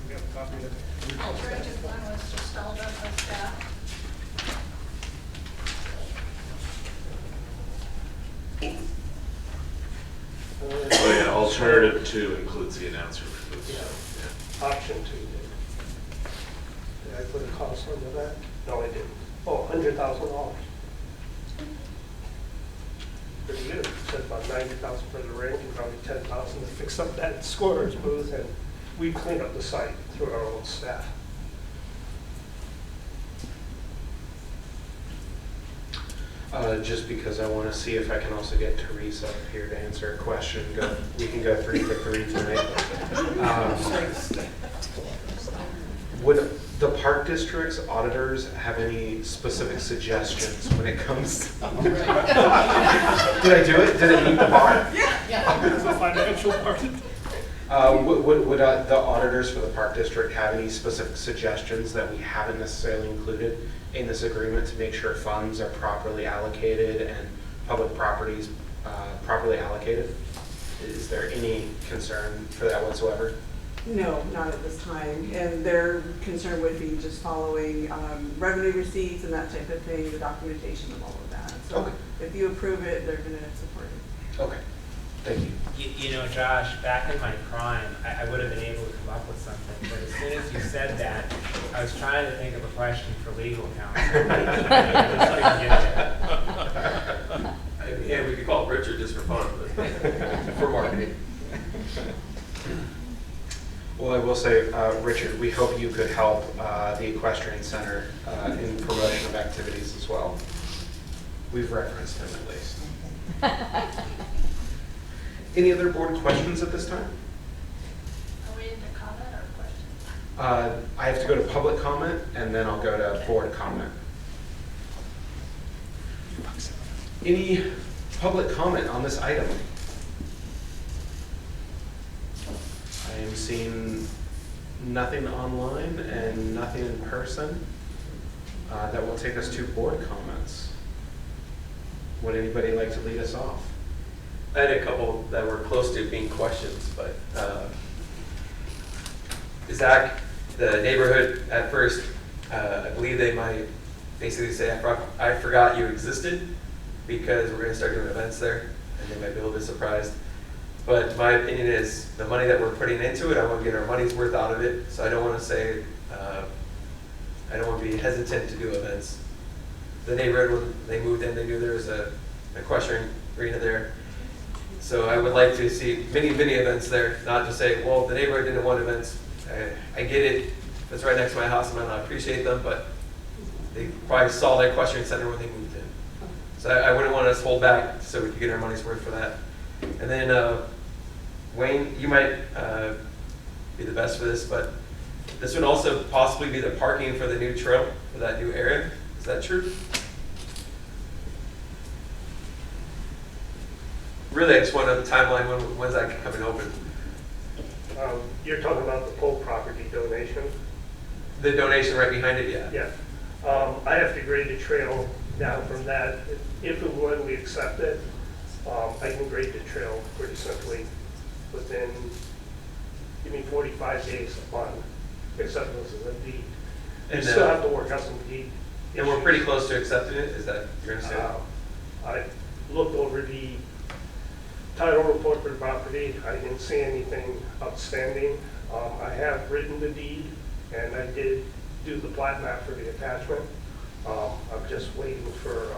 We have a copy of it. Alternative 1 was just all done by staff. Oh yeah, alternative 2 includes the announcer's booth. Yeah. Option 2 did. Did I put a cost under that? No, I didn't. Oh, $100,000. Pretty good. Said about $90,000 for the ring and probably $10,000 to fix up that scorer's booth, and we cleaned up the site through our own staff. Just because I want to see if I can also get Teresa up here to answer a question. We can go 3 for 3 tonight. Would the park district's auditors have any specific suggestions when it comes? Did I do it? Did it meet the bar? Yeah. It's a financial part. Would the auditors for the park district have any specific suggestions that we haven't necessarily included in this agreement to make sure funds are properly allocated and public properties properly allocated? Is there any concern for that whatsoever? No, not at this time. And their concern would be just following revenue receipts and that type of thing, the documentation of all of that. So Okay. if you approve it, they're going to support it. Okay, thank you. You know, Josh, back in my prime, I would have been able to come up with something, but as soon as you said that, I was trying to think of a question for legal counsel. I just couldn't get there. Yeah, we could call Richard just for fun, but for marketing. Well, I will say, Richard, we hope you could help the Equestrian Center in promotion of activities as well. We've referenced him at least. Any other board questions at this time? Are we into comment or questions? I have to go to public comment, and then I'll go to board comment. Any public comment on this item? I am seeing nothing online and nothing in person. That will take us to board comments. Would anybody like to lead us off? I had a couple that were close to being questions, but Zach, the neighborhood at first, I believe they might basically say, I forgot you existed because we're going to start doing events there, and they might be a little bit surprised. But my opinion is the money that we're putting into it, I want to get our money's worth out of it, so I don't want to say, I don't want to be hesitant to do events. The neighborhood, when they moved in, they knew there was an equestrian arena there. So I would like to see many events there, not just say, well, the neighborhood didn't want events. I get it. If it's right next to my house, I might not appreciate them, but they probably saw the equestrian center when they moved in. So I wouldn't want us to hold back so we could get our money's worth for that. And then Wayne, you might be the best for this, but this would also possibly be the parking for the new trail, for that new area. Is that true? Really, I just want a timeline, when's that coming open? You're talking about the Polk property donation? The donation right behind it, yeah. Yeah. I have to grade the trail down from that. If and when we accept it, I can grade the trail pretty simply within, give me 45 days upon acceptance of the deed. You still have to work out some deed. And we're pretty close to accepting it, is that your understanding? I looked over the title report for the property. I didn't see anything outstanding. I have written the deed, and I did do the plat map for the attachment. I'm just waiting for,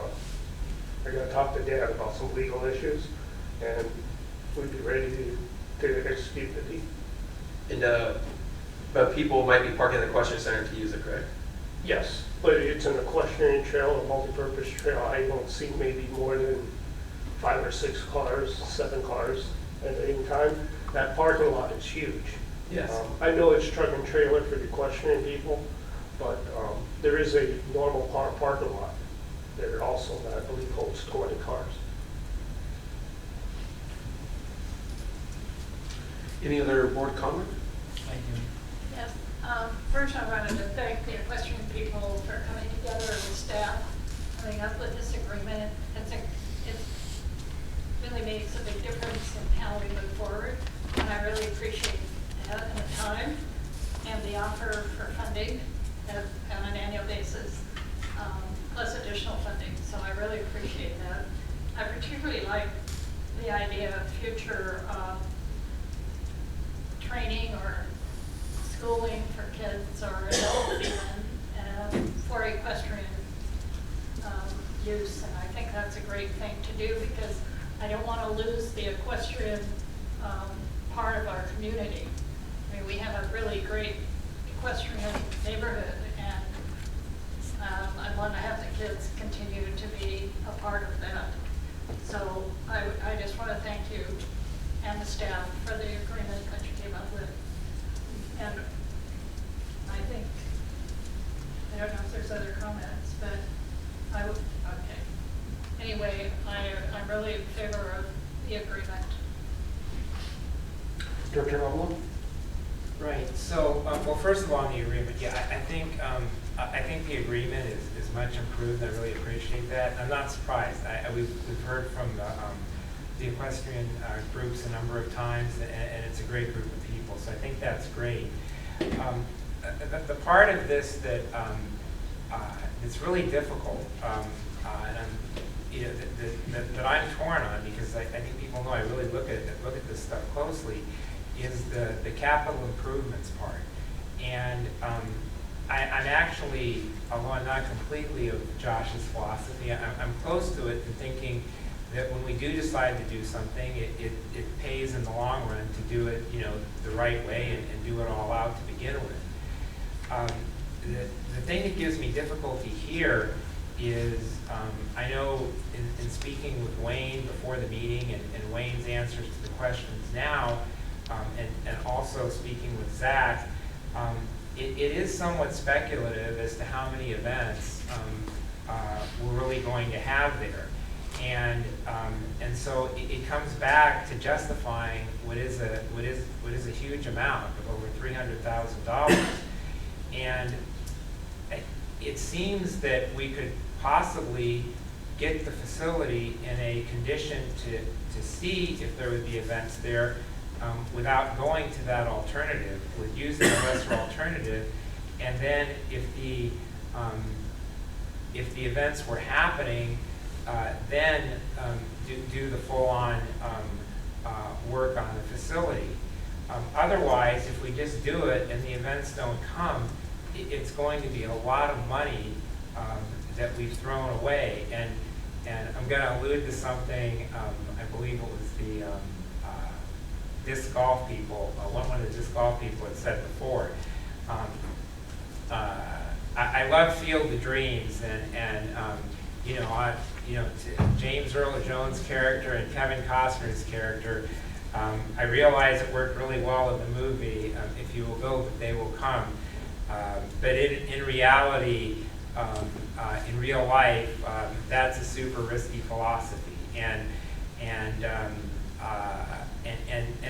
I gotta talk to Dan about some legal issues, and we'd be ready to execute the deed. And But people might be parking at the equestrian center to use it, correct? Yes, but it's an equestrian trail, a multi-purpose trail. I don't see maybe more than 5 or 6 cars, 7 cars at any time. That parking lot is huge. Yes. I know it's truck and trailer for the equestrian people, but there is a normal parking lot there also that I believe holds 20 cars. Any other board comment? Yes. First, I wanted to thank the equestrian people for coming together with staff, coming up with this agreement. It really makes a big difference in how we move forward, and I really appreciate that and the time and the offer for funding on an annual basis, plus additional funding. So I really appreciate that. I particularly like the idea of future training or schooling for kids or adults even for equestrian use, and I think that's a great thing to do because I don't want to lose the equestrian part of our community. I mean, we have a really great equestrian neighborhood, and I want to have the kids continue to be a part of that. So I just want to thank you and the staff for the agreement that you came up with. And I think, I don't know if there's other comments, but I would, okay. Anyway, I'm really in favor of the agreement. Director Romo? Right, so, well, first of all, on the agreement, yeah, I think the agreement is much improved. I really appreciate that. I'm not surprised. We've heard from the equestrian groups a number of times, and it's a great group of people, so I think that's great. The part of this that it's really difficult, and that I'm torn on, because I think people know I really look at this stuff closely, is the capital improvements part. And I'm actually, although I'm not completely of Josh's philosophy, I'm close to it in thinking that when we do decide to do something, it pays in the long run to do it, the right way and do it all out to begin with. The thing that gives me difficulty here is, I know in speaking with Wayne before the meeting and Wayne's answers to the questions now, and also speaking with Zach, it is somewhat speculative as to how many events we're really going to have there. And so it comes back to justifying what is a huge amount of over $300,000. And it seems that we could possibly get the facility in a condition to see if there would be events there without going to that alternative, with using a lesser alternative. And then if the events were happening, then do the full-on work on the facility. Otherwise, if we just do it and the events don't come, it's going to be a lot of money that we've thrown away. And I'm going to allude to something, I believe it was the disc golf people, one of the disc golf people had said before. I love Field of Dreams, and James Earl Jones' character and Kevin Costner's character. I realize it worked really well in the movie. If you will build it, they will come. But in reality, in real life, that's a super risky philosophy, and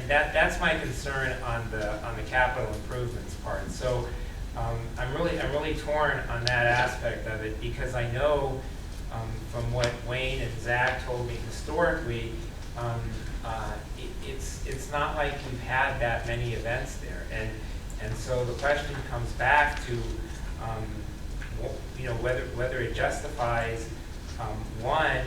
that's my concern on the capital improvements part. So I'm really torn on that aspect of it, because I know from what Wayne and Zach told me historically, it's not like we've had that many events there, and so the question comes back to whether it justifies one,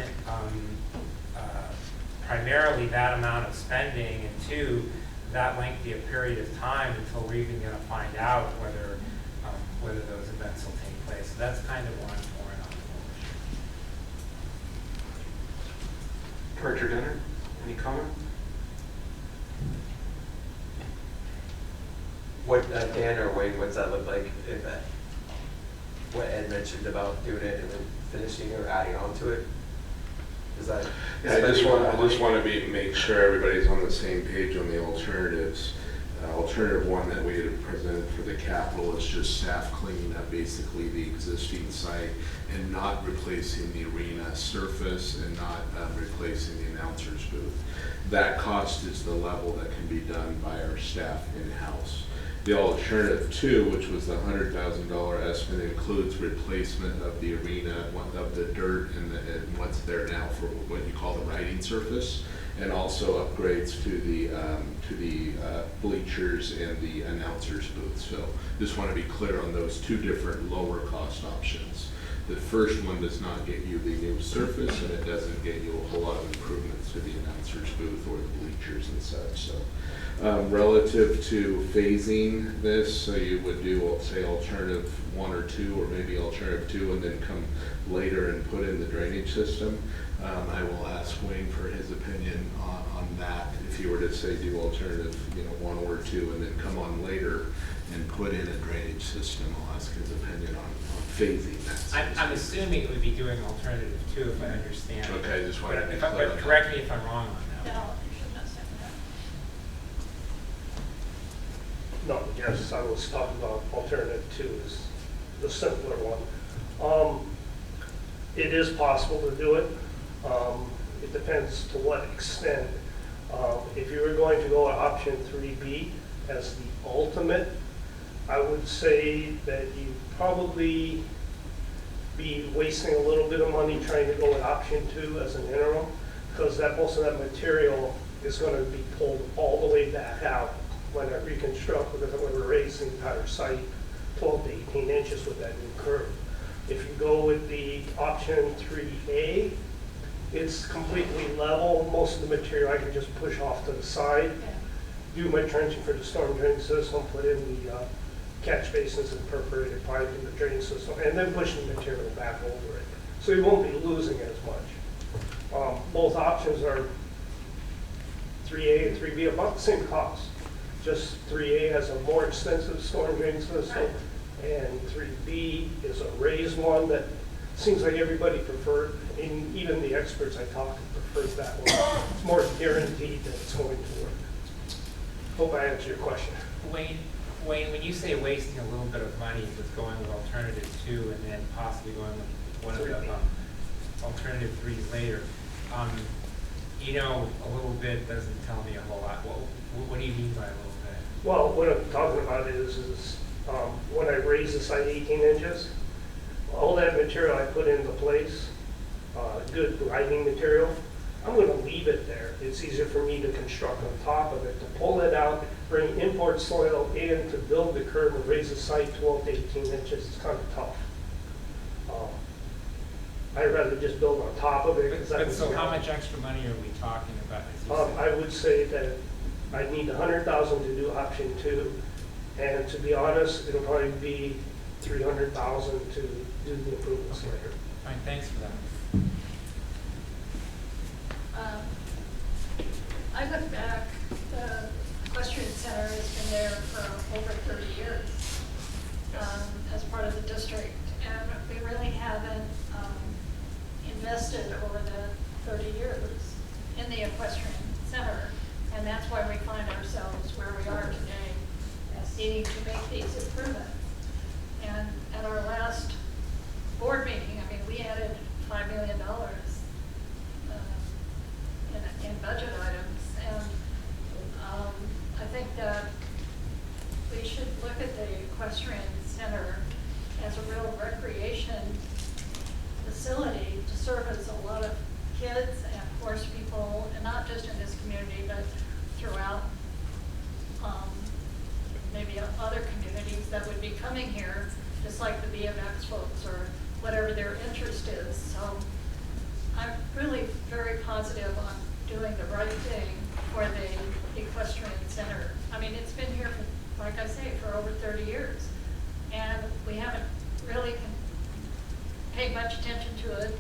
primarily that amount of spending, and two, that lengthy a period of time until we're even going to find out whether those events will take place. So that's kind of what I'm torn on. Director Denner, any comment? what, Dan or Wayne, what's that look like if what Ed mentioned about doing it and then finishing or adding on to it? Is that? Yeah, I just want to make sure everybody's on the same page on the alternatives. Alternative one that we had presented for the capital is just staff cleaning up basically the existing site and not replacing the arena surface and not replacing the announcer's booth. That cost is the level that can be done by our staff in-house. The alternative two, which was the $100,000 estimate, includes replacement of the arena, of the dirt and what's there now for what you call the riding surface, and also upgrades to the bleachers and the announcer's booth. So just want to be clear on those two different lower cost options. The first one does not get you the new surface, and it doesn't get you a whole lot of improvements to the announcer's booth or the bleachers and such. So relative to phasing this, so you would do, say, alternative 1 or 2, or maybe alternative 2, and then come later and put in the drainage system. I will ask Wayne for his opinion on that. If you were to say do alternative, 1 or 2, and then come on later and put in a drainage system, I'll ask his opinion on phasing that. I'm assuming it would be doing alternative 2 if I understand. Okay, I just wanted to be But clear. correct me if I'm wrong on that. No, you should not say that. No, yes, I was talking about alternative 2 is the simpler one. It is possible to do it. It depends to what extent. If you were going to go at option 3B as the ultimate, I would say that you'd probably be wasting a little bit of money trying to go at option 2 as an interim, because most of that material is going to be pulled all the way back out when I reconstruct, because I'm going to raise the entire site 12 to 18 inches with that new curve. If you go with the option 3A, it's completely level. Most of the material I can just push off to the side, do my trenching for the storm drain system, put in the catch basins and perforated pipe in the drain system, and then push the material back over it. So you won't be losing as much. Both options are 3A and 3B, about the same cost. Just 3A has a more extensive storm drain system, and 3B is a raised one that seems like everybody preferred, and even the experts I talked to preferred that one. It's more guaranteed that it's going to work. Hope I answered your question. Wayne, when you say wasting a little bit of money with going with alternative 2 and then possibly going with one of the alternative 3s later, a little bit doesn't tell me a whole lot. What do you mean by a little bit? Well, what I'm talking about is when I raise the site 18 inches, all that material I put into place, good grinding material, I'm going to leave it there. It's easier for me to construct on top of it. To pull it out, bring import soil in, to build the curb and raise the site 12 to 18 inches, it's kind of tough. I'd rather just build on top of it. So how much extra money are we talking about? I would say that I need $100,000 to do option 2, and to be honest, it'll probably be $300,000 to do the improvements later. Fine, thanks for that. I look back, the equestrian center has been there for over 30 years as part of the district, and we really haven't invested over the 30 years in the equestrian center, and that's why we find ourselves where we are today, needing to make these improvements. And at our last board meeting, we added $5 million in budget items, and I think that we should look at the equestrian center as a real recreation facility to service a lot of kids and horse people, and not just in this community, but throughout maybe other communities that would be coming here, just like the BMX folks or whatever their interest is. So I'm really very positive on doing the right thing for the equestrian center. It's been here, like I say, for over 30 years, and we haven't really paid much attention to it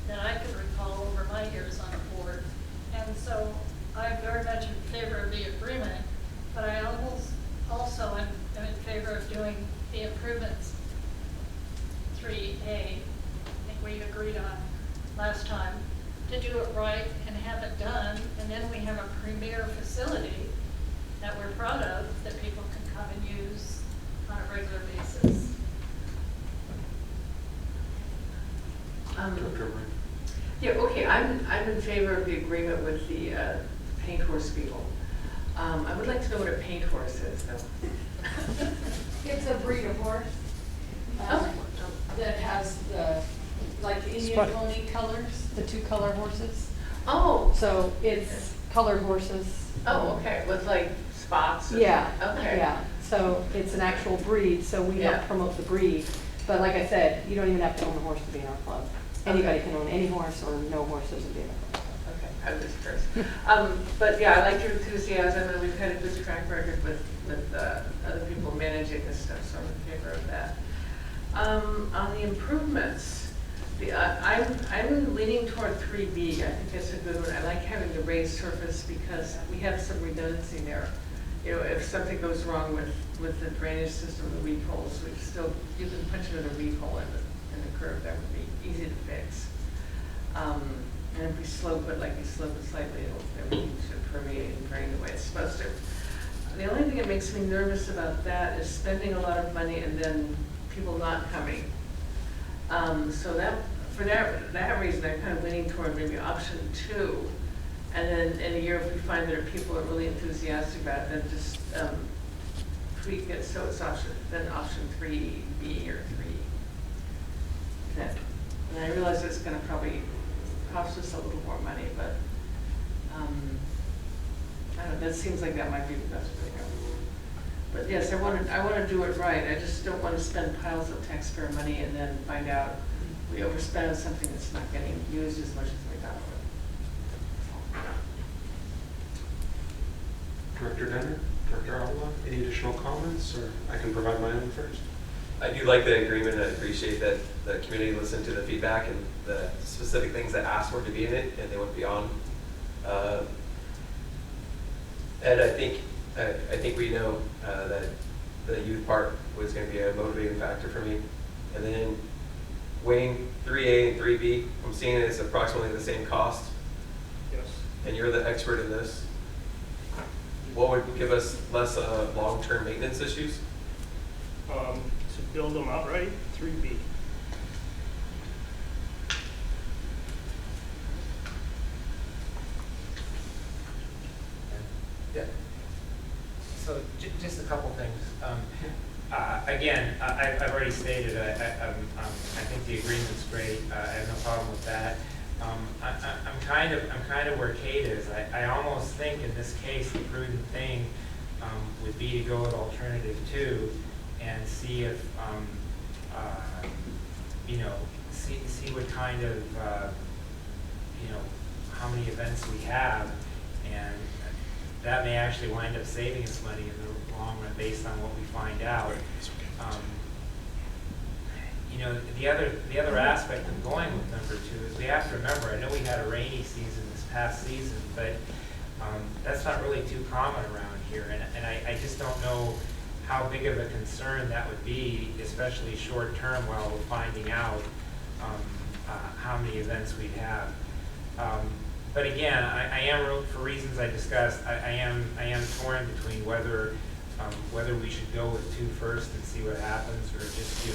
that I can recall over my years on the board. And so I'm very much in favor of the agreement, but I also am Yeah, okay, I'm in favor of the agreement with the paint horse people. I would like to know what a paint horse is, though. It's a breed of horse that has the, like the Indian Spot. pony colors, the 2-color horses. Oh. So it's colored horses. Oh, okay, with like spots? or Yeah, something. Okay. yeah. So it's an actual breed, so we help Yeah. promote the breed. But like I said, you don't even have to own a horse to be in our club. Anybody Okay. can own any horse or no horses and be in our club. Okay, I'm just curious. But yeah, I like your enthusiasm, and we've had a good track record with other people managing this stuff, so I'm in favor of that. On the improvements, I'm leaning toward 3B. I think that's a good one. I like having the raised surface because we have some redundancy there. You know, if something goes wrong with the drainage system, the weed holes, you can punch another weed hole in the curb. That would be easy to fix. And if we slope it, like we slope it slightly, everything should permeate and drain the way it's supposed to. The only thing that makes me nervous about that is spending a lot of money and then people not coming. So for that reason, I'm kind of leaning toward maybe option 2. And then in a year, if we find that people are really enthusiastic about it, then just tweak it so it's option 3B or 3. And I realize it's going to probably cost us a little more money, but I don't know, that seems like that might be the best way to go. But yes, I want to do it right. I just don't want to spend piles of taxpayer money and then find out we overspend on something that's not getting used as much as we thought it would. Director Denner, Director Avila, any additional comments, or I can provide my own first? I do like the agreement, and I appreciate that the community listened to the feedback and the specific things that asked for to be in it, and they went beyond. And I think we know that the youth part was going to be a motivating factor for me. And then Wayne, 3A and 3B, I'm seeing it as approximately the same cost. Yes. And you're the expert in this. What would give us less long-term maintenance issues? To build them outright, 3B. Yeah. So just a couple things. Again, I've already stated, I think the agreement's great. I have no problem with that. I'm kind of where Kate is. I almost think in this case the prudent thing would be to go with alternative 2 and see if see what kind of how many events we have, and that may actually wind up saving us money in the long run based on what we find out. The other aspect of going with number 2 is we have to remember, I know we had a rainy season this past season, but that's not really too common around here, and I just don't know how big of a concern that would be, especially short term while we're finding out how many events we have. But again, I am, for reasons I discussed, I am torn between whether we should go with 2 first and see what happens, or just do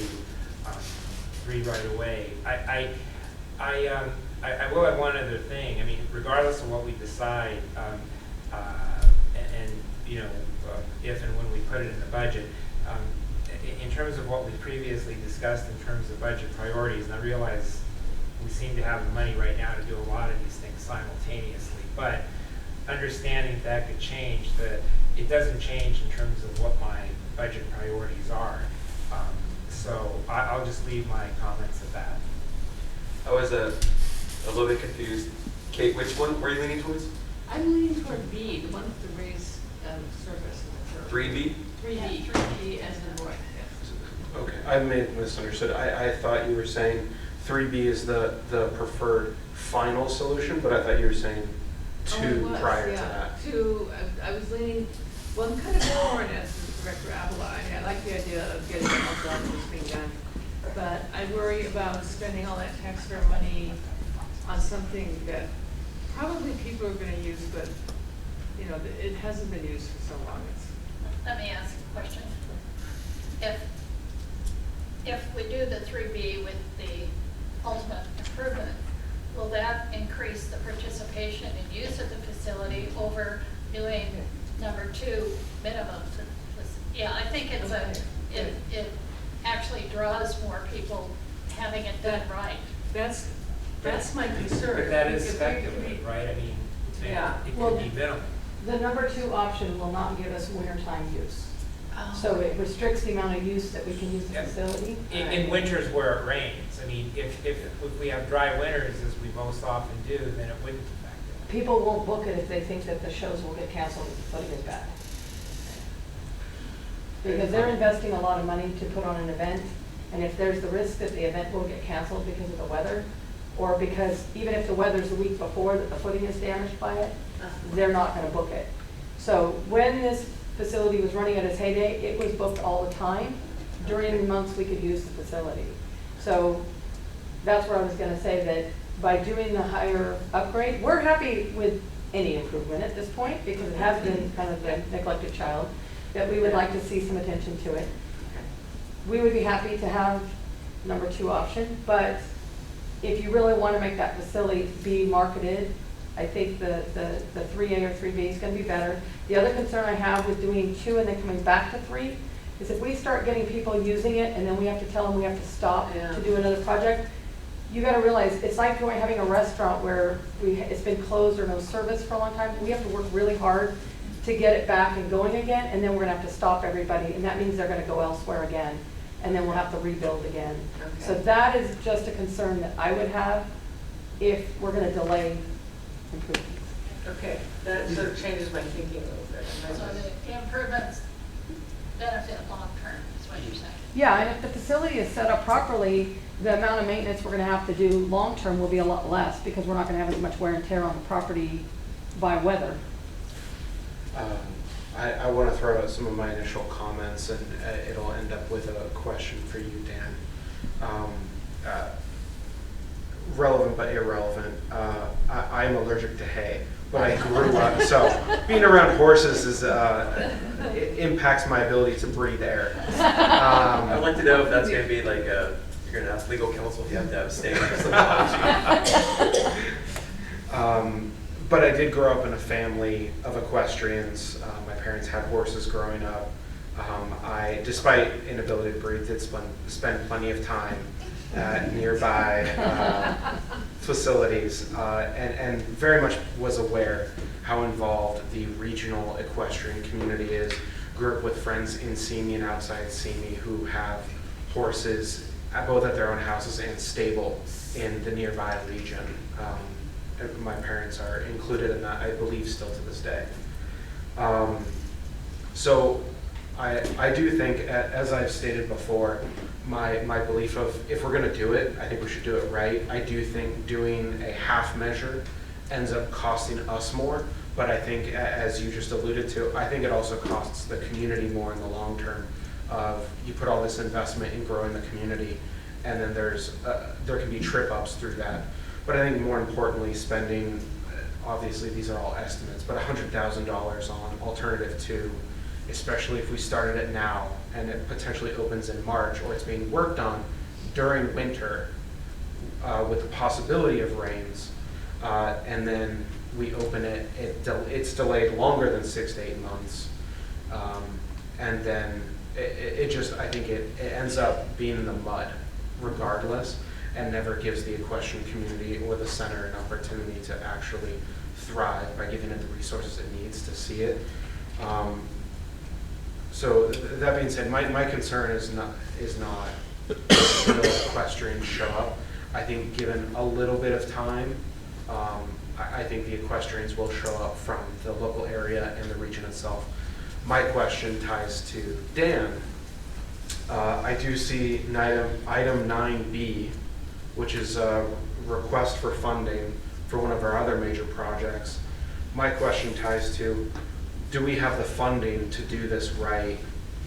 3 right away. I will have one other thing. I mean, regardless of what we decide, if and when we put it in the budget, in terms of what we previously discussed in terms of budget priorities, and I realize we seem to have the money right now to do a lot of these things simultaneously, but understanding that could change, it doesn't change in terms of what my budget priorities are. So I'll just leave my comments at that. I was a little bit confused. Kate, which one were you leaning towards? I'm leaning toward B, the one with the raised surface. 3B? 3B, 3B as in boy. Okay, I may have misunderstood. I thought you were saying 3B is the preferred final solution, but I thought you were saying 2 prior to that. 2, I was leaning, well, I'm kind of torn as Director Avila. I like the idea of getting all done what's being done, but I worry about spending all that taxpayer money on something that probably people are going to use, but it hasn't been used for so long. Let me ask a question. If we do the 3B with the ultimate improvement, will that increase the participation and use of the facility over doing number 2 minimum? Yeah, I think it's it actually draws more people having it done right. That's my concern. But that is If we- speculative, right? I mean, Yeah. it Well, could be minimal. The number 2 option will not give us wintertime use. Oh. So it restricts the amount of use that we can use the Yep. facility. In winters where it rains, I mean, if we have dry winters, as we most often do, then it wouldn't affect it. People won't book it if they think that the shows will get canceled if the footing is bad. Because they're investing a lot of money to put on an event, and if there's the risk that the event will get canceled because of the weather, or because even if the weather's the week before that the footing is damaged by it, they're not gonna book it. So when this facility was running at its heyday, it was booked all the time during the months we could use the facility. So that's where I was gonna say that by doing the higher upgrade, we're happy with any improvement at this point because it has been kind of the neglected child, that we would like to see some attention to it. We would be happy to have number 2 option, but if you really want to make that facility be marketed, I think the 3A or 3B is going to be better. The other concern I have with doing 2 and then coming back to 3 is if we start getting people using it and then we have to tell them we have to stop to do another project, you got to realize it's like having a restaurant where it's been closed or no service for a long time. We have to work really hard to get it back and going again, and then we're going to have to stop everybody, and that means they're going to go elsewhere again, and then we'll have to rebuild again. Okay. So that is just a concern that I would have if we're going to delay improvements. Okay, that sort of changes my thinking a little bit. So the improvements benefit long-term, is what you're saying. Yeah, and if the facility is set up properly, the amount of maintenance we're going to have to do long-term will be a lot less because we're not going to have as much wear and tear on the property by weather. I want to throw out some of my initial comments, and it'll end up with a question for you, Dan. Relevant but irrelevant. I'm allergic to hay, but I grew up, so being around horses it impacts my ability to breathe air. I'd like to know if that's going to be like, you're going to ask legal counsel if you have to abstain or something. But I did grow up in a family of equestrians. My parents had horses growing up. I, despite inability to breathe, did spend plenty of time at nearby facilities and very much was aware how involved the regional equestrian community is. Grew up with friends in Simi and outside Simi who have horses both at their own houses and stable in the nearby region. My parents are included in that, I believe, still to this day. So I do think, as I've stated before, my belief of if we're going to do it, I think we should do it right. I do think doing a half measure ends up costing us more, but I think, as you just alluded to, I think it also costs the community more in the long term. Of you put all this investment in growing the community, and then there can be trip ups through that. But I think more importantly, spending, obviously these are all estimates, but $100,000 on alternative 2, especially if we started it now and it potentially opens in March, or it's being worked on during winter with the possibility of rains, and then we open it, it's delayed longer than 6 to 8 months, and then it just, I think it ends up being in the mud regardless, and never gives the equestrian community or the center an opportunity to actually thrive by giving it the resources it needs to see it. So that being said, my concern is not the equestrians show up. I think given a little bit of time, I think the equestrians will show up from the local area and the region itself. My question ties to Dan. I do see item 9B, which is a request for funding for one of our other major projects. My question ties to, do we have the funding to do this right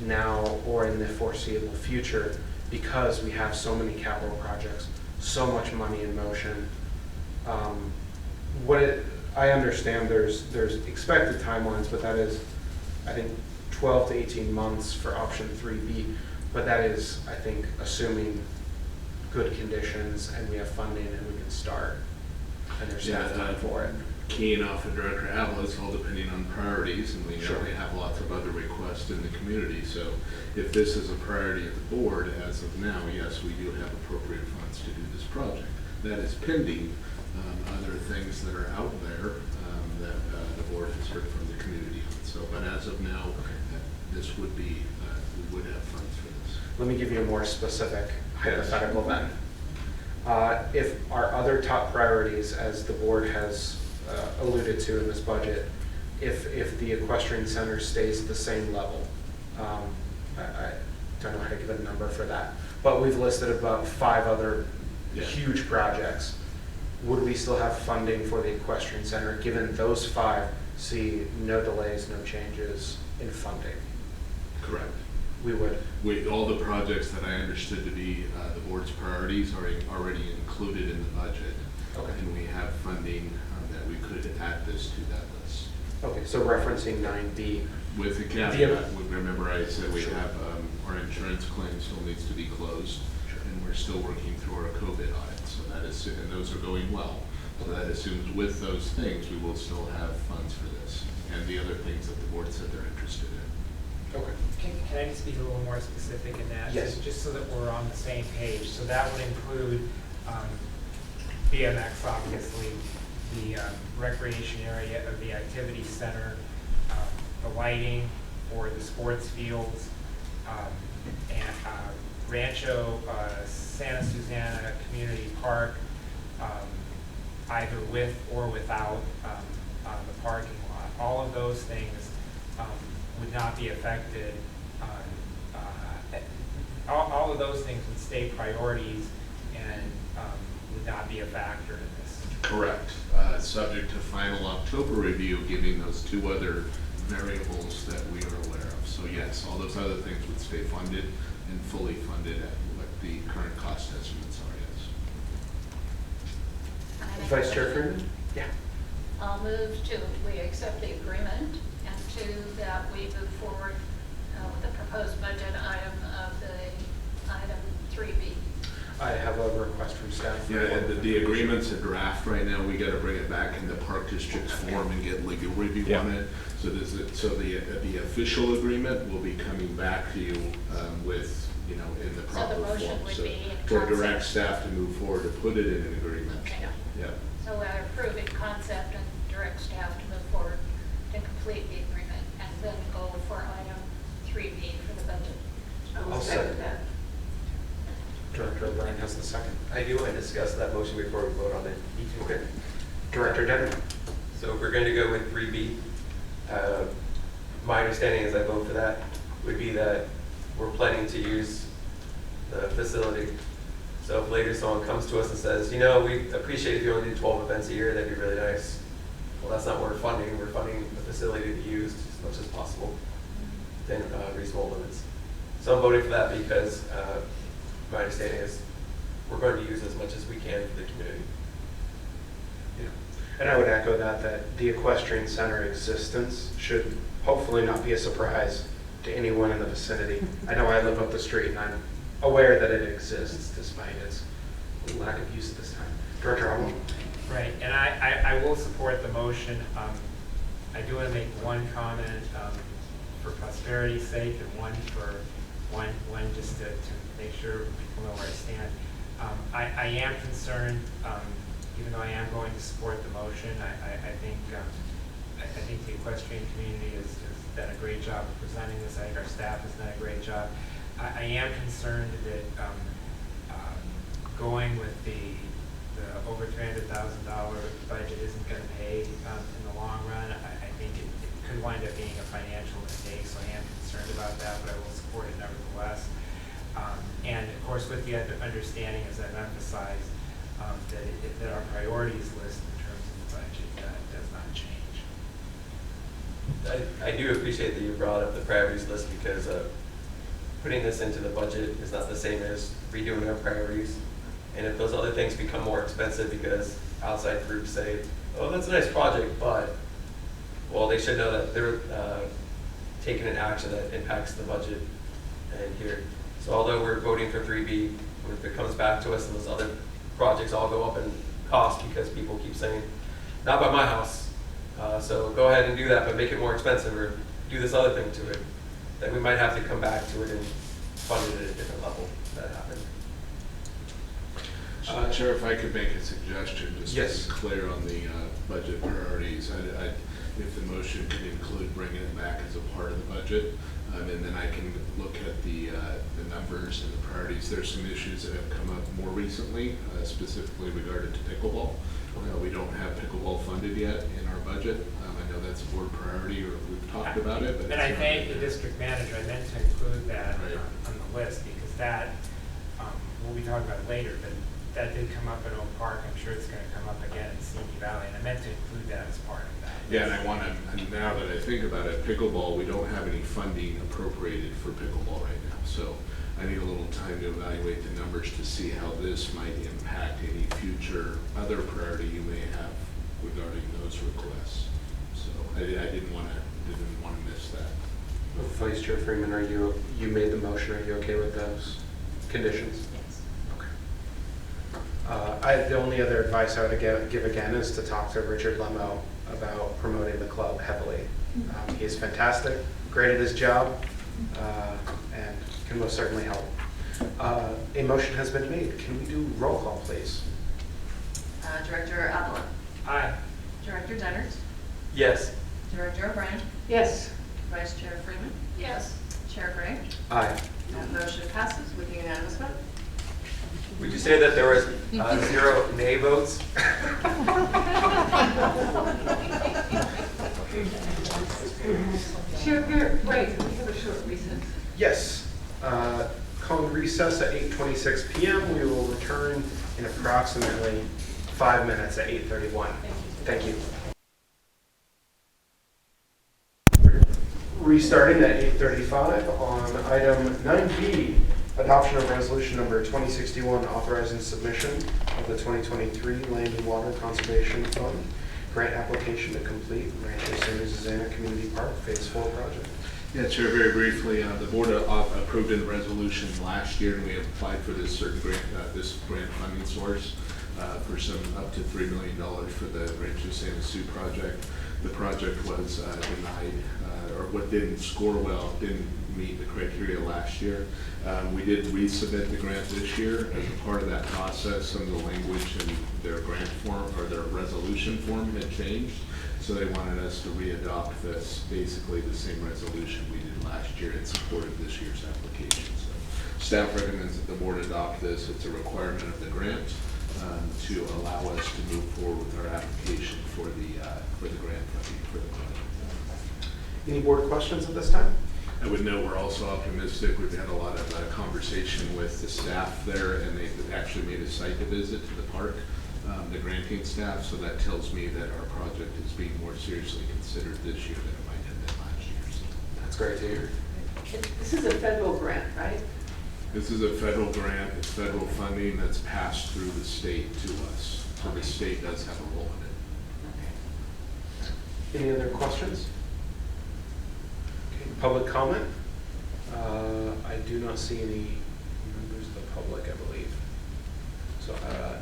now or in the foreseeable future, because we have so many capital projects, so much money in motion? I understand there's expected timelines, but that is, I think, 12 to 18 months for option 3B, but that is, I think, assuming good conditions and we have funding and we can start. and their staff time for it. Keying off of Director Avila, it's all depending on priorities, and we know Sure. we have lots of other requests in the community. So if this is a priority of the board as of now, yes, we do have appropriate funds to do this project. That is pending other things that are out there that the board has heard from the community on. So, but as of now, this would be, we would have funds for this. Let me give you a more specific hypothetical then. If our other top priorities, as the board has alluded to in this budget, if the equestrian center stays the same level, I don't know how to give a number for that, but we've listed about 5 other huge projects. Would we still have funding for the equestrian center given those 5 see no delays, no changes in funding? Correct. We would. All the projects that I understood to be the board's priorities are already included in the budget. Okay. And we have funding that we could add this to that list. Okay, so referencing 9B. With the caveat, remember I said we have, our insurance claim still needs to be closed. And we're still working through our COVID audit, so that is, and those are going well. So that assumes with those things, we will still have funds for this and the other things that the board said they're interested in. Okay. Can I just be a little more specific in that? Yes. Just so that we're on the same page. So that would include BMX, obviously, the recreation area of the activity center, the lighting for the sports fields, and Rancho Santa Susana Community Park, either with or without the parking lot. All of those things would not be affected. All of those things would stay priorities and would not be a factor in this. Correct. Subject to final October review, giving those 2 other variables that we are aware of. So yes, all those other things would stay funded and fully funded at what the current cost estimates are, yes. Vice Chair Freeman? Yeah. I'll move to, we accept the agreement, and 2, that we move forward with the proposed budget item of the item 3B. I have a request from staff. Yeah, and the agreement's a draft right now. We got to bring it back in the Park District's form and get legal review on it. So the official agreement will be coming back to you with, you know, in the proper form. So the motion would be in to concept. direct staff to move forward to put it in an agreement. Okay. Yeah. So I approve in concept and direct staff to move forward to complete the agreement and then go for item 3B for the budget. I'll second that. Director O'Brien has the second. I do want to discuss that motion before we vote on it. Okay. Director Denner. So if we're going to go with 3B, my understanding as I vote for that would be that we're planning to use the facility. So if later someone comes to us and says, you know, we appreciate if you only do 12 events a year, that'd be really nice. Well, that's not what we're funding. We're funding the facility to be used as much as possible within reasonable limits. So I'm voting for that because my understanding is we're going to use as much as we can for the community. Yeah. And I would echo that the equestrian center existence should hopefully not be a surprise to anyone in the vicinity. I know I live up the street and I'm aware that it exists despite its lack of use at this time. Director Arnold? Right, and I will support the motion. I do want to make one comment for prosperity's sake and one just to make sure people know where I stand. I am concerned, even though I am going to support the motion, I think the equestrian community has done a great job of presenting this. I think our staff has done a great job. I am concerned that going with the over $300,000 budget isn't going to pay in the long run. I think it could wind up being a financial mistake, so I am concerned about that, but I will support it nevertheless. And of course, with the understanding, as I've emphasized, that our priorities list in terms of the budget does not change. I do appreciate that you brought up the priorities list because putting this into the budget is not the same as redoing our priorities. And if those other things become more expensive because outside groups say, oh, that's a nice project, but, well, they should know that they're taking an action that impacts the budget and here. So although we're voting for 3B, if it comes back to us and those other projects all go up in cost because people keep saying, not by my house. So go ahead and do that, but make it more expensive or do this other thing to it. Then we might have to come back to it and fund it at a different level. That happened. Chair, if I could make a suggestion, just Yes. to be clear on the budget priorities, if the motion could include bringing it back as a part of the budget, and then I can look at the numbers and the priorities. There's some issues that have come up more recently, specifically regarding to pickleball. We don't have pickleball funded yet in our budget. I know that's a board priority, or we've talked about it. But And I thank the district manager. I meant to include that Right. on the list because that, we'll be talking about it later, but that did come up in Oak Park. I'm sure it's going to come up again in Simi Valley, and I meant to include that as part of that. Yeah, and I want to, and now that I think about it, pickleball, we don't have any funding appropriated for pickleball right now. So I need a little time to evaluate the numbers to see how this might impact any future other priority you may have regarding those requests. So I didn't want to miss that. Vice Chair Freeman, you made the motion, are you okay with those conditions? Yes. Okay. The only other advice I would give again is to talk to Richard Lemo about promoting the club heavily. He is fantastic, great at his job, and can most certainly help. A motion has been made. Can we do roll call, please? Director Evelyn. Aye. Director Dennert. Yes. Director O'Brien. Yes. Vice Chair Freeman. Yes. Chair Gray. Aye. That motion passes with a unanimous vote. Would you say that there was 0 nay votes? Right, we have a short recess. Yes. Calling recess at 8:26 p.m. We will return in approximately 5 minutes at 8:31. Thank you. Restarting at 8:35 on item 9B, adoption of resolution number 2061 authorizing submission of the 2023 Land and Water Conservation Fund grant application to complete Rancho Santa Susana Community Park Phase 4 project. Yeah, Chair, very briefly, the board approved a resolution last year, and we applied for this certain grant, this grant funding source for some up to $3 million for the Rancho Santa Su project. The project was denied, or what didn't score well, didn't meet the criteria last year. We did resubmit the grant this year. As a part of that process, some of the language in their grant form or their resolution form had changed. So they wanted us to re-adopt this, basically the same resolution we did last year in support of this year's application. So staff recommends that the board adopt this. It's a requirement of the grant to allow us to move forward with our application for the grant funding for the project. Any board questions at this time? I would note we're also optimistic. We've had a lot of conversation with the staff there, and they actually made a site visit to the park, the granting staff, so that tells me that our project is being more seriously considered this year than it might have been last year. So That's great to hear. This is a federal grant, right? this is a federal grant, it's federal funding that's passed through the state to us. So the state does have a role in it. Any other questions? Okay, public comment? I do not see any members of the public, I believe. So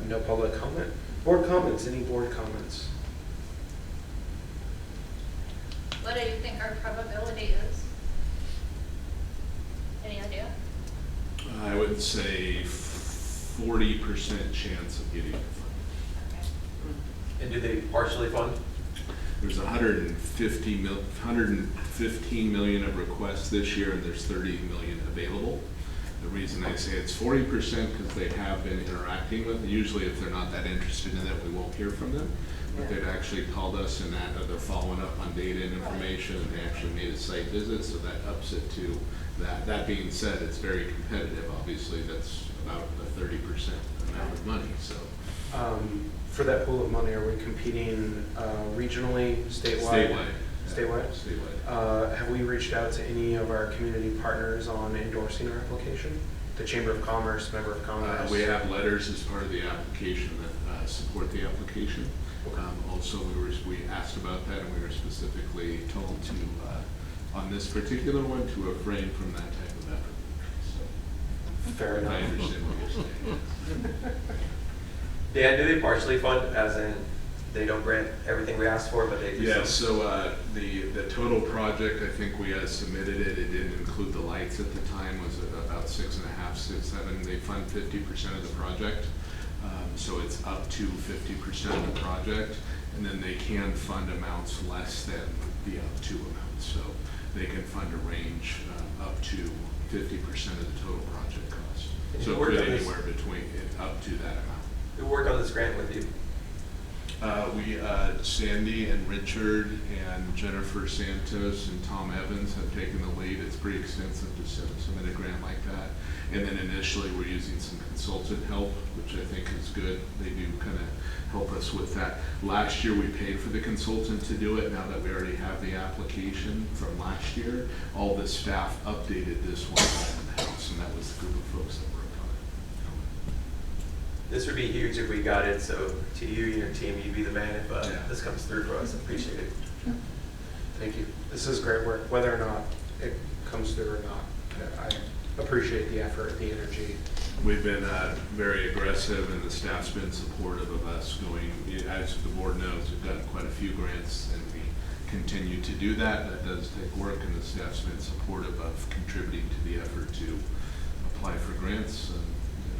no public comment. Board comments, any board comments? What do you think our probability is? Any idea? I would say 40% chance of getting it funded. And do they partially fund? There's 115 million of requests this year, and there's 30 million available. The reason I say it's 40% because they have been interacting with it. Usually if they're not that interested in it, we won't hear from them. But they've actually called us and that they're following up on data and information, and they actually made a site visit, so that ups it to that. That being said, it's very competitive. Obviously, that's about a 30% amount of money. So for that pool of money, are we competing regionally, statewide? Statewide. Statewide. Have we reached out to any of our community partners on endorsing our application? The Chamber of Commerce, Member of Commerce? We have letters as part of the application that support the application. Also, we asked about that, and we were specifically told to, on this particular one, to refrain from that type of effort. So, fair enough. I understand what you're saying. Dan, do they partially fund, as in they don't grant everything we asked for, but they do Yeah, some? so the total project, I think we submitted it, it didn't include the lights at the time, was about 6.5, 6, 7. They fund 50% of the project, so it's up to 50% of the project, and then they can fund amounts less than the up to amount. So they can fund a range up to 50% of the total project cost. And So who it worked could on this? anywhere between up to that amount. Who worked on this grant with you? Sandy and Richard and Jennifer Santos and Tom Evans have taken the lead. It's pretty extensive to submit a grant like that. And then initially we're using some consultant help, which I think is good. They do kind of help us with that. Last year we paid for the consultant to do it. Now that we already have the application from last year, all the staff updated this one in the house, and that was the group of folks that worked on it. This would be huge if we got it, so to you and your team, you'd be the man if Yeah. this comes through for us. Appreciate it. Thank you. This is great work, whether or not it comes through or not. I appreciate the effort, the energy. We've been very aggressive, and the staff's been supportive of us going, as the board knows, we've gotten quite a few grants, and we continue to do that. That does take work, and the staff's been supportive of contributing to the effort to apply for grants.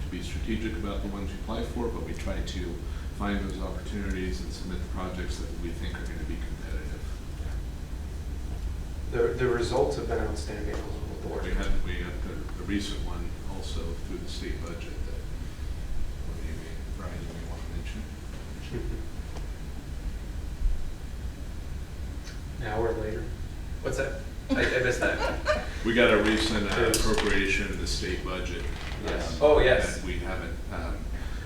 To be strategic about the ones we apply for, but we try to find those opportunities and submit the projects that we think are going to be competitive. The results have been outstanding along the board. We had the recent one also through the state budget that Brian, you may want to mention. Now or later. What's that? I missed that. We got a recent appropriation in the state budget. Yes. Oh, yes. And we haven't,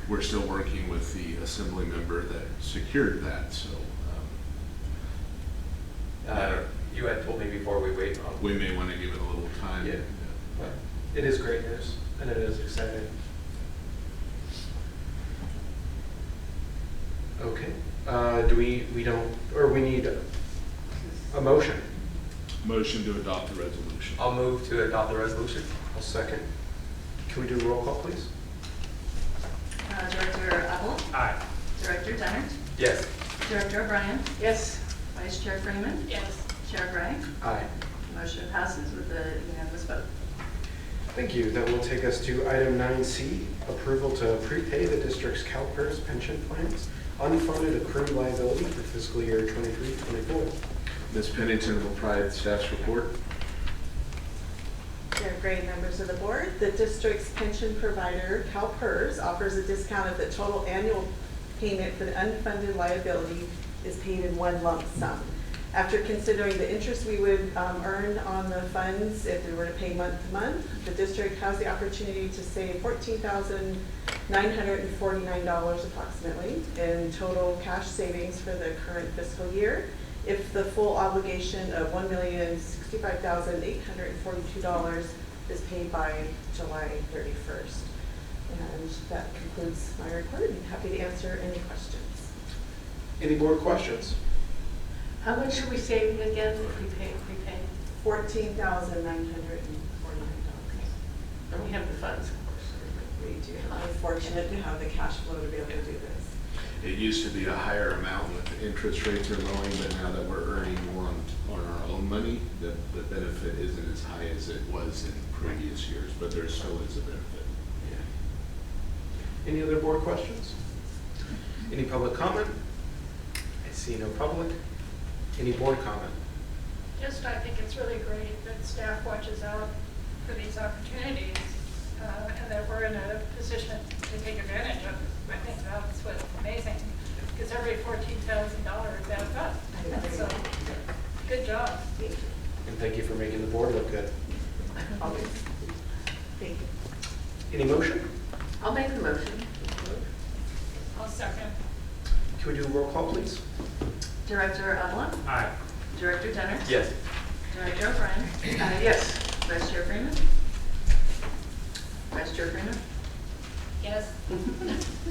we're still working with the assembly member that secured that, so. You had told me before we wait on. We may want to give it a little time. Yeah. It is great news, and it is exciting. Okay, we need a motion. Motion to adopt the resolution. I'll move to adopt the resolution. I'll second. Can we do a roll call, please? Director Evelyn? Aye. Director Dennert? Yes. Director O'Brien? Yes. Vice Chair Freeman? Yes. Chair Gray? Aye. Motion passes with a unanimous vote. Thank you. That will take us to item 9C, approval to prepay the district's CalPERS pension plans, unfunded accrued liability for fiscal year 23-24. Ms. Pennington will provide staff's report. Chair Gray, members of the board, the district's pension provider, CalPERS, offers a discount if the total annual payment for the unfunded liability is paid in one lump sum. After considering the interest we would earn on the funds if we were to pay month to month, the district has the opportunity to save $14,949 approximately in total cash savings for the current fiscal year if the full obligation of $1,065,842 is paid by July 31st. And that concludes my report. I'm happy to answer any questions. Any board questions? How much are we saving again if we pay prepay? $14,949. And we have the funds, of course. We do. I'm fortunate to have the cash flow to be able to do this. It used to be a higher amount with the interest rates are lowering, but now that we're earning more on our own money, the benefit isn't as high as it was in previous years, but there still is a benefit. Yeah. Any other board questions? Any public comment? I see no public. Any board comment? Just, I think it's really great that staff watches out for these opportunities, and that we're in a position to take advantage of it. I think that's what's amazing, because every $14,000 adds up. So, good job. Thank you. And thank you for making the board look good. Always. Thank you. Any motion? I'll make the motion. I'll second. Can we do a roll call, please? Director Evelyn? Aye. Director Dennert? Yes. Director O'Brien? Yes. Vice Chair Freeman? Vice Chair Freeman? Yes.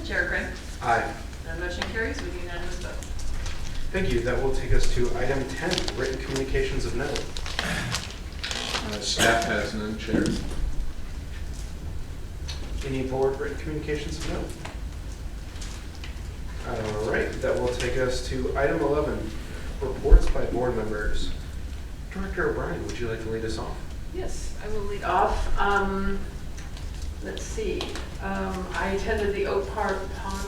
Chair Gray? Aye. The motion carries with unanimous vote. Thank you. That will take us to item 10, written communications of note. Staff has none, Chair. Any board written communications of note? All right, that will take us to item 11, reports by board members. Director O'Brien, would you like to lead us off? Yes, I will lead off. Let's see. I attended the Oak Park Pond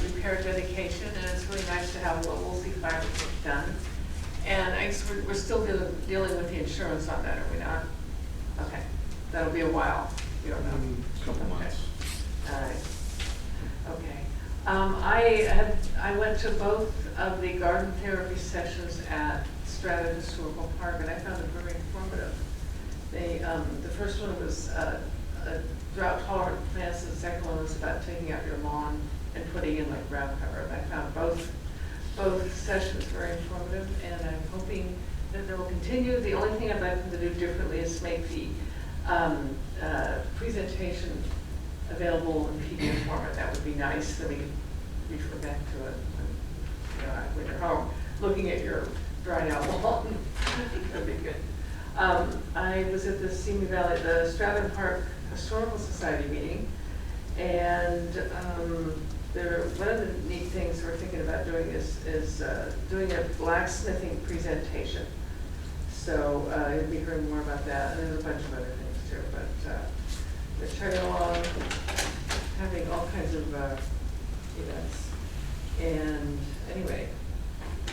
repair dedication, and it's really nice to have a little multi fiber work done. And I guess we're still dealing with the insurance on that, are we not? Okay, that'll be a while. You don't know. Couple months. All right. Okay. I went to both of the garden therapy sessions at Strata Historical Park, and I found it very informative. The first one was drought tolerant plants, and the second one was about taking out your lawn and putting in like ground cover. And I found both sessions very informative, and I'm hoping that they will continue. The only thing I'd like them to do differently is make the presentation available in PDF format. That would be nice. Then we can refer back to it when you're home, looking at your dried out lawn. I think that'd be good. I was at the Simi Valley, the Stratton Park Historical Society meeting, and one of the neat things we're thinking about doing is doing a blacksmithing presentation. So you'll be hearing more about that, and there's a bunch of other things too. But they're chugging along, having all kinds of events. And anyway,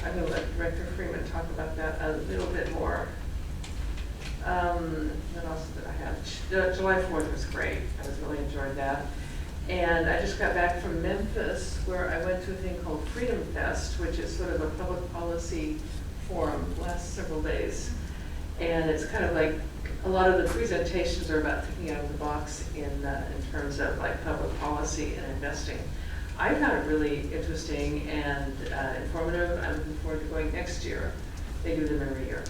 I'm going to let Director Freeman talk about that a little bit more. What else did I have? July 4th was great. I was really enjoyed that. And I just got back from Memphis, where I went to a thing called Freedom Fest, which is sort of a public policy forum, last several days. And it's kind of like a lot of the presentations are about thinking out of the box in terms of like public policy and investing. I found it really interesting and informative. I'm looking forward to going next year. They do them every year.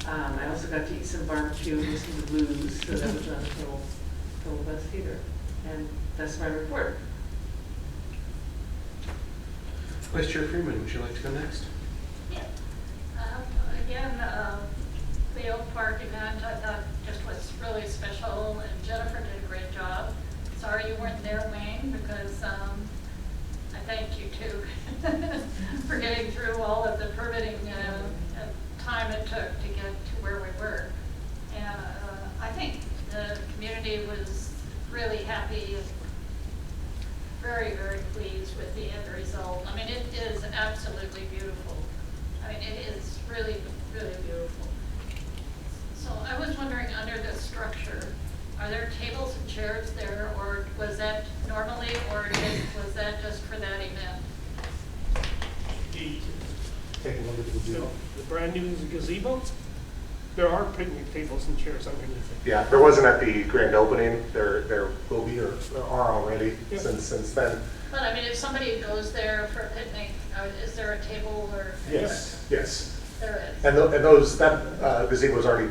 I also got to eat some barbecue and listen to blues, so that was not a total bus theater. And that's my report. Vice Chair Freeman, would you like to go next? Yeah. Again, the Oak Park event I thought just was really special, and Jennifer did a great job. Sorry you weren't there, Wayne, because I thank you too for getting through all of the permitting time it took to get to where we were. And I think the community was really happy and very, very pleased with the end result. I mean, it is absolutely beautiful. I mean, it is really, really beautiful. So I was wondering, under this structure, are there tables and chairs there, or was that normally, or was that just for that event? Take a look at the gazebo. The brand new gazebo, there are picnic tables and chairs underneath it. Yeah, there wasn't at the grand opening. There will be, or there are already since then. But I mean, if somebody goes there for a picnic, is there a table or? Yes, yes. There is. And that gazebo was already,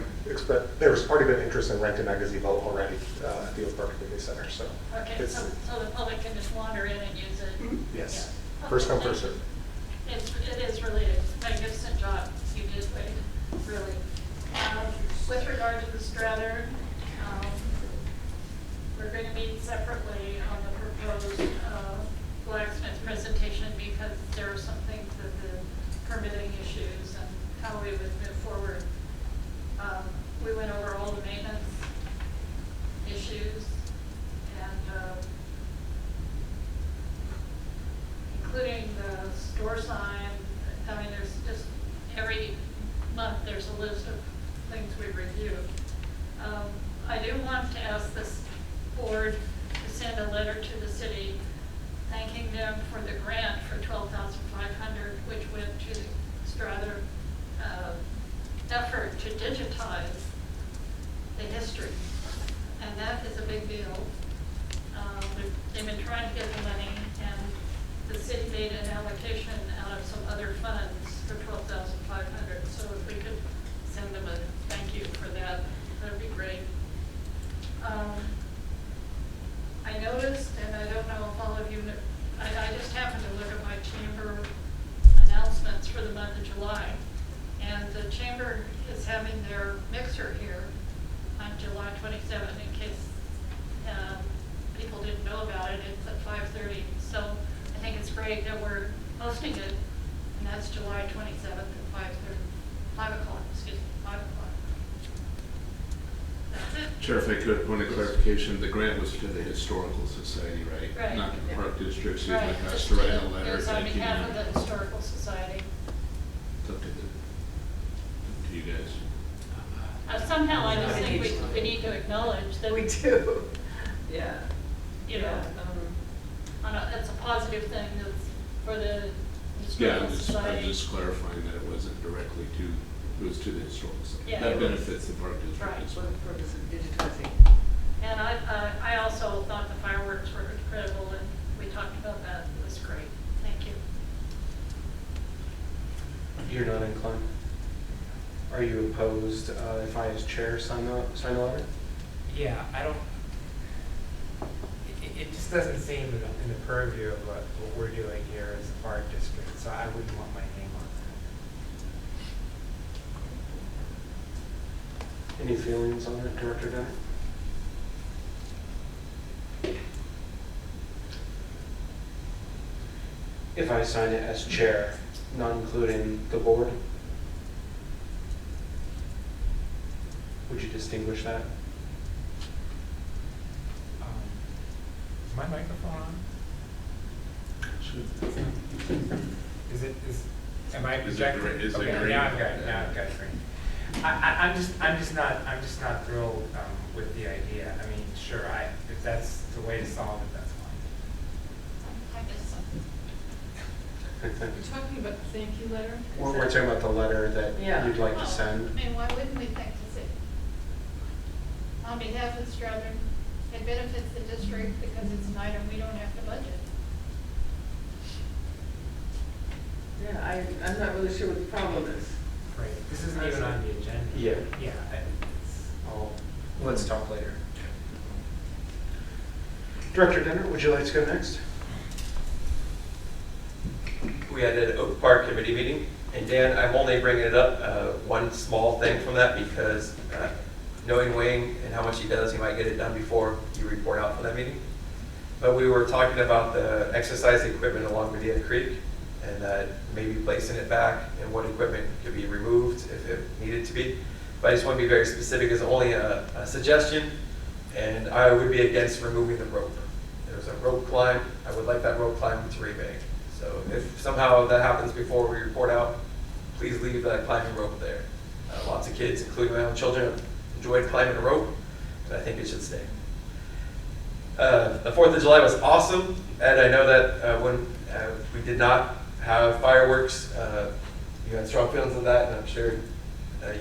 there's already been interest in renting that gazebo already at the Oak Park Community Center. So Okay, so the public can just wander in and use it? Yes. Yeah. First come, first served. It is really a magnificent job you did, Wade, really. With regard to the Strata, we're going to meet separately on the proposed blacksmith presentation, because there are some things that the permitting issues and how we would move forward. We went over all the maintenance issues, and including the store sign. I mean, there's just every month there's a list of things we review. I do want to ask this board to send a letter to the city thanking them for the grant for $12,500, which went to the Strata effort to digitize the history, and that is a big deal. They've been trying to get the money, and the city made an allocation out of some other funds for $12,500. So if we could send them a thank you for that, that'd be great. I noticed, and I don't know if all of you know, I just happened to look at my chamber announcements for the month of July, and the chamber is having their mixer here on July 27th, in case people didn't know about it. It's at 5:30. So I think it's great great that we're hosting it, and that's July 27th at 5 o'clock, excuse me, 5 o'clock. That's it. Chair, if I could, point of clarification, the grant was to the Historical Society, right? Right. Not to the Park District, so you'd Right, like us just to write a it letter was on thanking behalf them. of the Historical Society. It's up to you guys. Somehow I just think we need to acknowledge that. We do. Yeah. You know, that's a positive thing that's for the Yeah, Historical I'm Society. just clarifying that it wasn't directly to, it was to the Historical Society. Yeah, That it was. benefits the Park District Right. as For well. the purpose of digitizing. And I also thought the fireworks were incredible, and we talked about that. It was great. Thank you. You're not inclined? Are you opposed if I as chair sign the letter? Yeah, I don't, it just doesn't seem in the purview of what we're doing here as a park district, so I wouldn't want my name on Any feelings on it, Director Denner? If I sign it as chair, not including the board, would you distinguish that? that. Is my microphone on? Am I projecting? Is it Okay, green? now I've got it green. I'm just not thrilled with the idea. I mean, sure, if that's the way to solve it, that's fine. I guess so. You're talking about the thank you letter? We're talking about the letter that Yeah. you'd like to Well, send. I mean, why wouldn't we thank the city? On behalf of the Stroughton, it benefits the district because it's an item we don't have to budget. Yeah, I'm not really sure what the problem is. Right, this isn't even on the agenda. Yeah. Yeah, it's, Let's talk later. Director Denner, would you like to go next? We had an Oak Park committee meeting, and Dan, I'm only bringing it up, one small thing from that, because knowing Wayne and how much he does, he might get it done before you report out for that meeting. But we were talking about the exercise equipment along Medina Creek, and maybe placing it back, and what equipment could be removed if it needed to be. But I just want to be very specific, it's only a suggestion, and I would be against removing the rope. There's a rope climb, I would like that rope climb to remain. So if somehow that happens before we report out, please leave that climbing rope there. Lots of kids, including my own children, enjoyed climbing a rope, and I think it should stay. The 4th of July was awesome, and I know that when we did not have fireworks, you had strong feelings of that, and I'm sure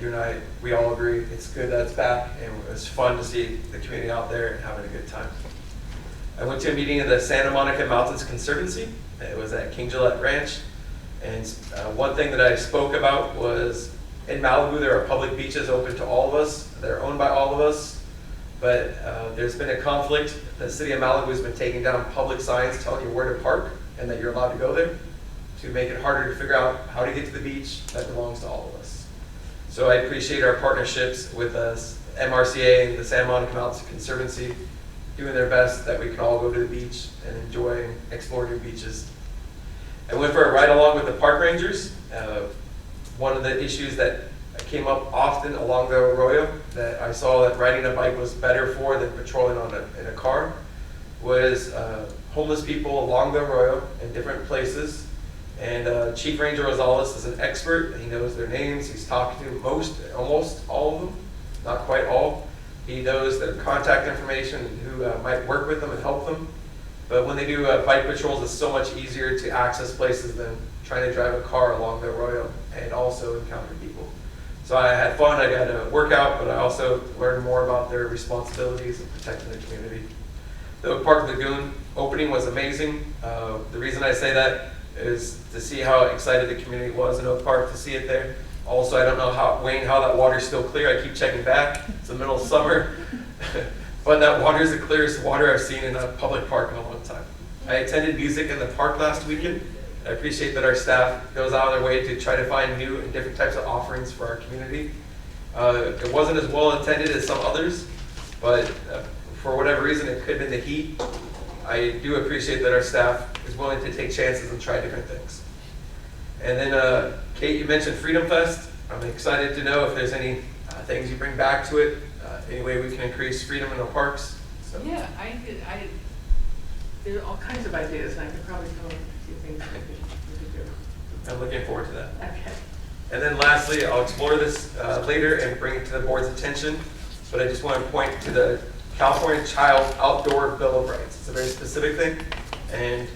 you and we all agree it's good that it's back, and it was fun to see the community out there and having a good time. I went to a meeting of the Santa Monica Mountains Conservancy. It was at King Gillette Ranch, and one thing that I spoke about was in Malibu there are public beaches open to all of us. They're owned by all of us, but there's been a conflict. The city of Malibu has been taking down public signs telling you where to park and that you're allowed to go there, to make it harder to figure out how to get to the beach that belongs to all of us. So I appreciate our partnerships with us, MRCA and the Santa Monica Mountains Conservancy, doing their best that we can all go to the beach and enjoy and explore new beaches. I went for a ride along with the park rangers. One of the issues that came up often along the arroyo that I saw that riding a bike was better for than patrolling in a car was homeless people along the arroyo in different places. And Chief Ranger Rosales is an expert. He knows their names. He's talked to almost all of them, not quite all. He knows their contact information and who might work with them and help them. But when they do bike patrols, it's so much easier to access places than trying to drive a car along the arroyo and also encounter people. So I had fun. I got a workout, but I also learned more about their responsibilities in protecting the community. The Oak Park Lagoon opening was amazing. The reason I say that is to see how excited the community was in Oak Park to see it there. Also, I don't know, Wayne, how that water's still clear. I keep checking back. It's the middle of summer. But that water is the clearest water I've seen in a public park in a long time. I attended music in the park last weekend. I appreciate that our staff goes out of their way to try to find new and different types of offerings for our community. It wasn't as well attended as some others, but for whatever reason, it could have been the heat. I do appreciate that our staff is willing to take chances and try different things. And then, Kate, you mentioned Freedom Fest. I'm excited to know if there's any things you bring back to it, any way we can increase freedom in our parks. So. Yeah, there are all kinds of ideas, and I could probably come up with a few things we could do. I'm looking forward to that. Okay. And then lastly, I'll explore this later and bring it to the board's attention, but I just want to point to the California Child Outdoor Bill of Rights. It's a very specific thing, and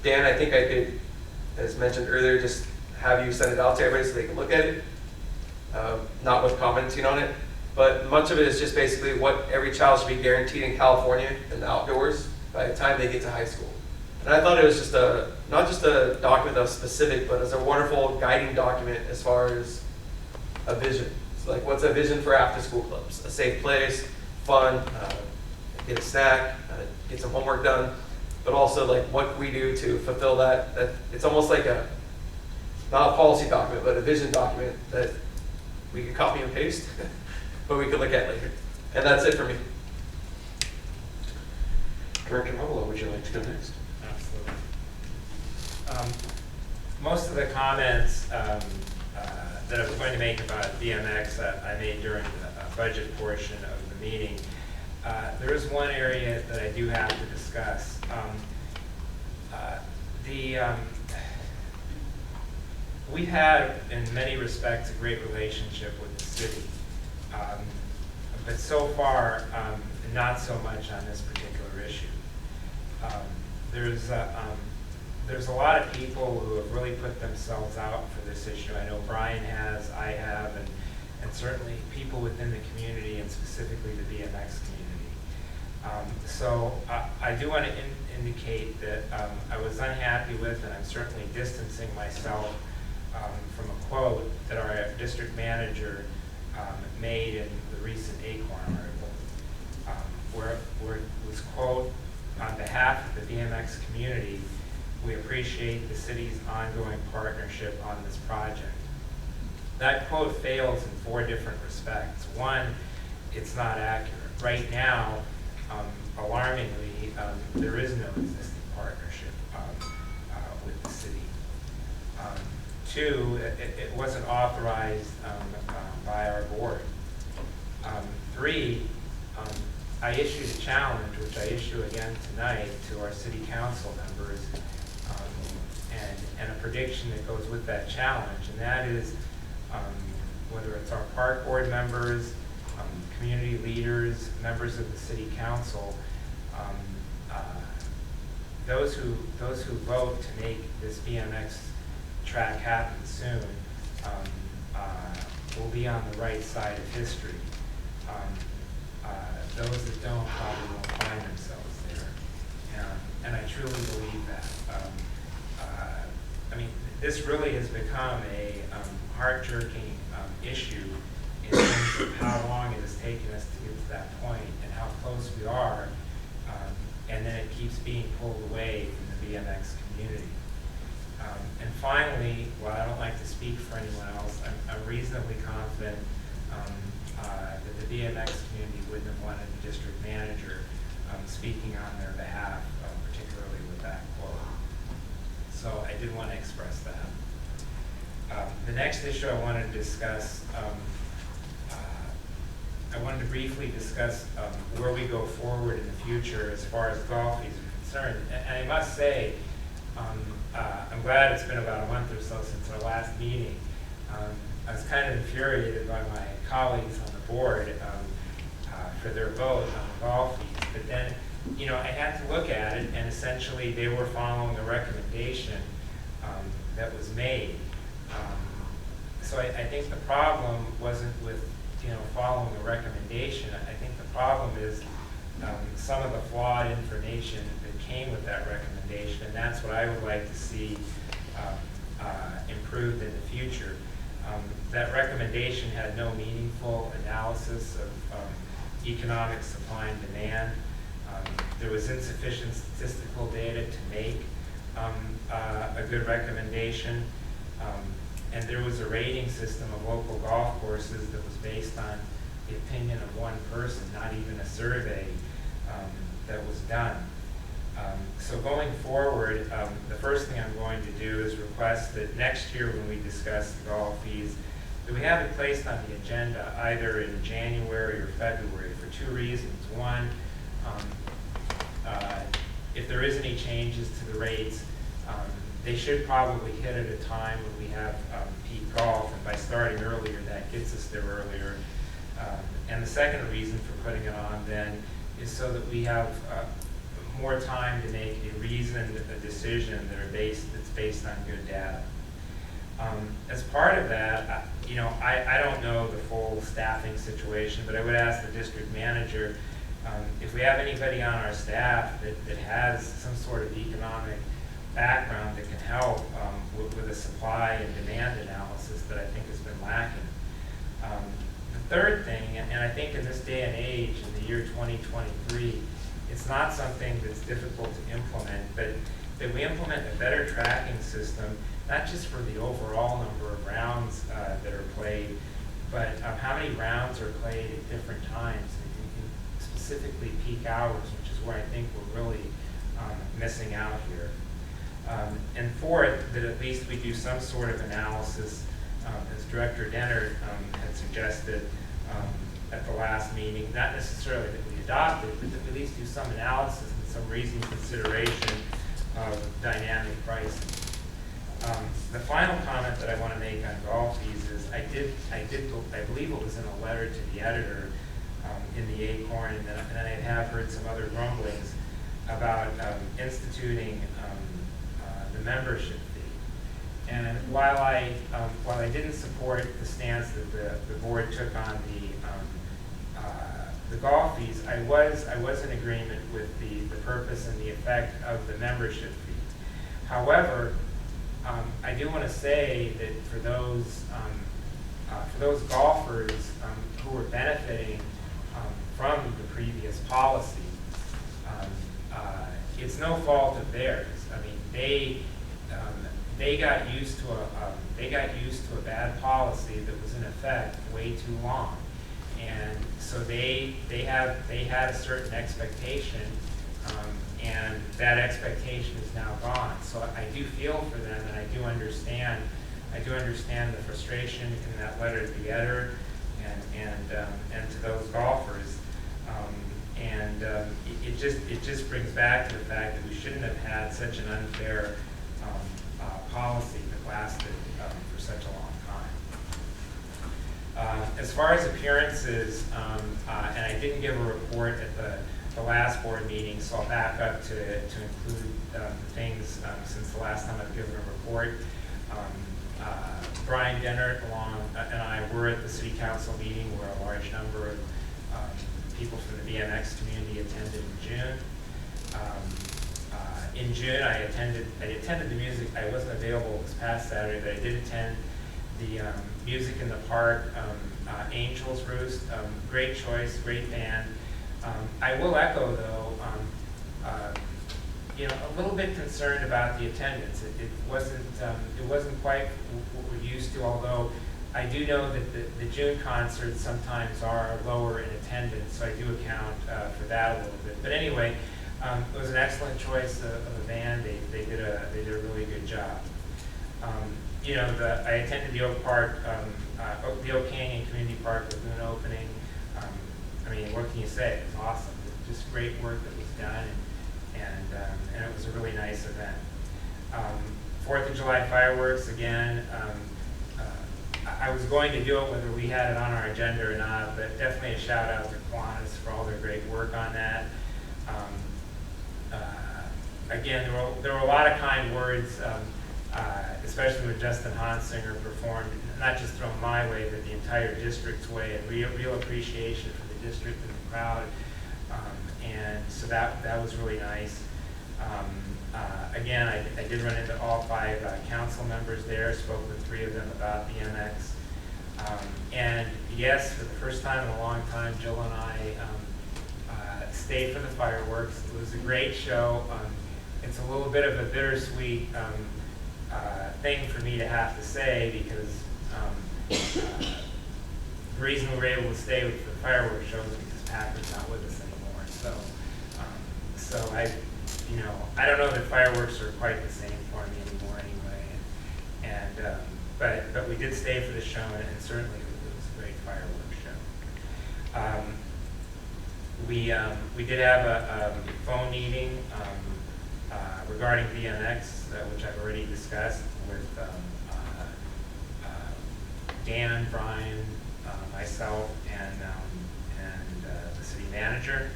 Dan, I think I could, as mentioned earlier, just have you send it out to everybody so they can look at it, not with commenting on it, but much of it is just basically what every child should be guaranteed in California in the outdoors by the time they get to high school. And I thought it was just not just a document that was specific, but as a wonderful guiding document as far as a vision. So like, what's a vision for after school clubs? A safe place, fun, get a snack, get some homework done, but also like what we do to fulfill that. It's almost like not a policy document, but a vision document that we could copy and paste, but we could look at later. And that's it for me. Director Hovelo, would you like to go next? Absolutely. Most of the comments that I was going to make about BMX I made during the budget portion of the meeting. There is one area that I do have to discuss. We've had, in many respects, a great relationship with the city, but so far, not so much on this particular issue. There's a lot of people who have really put themselves out for this issue. I know Brian has, I have, and certainly people within the community, and specifically the BMX community. So I do want to indicate that I was unhappy with, and I'm certainly distancing myself from a quote that our district manager made in the recent Acorn article, where it was, quote, "On behalf of the BMX community, we appreciate the city's ongoing partnership on this project." That quote fails in 4 different respects. One, it's not accurate. Right now, alarmingly, there is no existing partnership with the city. 2, it wasn't authorized by our board. 3, I issued a challenge, which I issue again tonight, to our city council members, and a prediction that goes with that challenge, and that is whether it's our park board members, community leaders, members of the city council, those who vote to make this BMX track happen soon will be on the right side of history. Those that don't probably won't find themselves there, and I truly believe that. I mean, this really has become a heart-jerking issue in terms of how long it has taken us to get to that point and how close we are, and then it keeps being pulled away from the BMX community. And finally, while I don't like to speak for anyone else, I'm reasonably confident that the BMX community wouldn't have wanted the district manager speaking on their behalf, particularly with that quote. So I did want to express that. The next issue I wanted to discuss, I wanted to briefly discuss where we go forward in the future as far as golf fees are concerned. And I must say, I'm glad it's been about a month or so since our last meeting. I was kind of infuriated by my colleagues on the board for their vote on the golf fees. But then, you know, I had to look at it, and essentially they were following a recommendation that was made. So I think the problem wasn't with, you know, following a recommendation. I think the problem is some of the flawed information that came with that recommendation, and that's what I would like to see improved in the future. That recommendation had no meaningful analysis of economic supply and demand. There was insufficient statistical data to make a good recommendation. And there was a rating system of local golf courses that was based on the opinion of one person, not even a survey that was done. So going forward, the first thing I'm going to do is request that next year when we discuss the golf fees, that we have it placed on the agenda either in January or February for two reasons. One, if there is any changes to the rates, they should probably hit at a time when we have peak golf, and by starting earlier, that gets us there earlier. And the second reason for putting it on then is so that we have more time to make a reasoned decision that's based on good data. As part of that, I don't know the full staffing situation, but I would ask the district manager if we have anybody on our staff that has some sort of economic background that can help with a supply and demand analysis that I think has been lacking. The third thing, and I think in this day and age, in the year 2023, it's not something that's difficult to implement, but that we implement a better tracking system, not just for the overall number of rounds that are played, but how many rounds are played at different times, specifically peak hours, which is where I think we're really missing out here. And fourth, that at least we do some sort of analysis, as Director Dennert had suggested at the last meeting, not necessarily that we adopt it, but that we at least do some analysis and some reasoned consideration of dynamic pricing. The final comment that I want to make on golf fees is I believe it was in a letter to the editor in the Acorn, and then I have heard some other grumblings about instituting the membership fee. And while I didn't support the stance that the board took on the golf fees, I was in agreement with the purpose and the effect of the membership fee. However, I do want to say that for those golfers who are benefiting from the previous policy, it's no fault of theirs. I mean, they got used to a bad policy that was in effect way too long, and so they had a certain expectation, and that expectation is now gone. So I do feel for them, and I do understand the frustration in that letter to the editor and to those golfers. It just brings back to the fact that we shouldn't have had such an unfair policy that lasted for such a long time. As far as appearances, and I didn't give a report at the last board meeting, so I'll back up to include the things since the last time I've given a report. Brian Dennert and I were at the city council meeting where a large number of people from the BMX community attended in June. In June, I attended the music. I wasn't available this past Saturday, but I did attend the Music in the Park Angels Roost. Great choice, great band. I will echo though, a little bit concerned about the attendance. It wasn't quite what we're used to, although I do know that the June concerts sometimes are lower in attendance, so I do account for that a little bit. But anyway, it was an excellent choice of a band. They did a really good job. I attended the the Oak Canyon Community Park Lagoon opening. I mean, what can you say? It was awesome. It was just great work that was done, and it was a really nice event. 4th of July fireworks, again, I was going to do it whether we had it on our agenda or not, but definitely a shout out to Kiwanis for all their great work on that. Again, there were a lot of kind words, especially when Justin Hansinger performed, not just thrown my way, but the entire district's way, and real appreciation for the district and the crowd. And so that was really nice. Again, I did run into all 5 council members there, spoke with 3 of them about BMX. And yes, for the first time in a long time, Jill and I stayed for the fireworks. It was a great show. It's a little bit of a bittersweet thing for me to have to say, because the reason we were able to stay with the fireworks show is because Patrick's not with us anymore. So you know, I don't know that fireworks are quite the same for me anymore anyway. But we did stay for the show, and certainly it was a great fireworks show. We did have a phone meeting regarding BMX, which I've already discussed with Dan, Brian, myself, and the city manager.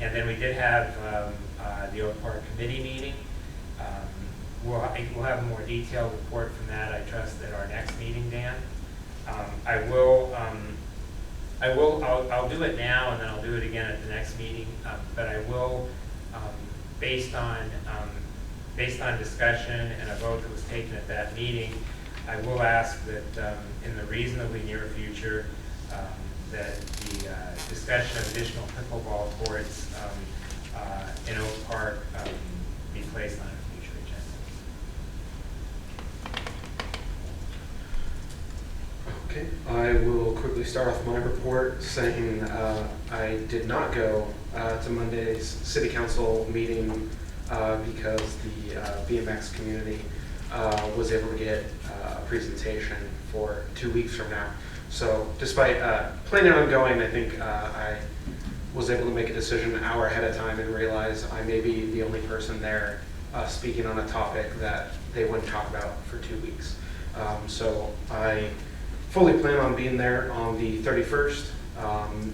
And then we did have the Oak Park Committee meeting. We'll have a more detailed report from that, I trust, at our next meeting, Dan. I'll do it now, and then I'll do it again at the next meeting. But I will, based on discussion and a vote that was taken at that meeting, I will ask that in the reasonably near future, that the discussion of additional pickleball courts in Oak Park be placed on a future agenda. Okay, I will quickly start off my report saying I did not go to Monday's city council meeting because the BMX community was able to get a presentation for 2 weeks from now. So despite planning on going, I think I was able to make a decision an hour ahead of time and realize I may be the only person there speaking on a topic that they wouldn't talk about for 2 weeks. So I fully plan on being there on the 31st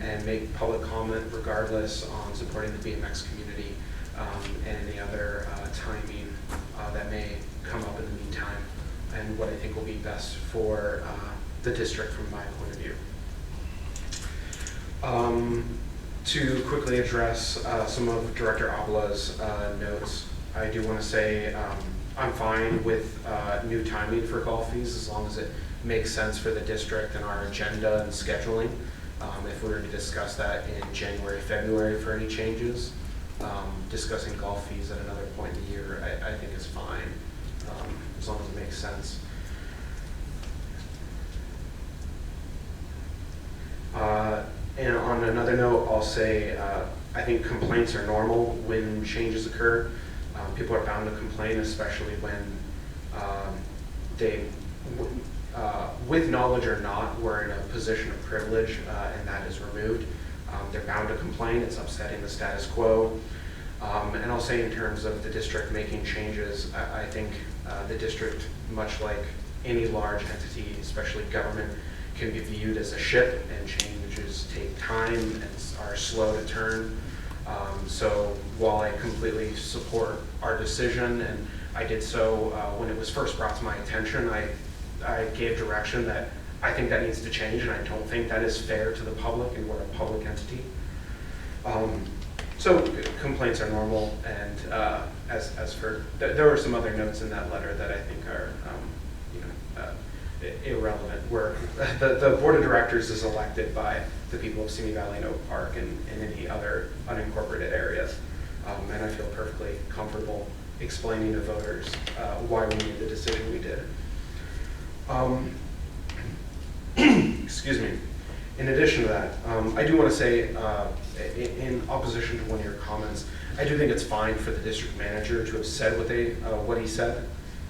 and make public comment regardless on supporting the BMX community and any other timing that may come up in the meantime, and what I think will be best for the district from my point of view. To quickly address some of Director Avala's notes, I do want to say I'm fine with new timing for golf fees as long as it makes sense for the district and our agenda and scheduling. If we were to discuss that in January, February for any changes, discussing golf fees at another point in the year, I think is fine, as long as it makes sense. And on another note, I'll say I think complaints are normal when changes occur. People are bound to complain, especially when they, with knowledge or not, we're in a position of privilege and that is removed. They're bound to complain. It's upsetting the status quo. And I'll say in terms of the district making changes, I think the district, much like any large entity, especially government, can be viewed as a ship, and changes take time and are slow to turn. So while I completely support our decision, and I did so when it was first brought to my attention, I gave direction that I think that needs to change, and I don't think that is fair to the public, and we're a public entity. So complaints are normal, and as for, there were some other notes in that letter that I think are irrelevant, where the board of directors is elected by the people of Simi Valley and Oak Park and any other unincorporated areas. And I feel perfectly comfortable explaining to voters why we made the decision we did. Excuse me. In addition to that, I do want to say, in opposition to one of your comments, I do think it's fine for the district manager to have said what he said.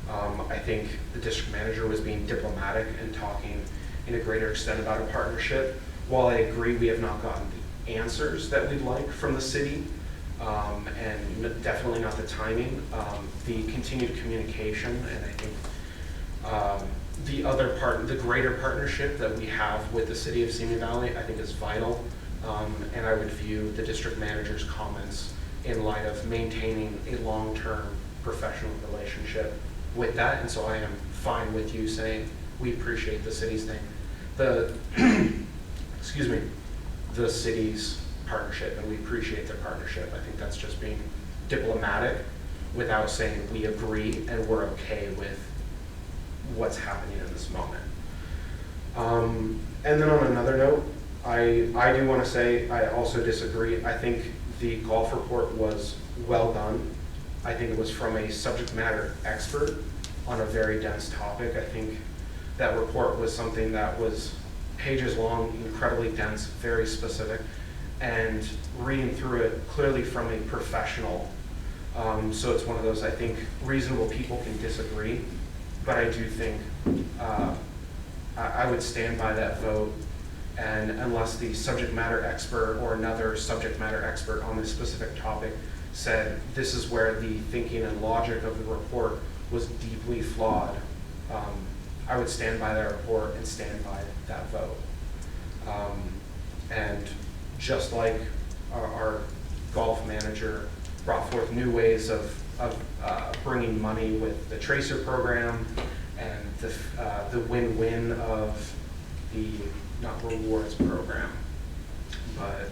I think the district manager was being diplomatic and talking in a greater extent about a partnership. While I agree we have not gotten the answers that we'd like from the city, and definitely not the timing, the continued communication, and I think the greater partnership that we have with the city of Simi Valley, I think is vital. And I would view the district manager's comments in light of maintaining a long-term professional relationship with that. And so I am fine with you saying we appreciate the city's thing, excuse me, the city's partnership, and we appreciate their partnership. I think that's just being diplomatic without saying we agree and we're okay with what's happening in this moment. And then on another note, I do want to say I also disagree. I think the golf report was well done. I think it was from a subject matter expert on a very dense topic. I think that report was something that was pages long, incredibly dense, very specific, and reading through it clearly from a professional So it's one of those, I think, reasonable people can disagree, but I do think I would stand by that vote. And unless the subject matter expert or another subject matter expert on this specific topic said this is where the thinking and logic of the report was deeply flawed, I would stand by that report and stand by that vote. And just like our golf manager brought forth new ways of bringing money with the Tracer program and the win-win of the, not rewards program, but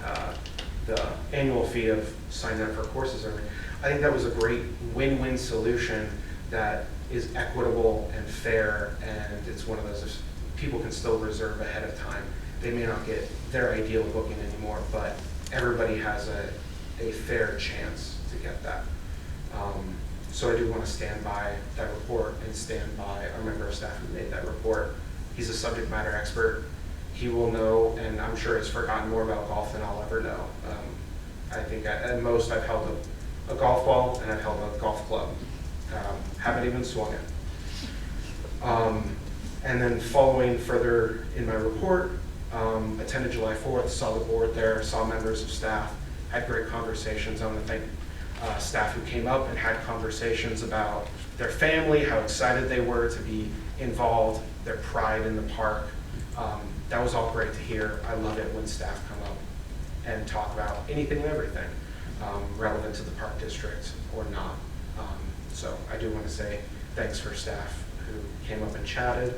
the annual fee of signing up for courses early. I think that was a great win-win solution that is equitable and fair, and it's one of those, if people can still reserve ahead of time. They may not get their ideal booking anymore, but everybody has a fair chance to get that. So I do want to stand by that report and stand by our member of staff who made that report. He's a subject matter expert. He will know, and I'm sure has forgotten more about golf than I'll ever know. I think at most I've held a golf ball and I've held a golf club. Haven't even swung it. And then following further in my report, attended July 4th, saw the board there, saw members of staff, had great conversations. I want to thank staff who came up and had conversations about their family, how excited they were to be involved, their pride in the park. That was all great to hear. I love it when staff come up and talk about anything and everything relevant to the park district or not. So I do want to say thanks for staff who came up and chatted.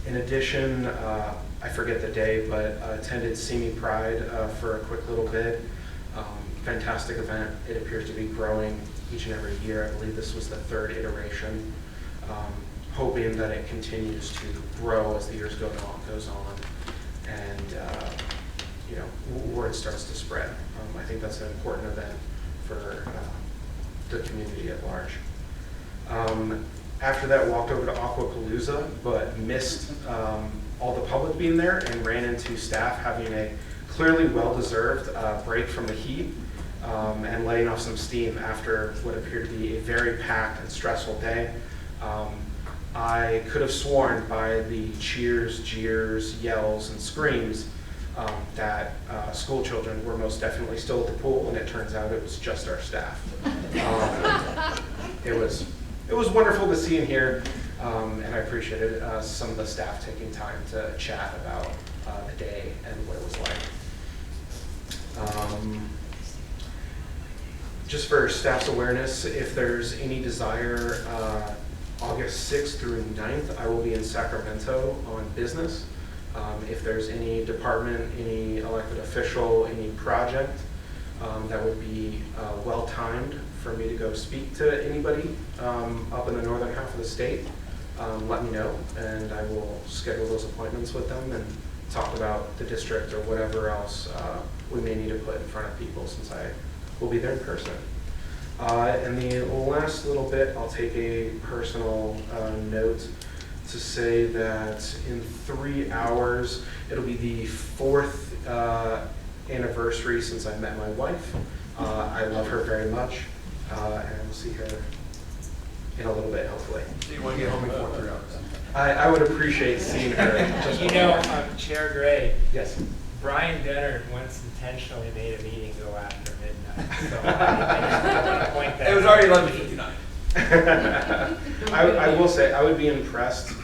In addition, I forget the day, but attended Simi Pride for a quick little bit. Fantastic event. It appears to be growing each and every year. I believe this was the 3rd iteration. Hoping that it continues to grow as the years goes on, and word starts to spread. I think that's an important event for the community at large. After that, walked over to Aquapalooza, but missed all the public being there and ran into staff having a clearly well-deserved break from the heat and letting off some steam after what appeared to be a very packed and stressful day. I could have sworn by the cheers, jeers, yells, and screams that school children were most definitely still at the pool, and it turns out it was just our staff. It was wonderful to see and hear, and I appreciated some of the staff taking time to chat about the day and what it was like. Just for staff's awareness, if there's any desire, August 6th through 9th, I will be in Sacramento on business. If there's any department, any elected official, any project that would be well-timed for me to go speak to anybody up in the northern half of the state, let me know, and I will schedule those appointments with them and talk about the district or whatever else we may need to put in front of people, since I will be there in person. And the last little bit, I'll take a personal note to say that in 3 hours, it'll be the 4th anniversary since I met my wife. I love her very much, and we'll see her in a little bit, hopefully. So you want to get home before 3 hours? I would appreciate seeing her. Just You one know, more. Chair Gray. Yes. Brian Dennard once intentionally made a meeting go after midnight. So I want to point that It was out. already 11:59. I will say, I would be impressed,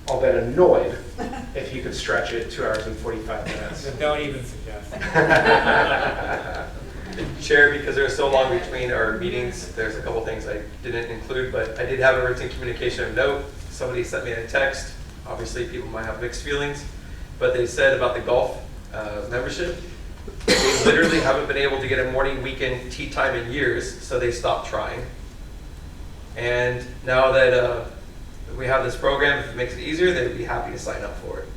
albeit annoyed, if he could stretch it 2 hours and 45 minutes. So don't even suggest that. Chair, because there's so long between our meetings, there's a couple things I didn't include, but I did have a written communication of note. Somebody sent me a text. Obviously, people might have mixed feelings, but they said about the golf membership, they literally haven't been able to get a morning weekend tee time in years, so they stopped trying. And now that we have this program, if it makes it easier, they'd be happy to sign up for it.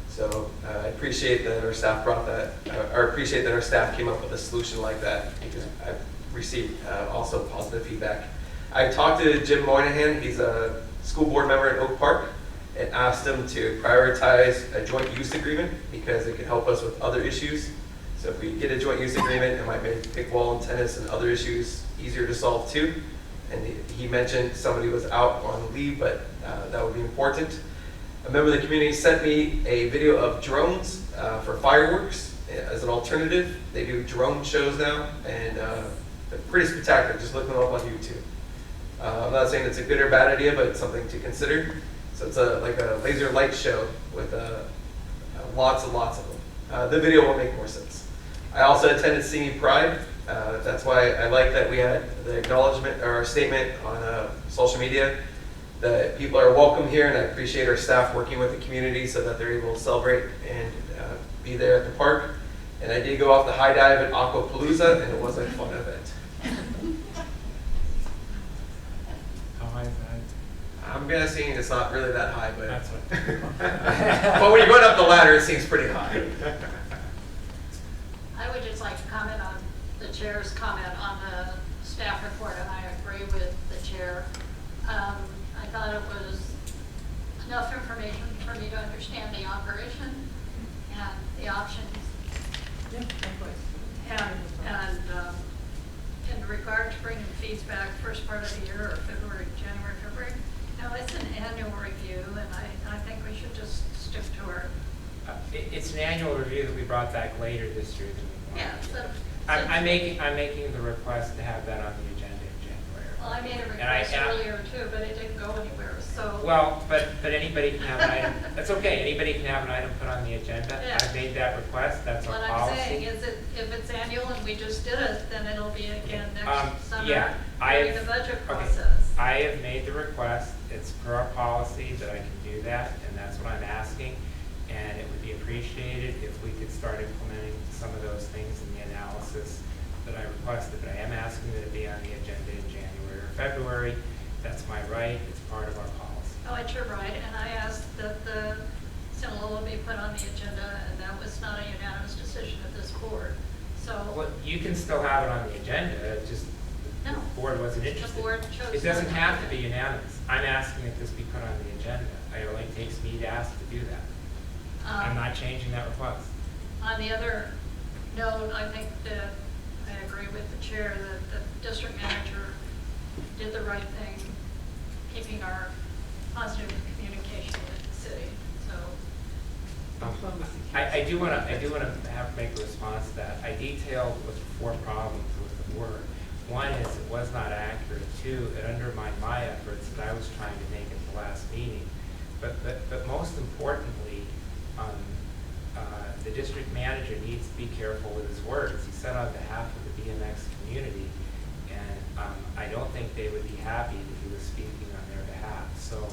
So I appreciate that our staff brought that, or appreciate that our staff came up with a solution like that, because I've received also positive feedback. I talked to Jim Moynihan, he's a school board member in Oak Park, and asked him to prioritize a joint use agreement because it could help us with other issues. So if we get a joint use agreement, it might make pickleball and tennis and other issues easier to solve too. And he mentioned somebody was out on leave, but that would be important. A member of the community sent me a video of drones for fireworks as an alternative. They do drone shows now, and they're pretty spectacular. Just look them up on YouTube. I'm not saying it's a good or bad idea, but it's something to consider. So it's like a laser light show with lots and lots of them. The video will make more sense. I also attended Singing Pride. That's why I like that we had the acknowledgement or statement on social media that people are welcome here, and I appreciate our staff working with the community so that they're able to celebrate and be there at the park. And I did go off the high dive at Aquapalooza, and it was a fun event. How high is that? I'm guessing it's not really that high, but That's what. but when you're going up the ladder, it seems pretty high. I would just like to comment on the chair's comment on the staff report, and I agree with the chair. I thought it was enough information for me to understand the operation and the options. Yeah, likewise. And in regard to bringing fees back first part of the year, or January, February, now it's an annual review, and I think we should just stick to our. It's an annual review that we brought back later this year than we wanted. Yeah, so. I'm making the request to have that on the agenda in January. Well, I made a request earlier too, but it didn't go anywhere, so. Well, but anybody can have an item, that's okay, anybody can have an item put on the agenda. Yeah. I made that request, that's our What policy. I'm saying is that if it's annual and we just did it, then it'll be again next summer Yeah, during the budget okay, process. I have made the request, it's per our policy that I can do that, and that's what I'm asking. And it would be appreciated if we could start implementing some of those things in the analysis that I requested. But I am asking that it be on the agenda in January or February. That's my right, it's part of our policy. Oh, it's your right, and I asked that the Sinaloa be put on the agenda, and that was not a unanimous decision of this board. So. Well, you can still have it on the agenda, it just No. the board wasn't interested. The board chose. It doesn't not have do to be unanimous. I'm asking that this be put on the agenda. It only takes me to ask to do that. I'm not changing that request. On the other note, I think that I agree with the chair that the district manager did the right thing, keeping our positive communication with the city, so. I do want to have make a response to that. I detailed the 4 problems with the word. One is it was not accurate. 2, it undermined my efforts that I was trying to make at the last meeting. But most importantly, the district manager needs to be careful with his words. He said on behalf of the BMX community, and I don't think they would be happy that he was speaking on their behalf. So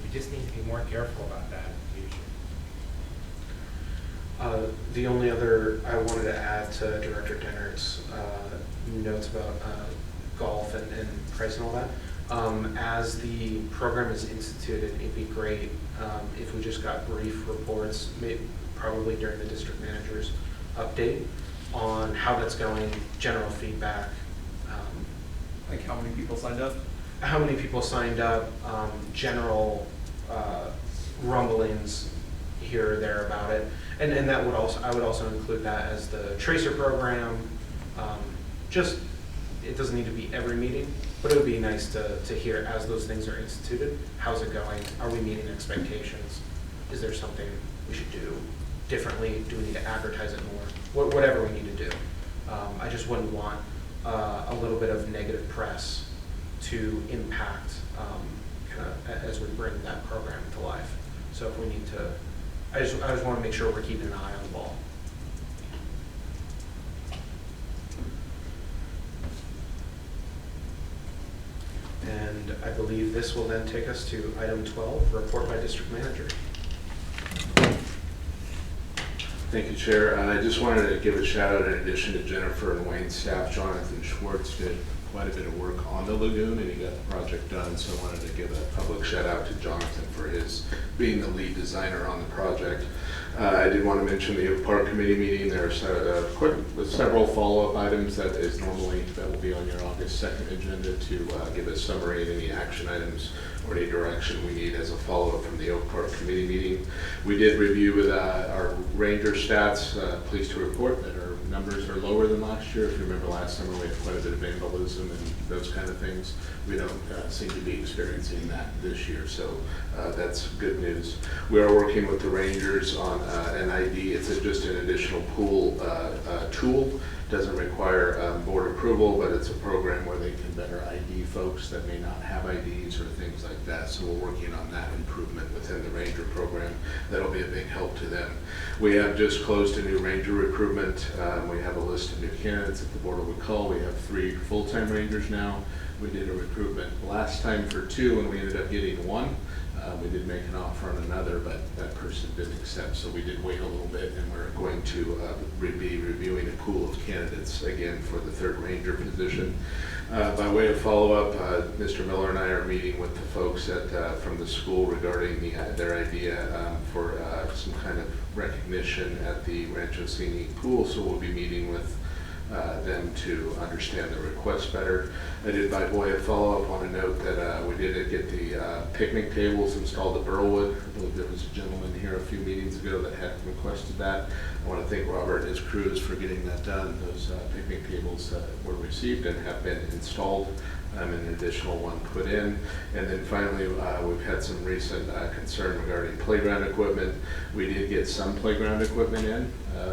we just need to be more careful about that in the future. The only other I wanted to add to Director Dennert's notes about golf and price and all that. As the program is instituted, it'd be great if we just got brief reports, probably during the district manager's update, on how that's going, general feedback. Like how many people signed up? How many people signed up, general rumblings here or there about it. And that would also, I would also include that as the tracer program. Just, it doesn't need to be every meeting, but it would be nice to hear as those things are instituted, how's it going? Are we meeting expectations? Is there something we should do differently? Do we need to advertise it more? Whatever we need to do. I just wouldn't want a little bit of negative press to impact kind of as we bring that program to life. So if we need to, I just want to make sure we're keeping an eye on the ball. And I believe this will then take us to item 12, report by district manager. Thank you, Chair. I just wanted to give a shout out in addition to Jennifer and Wayne's staff. Jonathan Schwartz did quite a bit of work on the lagoon and he got the project done. So I wanted to give a public shout out to Jonathan for his being the lead designer on the project. I did want to mention the Oak Park Committee meeting. There's several follow-up items that will be on your August 2nd agenda to give a summary of any action items or any direction we need as a follow-up from the Oak Park Committee meeting. We did review with our ranger stats, pleased to report that our numbers are lower than last year. If you remember last summer, we had quite a bit of vandalism and those kind of things. We don't seem to be experiencing that this year, so that's good news. We are working with the rangers on an ID. It's just an additional pool tool. Doesn't require board approval, but it's a program where they can better ID folks that may not have IDs or things like that. So we're working on that improvement within the ranger program. That'll be a big help to them. We have just closed a new ranger recruitment. We have a list of new candidates that the board will recall. We have 3 full-time rangers now. We did a recruitment last time for 2, and we ended up getting 1. We did make an offer on another, but that person didn't accept, so we did wait a little bit, and we're going to be reviewing a pool of candidates again for the 3rd ranger position. By way of follow-up, Mr. Miller and I are meeting with the folks from the school regarding their idea for some kind of recognition at the Rancho Cini pool, so we'll be meeting with them to understand the request better. I did, by way of follow-up, want to note that we did get the picnic tables installed at Burlwood. I believe there was a gentleman here a few meetings ago that had requested that. I want to thank Robert and his crews for getting that done. Those picnic tables were received and have been installed, and an additional one put in. And then finally, we've had some recent concern regarding playground equipment. We did get some playground equipment in.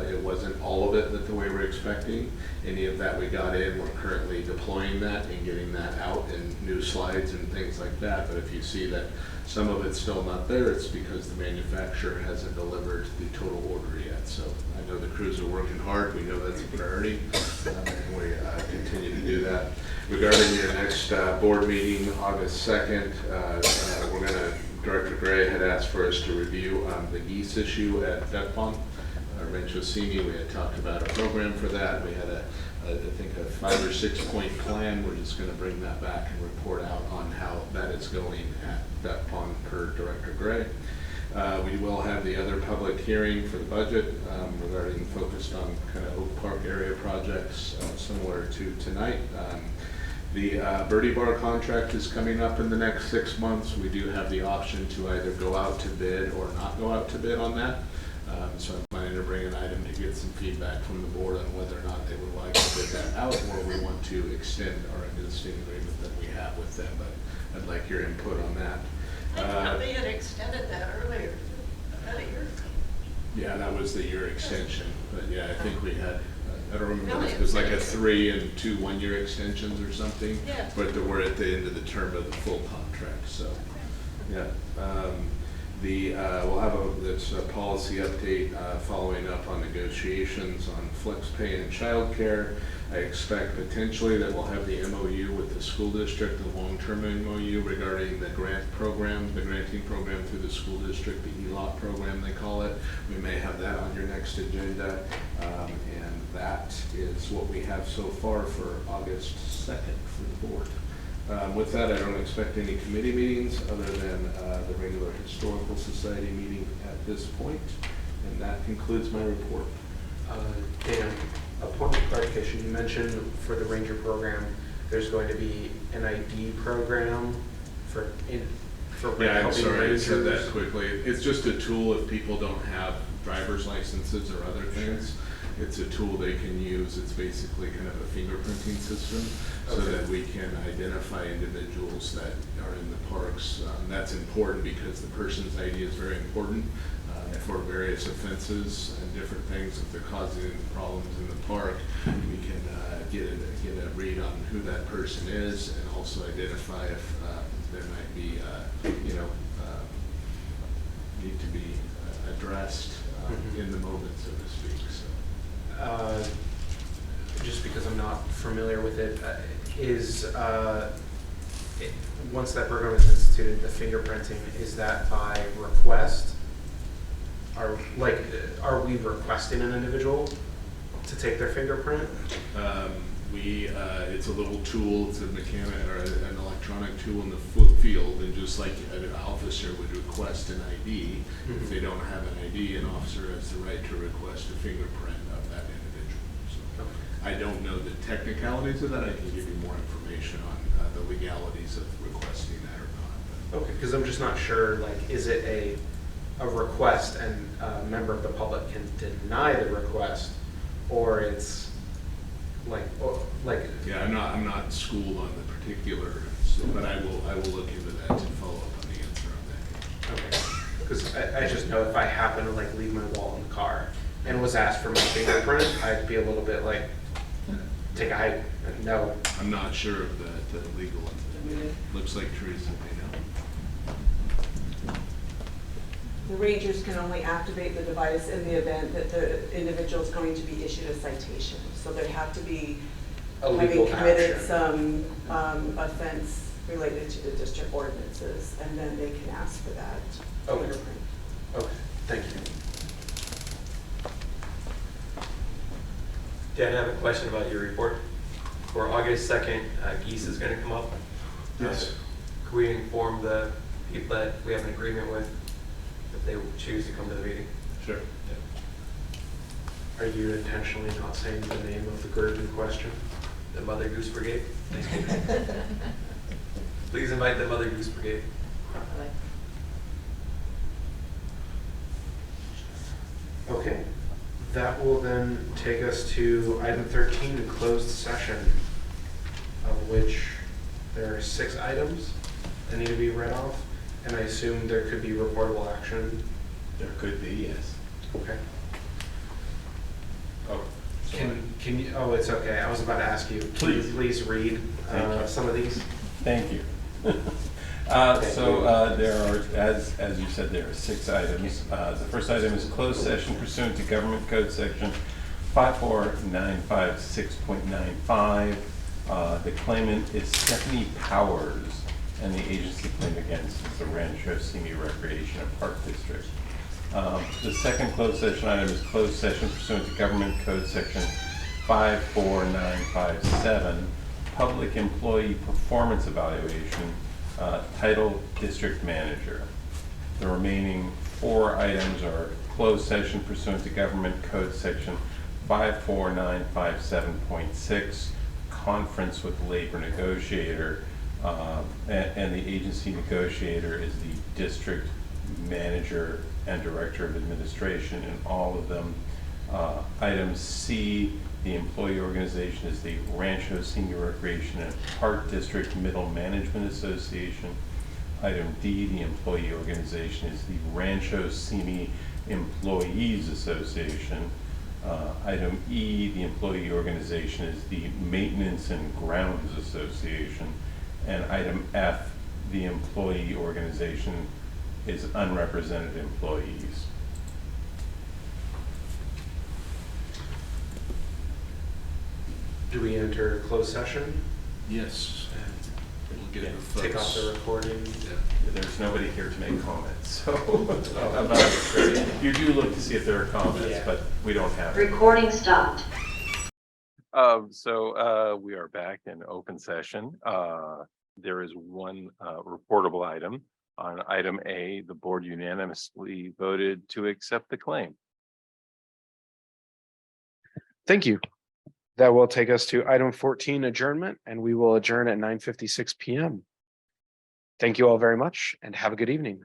It wasn't all of it that the way we're expecting. Any of that we got in, we're currently deploying that and getting that out in new slides and things like that. But if you see that some of it's still not there, it's because the manufacturer hasn't delivered the total order yet. So I know the crews are working hard. We know that's a priority, and we continue to do that. Regarding your next board meeting, August 2nd, we're going to, Director Gray had asked for us to review the geese issue at Duck Pond. Rancho Cini, we had talked about a program for that. We had I think a 5 or 6 point plan. We're just going to bring that back and report out on how that is going at Duck Pond per Director Gray. We will have the other public hearing for the budget regarding focused on kind of Oak Park area projects similar to tonight. The Birdie Bar contract is coming up in the next 6 months. We do have the option to either go out to bid or not go out to bid on that. So I'm planning to bring an item to get some feedback from the board on whether or not they would like to bid that out, or we want to extend our existing agreement that we have with them. But I'd like your input on that. I thought they had extended that earlier, about a year ago. Yeah, that was the year extension. But yeah, I think we had, I don't remember, Really? it was like a 3 and 2 1-year extensions or something. Yeah. But we're at the end of the term of the full contract, so, yeah. We'll have this policy update following up on negotiations on flex pay and childcare. I expect potentially that we'll have the MOU with the school district, the long-term MOU regarding the grant program, the granting program through the school district, the ELOT program they call it. We may have that on your next agenda, and that is what we have so far for August 2nd for the board. With that, I don't expect any committee meetings other than the regular Historical Society meeting at this point, and that concludes my report. Dan, a point of clarification. You mentioned for the Ranger program, there's going to be an ID program for Yeah, I'm helping sorry, I Rangers. said that quickly. It's just a tool if people don't have driver's licenses or other things. It's a tool they can use. It's basically kind of a fingerprinting system so that we can identify individuals that are in the parks. That's important because the person's ID is very important for various offenses and different things. If they're causing problems in the park, we can get a read on who that person is and also identify if there might be, need to be addressed in the moment, so to speak. So. Just because I'm not familiar with it, once that program is instituted, the fingerprinting, is that by request? Are we requesting an individual to take their fingerprint? It's a little tool. It's a mechanic or an electronic tool in the field, and just like an officer would request an ID, if they don't have an ID, an officer has the right to request a fingerprint of that individual. So I don't know the technicalities of that. I can give you more information on the legalities of requesting that or not. Okay, because I'm just not sure. Like, is it a a request and a member of the public can deny the request, or it's like, Yeah, I'm not schooled on the particular, so, but I will look into that to follow up on the answer on that. okay, because I just know if I happen to like leave my wallet in the car and was asked for my fingerprint, I'd be a little bit like, take a hike, no. I'm not sure of that legal. Looks like Teresa may know. The rangers can only activate the device in the event that the individual is going to be issued a citation. So they have to be A having legal committed action. some offense related to the district ordinances, and then they can ask for that Okay. fingerprint. Okay, thank you. Dan, I have a question about your report. For August 2nd, Geese is going to come up. Yes. Could we inform the people that we have an agreement with if they choose to come to the meeting? Sure. Are you intentionally not saying the name of the group in question? The Mother Goose Brigade? Please invite the Mother Goose Brigade. Okay, that will then take us to item 13, closed session, of which there are 6 items that need to be read off, and I assume there could be reportable action. There could be, yes. Okay. Oh, Can you, oh, it's okay, I was about to ask you, please read some of these? Thank you. There are, as you said, there are 6 items. The first item is closed session pursuant to Government Code Section 54956.95. The claimant is Stephanie Powers, and the agency claim against is the Rancho Simi Recreation and Park District. The second closed session item is closed session pursuant to Government Code Section 54957, Public Employee Performance Evaluation, Title District Manager. The remaining 4 items are closed session pursuant to Government Code Section 54957.6, Conference with Labor Negotiator, and the agency negotiator is the District Manager and Director of Administration in all of them. Item C, the employee organization is the Rancho Senior Recreation and Park District Middle Management Association. Item D, the employee organization is the Rancho Simi Employees Association. Item E, the employee organization is the Maintenance and Grounds Association. And item F, the employee organization is unrepresented employees. Do we enter closed session? Yes. We'll get the Take off folks. the recording? There's nobody here to make comments, so you do look to see if there are comments, but we don't have it. Recording stopped. We are back in open session. There is one reportable item. On item A, the board unanimously voted to accept the claim. Thank you. That will take us to item 14, adjournment, and we will adjourn at 9:56 p.m. Thank you all very much and have a good evening.